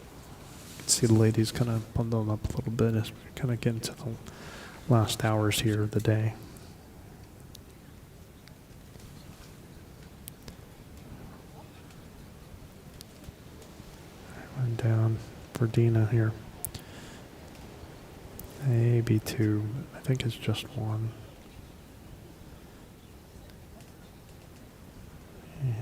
Speaker 1: can see the ladies kind of bundling up a little bit as we're kind of getting to the last hours here of the day. One down for Dina here. Maybe two. I think it's just one. Yeah,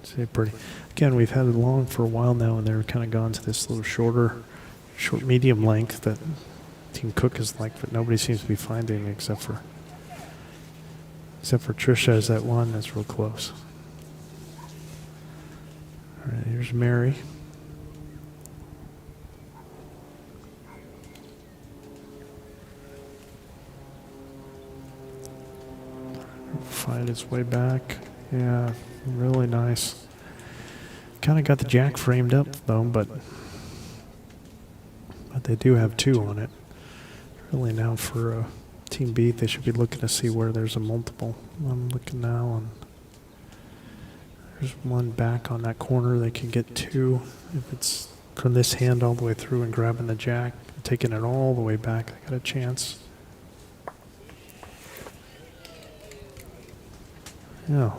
Speaker 1: see, pretty. Again, we've had it long for a while now, and they're kind of gone to this little short medium length that Team Cook is like, but nobody seems to be finding except for Trisha as that one that's real close. All right, here's Mary. Find its way back. Yeah, really nice. Kind of got the jack framed up though, but they do have two on it. Really now for Team Beath, they should be looking to see where there's a multiple. I'm looking now, and there's one back on that corner. They can get two if it's from this hand all the way through and grabbing the jack, taking it all the way back. They got a chance. Yeah,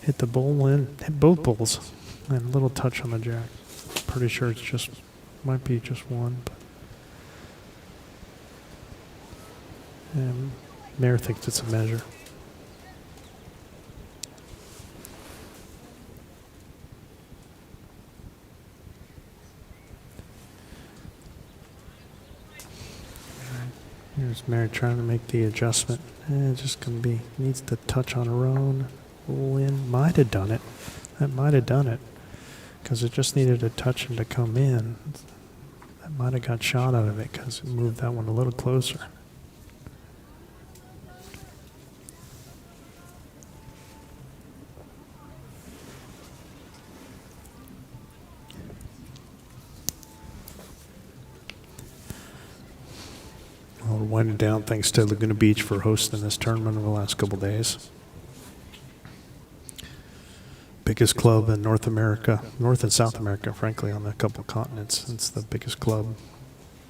Speaker 1: hit the bowl in, hit both bowls, and a little touch on the jack. Pretty sure it's just, might be just one. But Mayor thinks it's a measure. Here's Mary trying to make the adjustment. It's just going to be, needs to touch on her own. Roll in. Might have done it. That might have done it. Because it just needed a touch and to come in. That might have got shot out of it because it moved that one a little closer. We're winding down thanks to Laguna Beach for hosting this tournament over the last couple days. Biggest club in North America, North and South America, frankly, on a couple of continents. It's the biggest club.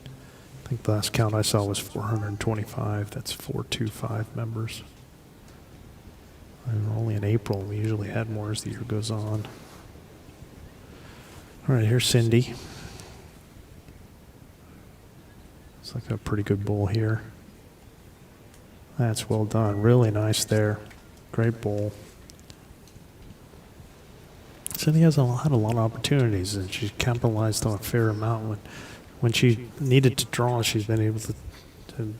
Speaker 1: I think the last count I saw was 425. That's 425 members. And only in April. We usually had more as the year goes on. All right, here's Cindy. It's like a pretty good bowl here. That's well done. Really nice there. Great bowl. Cindy has had a lot of opportunities, and she's capitalized on a fair amount. When she needed to draw, she's been able to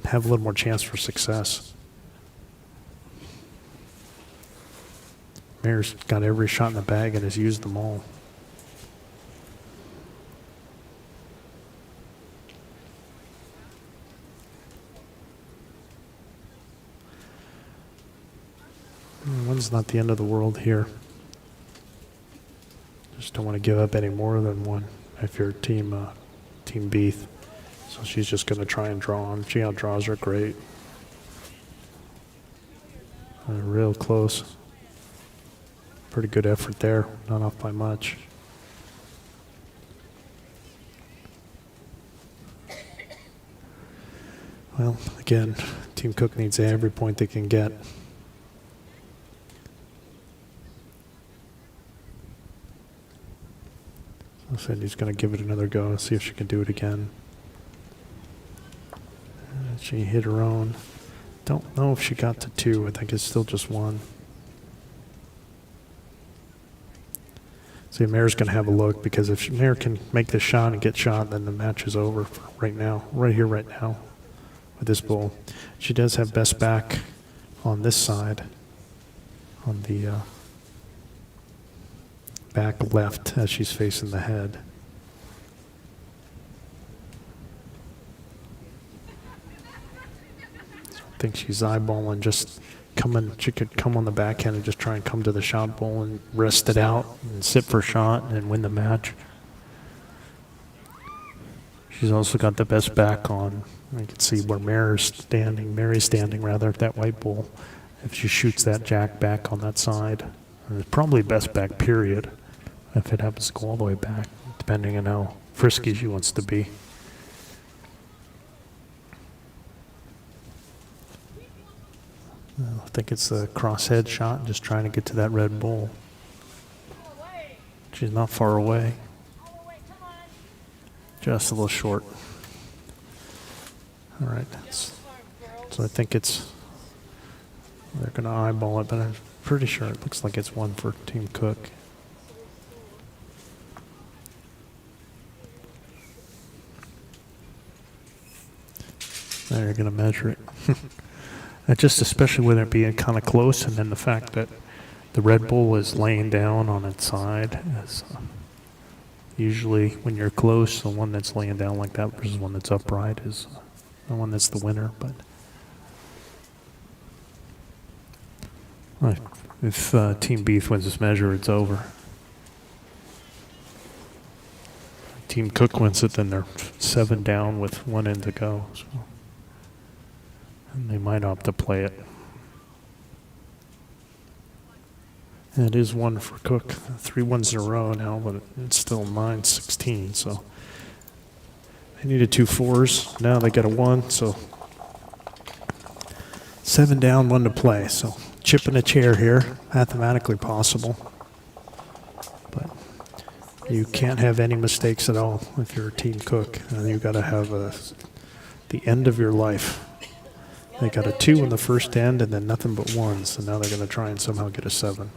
Speaker 1: have a little more chance for success. Mayor's got every shot in the bag and has used them all. One's not the end of the world here. Just don't want to give up any more than one if you're Team Beath. So she's just going to try and draw on. She outdraws her great. Real close. Pretty good effort there. Not off by much. Well, again, Team Cook needs every point they can get. I said he's going to give it another go and see if she can do it again. She hit her own. Don't know if she got to 2. I think it's still just 1. See, Mare's going to have a look, because if Mare can make the shot and get shot, then the match is over for right now. Right here, right now, with this bull. She does have best back on this side, on the back left as she's facing the head. I think she's eyeballing just coming. She could come on the backhand and just try and come to the shot bowl and rest it out and sit for a shot and win the match. She's also got the best back on. You can see where Mary's standing rather, at that white bull. If she shoots that jack back on that side, it's probably best back period if it happens to go all the way back, depending on how frisky she wants to be. I think it's the crosshead shot, just trying to get to that red bull. She's not far away. Just a little short. All right. So I think they're going to eyeball it, but I'm pretty sure it looks like it's 1 for Team Cook. Now you're going to measure it. Just especially with it being kind of close, and then the fact that the Red Bull is laying down on its side. Usually when you're close, the one that's laying down like that versus one that's upright is the one that's the winner. But if Team Beath wins this measure, it's over. Team Cook wins it, then they're 7 down with 1 in to go. So. And they might opt to play it. And it is 1 for Cook. 3 ones in a row now, but it's still 9-16. So they needed 2 4s. Now they got a 1. So 7 down, 1 to play. So chipping a chair here, mathematically possible. But you can't have any mistakes at all if you're a Team Cook. And you've got to have the end of your life. They got a 2 in the first end and then nothing but 1s. So now they're going to try and somehow get a 7.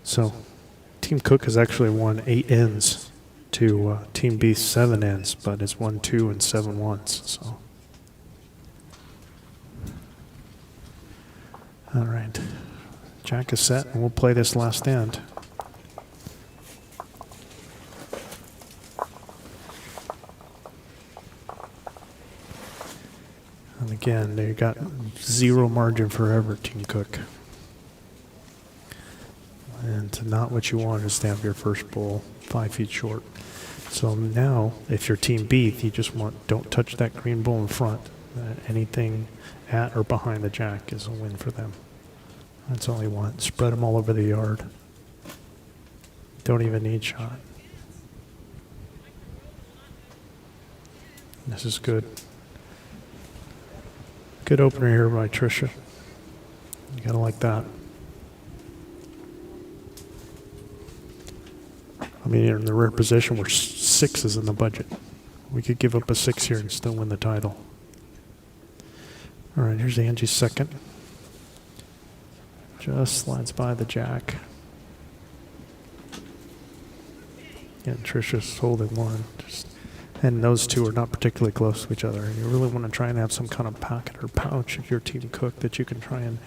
Speaker 1: So Team Cook has actually won 8 ends to Team Beath 7 ends, but it's 1, 2, and 7 once. So, all right, Jack is set, and we'll play this last end. And again, they got 0 margin forever, Team Cook. And not what you want is to have your first bull 5 feet short. So now, if you're Team Beath, you just don't touch that green bull in front. Anything at or behind the jack is a win for them. That's all you want. Spread them all over the yard. Don't even need shot. This is good. Good opener here by Tricia. You gotta like that. I mean, you're in the rare position where 6 is in the budget. We could give up a 6 here and still win the title. All right, here's Angie's second. Just slides by the jack. And Tricia's holding 1. And those 2 are not particularly close to each other. You really want to try and have some kind of pocket or pouch if you're Team Cook that you can try and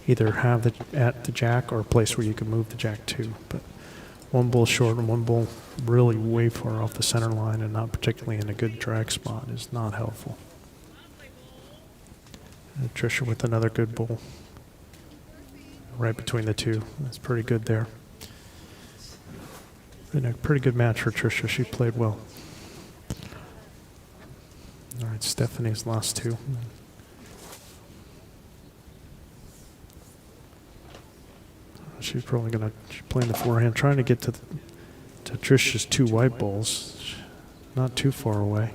Speaker 1: either have at the jack or a place where you can move the jack to. But one bull short and one bull really way far off the center line and not particularly in a good drag spot is not helpful. And Tricia with another good bull. Right between the two. That's pretty good there. Been a pretty good match for Tricia. She played well. All right, Stephanie's last two. She's probably gonna play in the forehand, trying to get to Tricia's two white balls. Not too far away.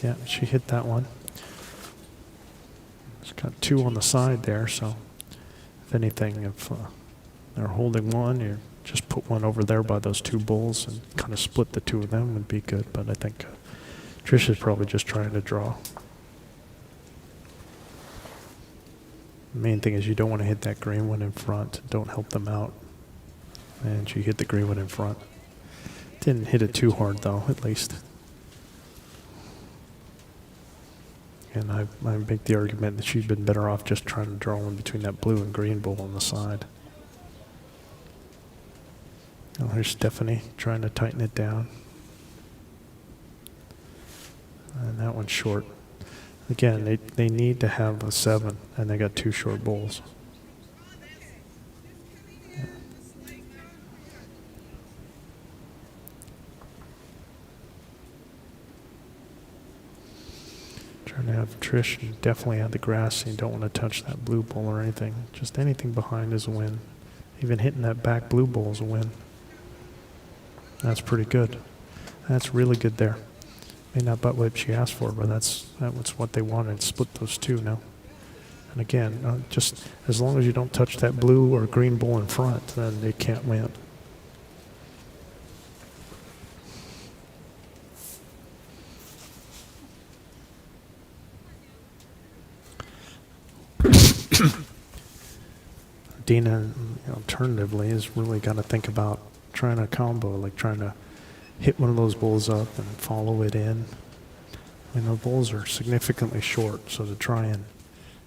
Speaker 1: Yeah, she hit that one. She's got two on the side there, so if anything, if they're holding one, you just put one over there by those two bulls and kind of split the two of them would be good. But I think Tricia's probably just trying to draw. The main thing is you don't want to hit that green one in front. Don't help them out. And she hit the green one in front. Didn't hit it too hard though, at least. And I make the argument that she's been better off just trying to draw one between that blue and green bull on the side. Oh, here's Stephanie trying to tighten it down. And that one's short. Again, they need to have a 7, and they got two short bulls. Yeah. Trying to have Trish, you definitely have the grass, and you don't want to touch that blue bull or anything. Just anything behind is a win. Even hitting that back blue bull is a win. That's pretty good. That's really good there. May not butt whip she asked for, but that's what they wanted. Split those two now. And again, just as long as you don't touch that blue or green bull in front, then they can't win. Dina, alternatively, has really got to think about trying a combo, like trying to hit one of those bulls up and follow it in. I mean, the bulls are significantly short, so to try and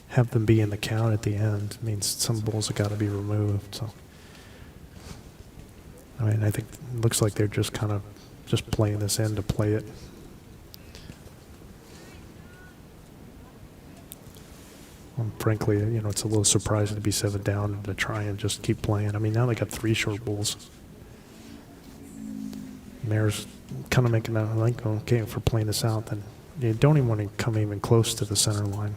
Speaker 1: have them be in the count at the end means some bulls have got to be removed. So, I mean, I think it looks like they're just kind of just playing this in to play it. Frankly, it's a little surprising to be 7 down and to try and just keep playing. I mean, now they got 3 short bulls. Mare's kind of making that like, okay, if we're playing this out, then you don't even want to come even close to the center line.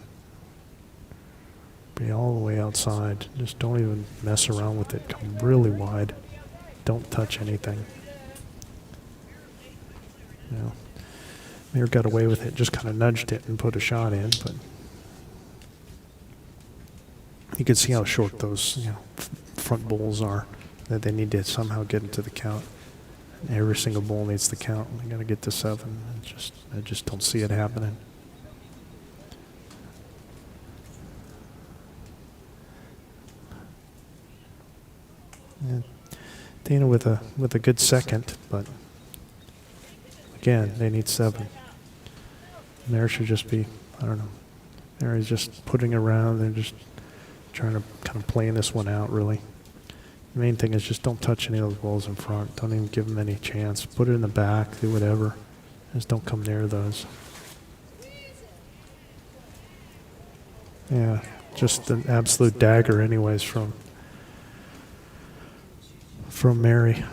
Speaker 1: Be all the way outside. Just don't even mess around with it. Come really wide. Don't touch anything. Mare got away with it, just kind of nudged it and put a shot in, but you can see how short those front bulls are, that they need to somehow get into the count. Every single bull needs the count. They got to get to 7. I just don't see it happening. Yeah. Dana with a good second, but again, they need 7. Mare should just be, I don't know. Mary's just putting around. They're just trying to kind of playing this one out, really. The main thing is just don't touch any of those balls in front. Don't even give them any chance. Put it in the back, do whatever. Just don't come near those. Yeah, just an absolute dagger anyways from Mary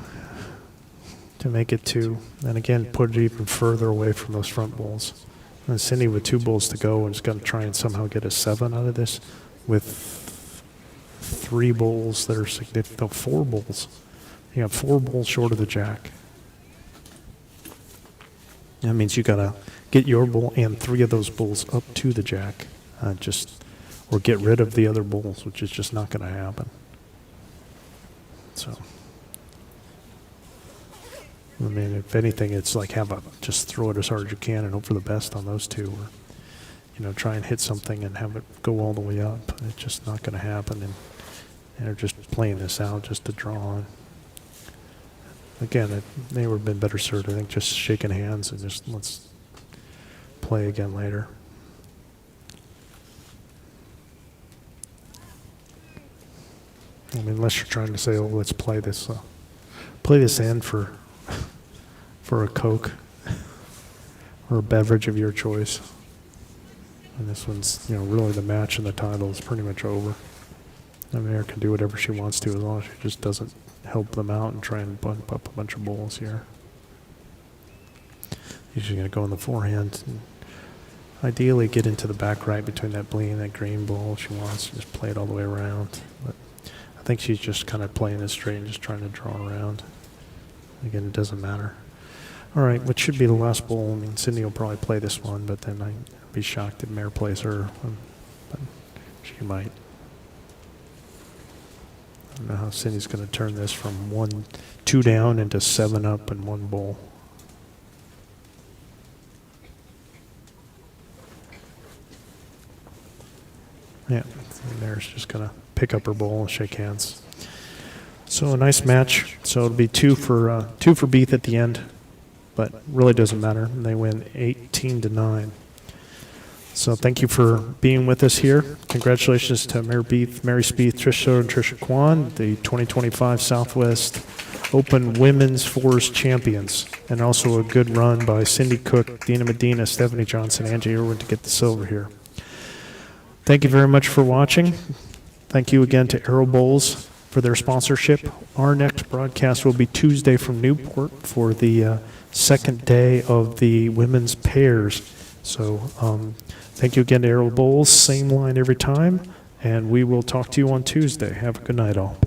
Speaker 1: to make it 2. And again, put it even further away from those front bulls. And Cindy with 2 bulls to go and is going to try and somehow get a 7 out of this with 3 bulls that are significant. No, 4 bulls. You have 4 bulls short of the jack. That means you got to get your bull and 3 of those bulls up to the jack. Or get rid of the other bulls, which is just not going to happen. So, I mean, if anything, it's like just throw it as hard as you can and hope for the best on those 2. Or, try and hit something and have it go all the way up. It's just not going to happen. And they're just playing this out just to draw on. Again, they would have been better served, I think, just shaking hands and just let's play again later. I mean, unless you're trying to say, oh, let's play this end for a Coke or a beverage of your choice. And this one's, really the match and the title is pretty much over. I mean, Mare can do whatever she wants to as long as she just doesn't help them out and try and bump up a bunch of bowls here. Usually going to go in the forehand and ideally get into the back right between that blue and that green bowl. She wants to just play it all the way around. But I think she's just kind of playing it straight and just trying to draw around. Again, it doesn't matter. All right, what should be the last bowl? I mean, Sydney will probably play this one, but then I'd be shocked if Mare plays her. But she might. I don't know how Sydney's going to turn this from 2 down into 7 up in one bowl. Yeah, and Mare's just going to pick up her bowl and shake hands. So a nice match. So it'll be 2 for Beath at the end, but really doesn't matter. And they win 18-9. So thank you for being with us here. Congratulations to Mary Spieth, Trish Soto, and Tricia Kwan, the 2025 Southwest Open Women's Fours Champions. And also a good run by Cindy Cook, Dina Medina, Stephanie Johnson, Angie Irwin to get the silver here. Thank you very much for watching. Thank you again to Arrow Bowls for their sponsorship. Our next broadcast will be Tuesday from Newport for the second day of the women's pairs. So thank you again to Arrow Bowls. Same line every time. And we will talk to you on Tuesday. Have a good night, all.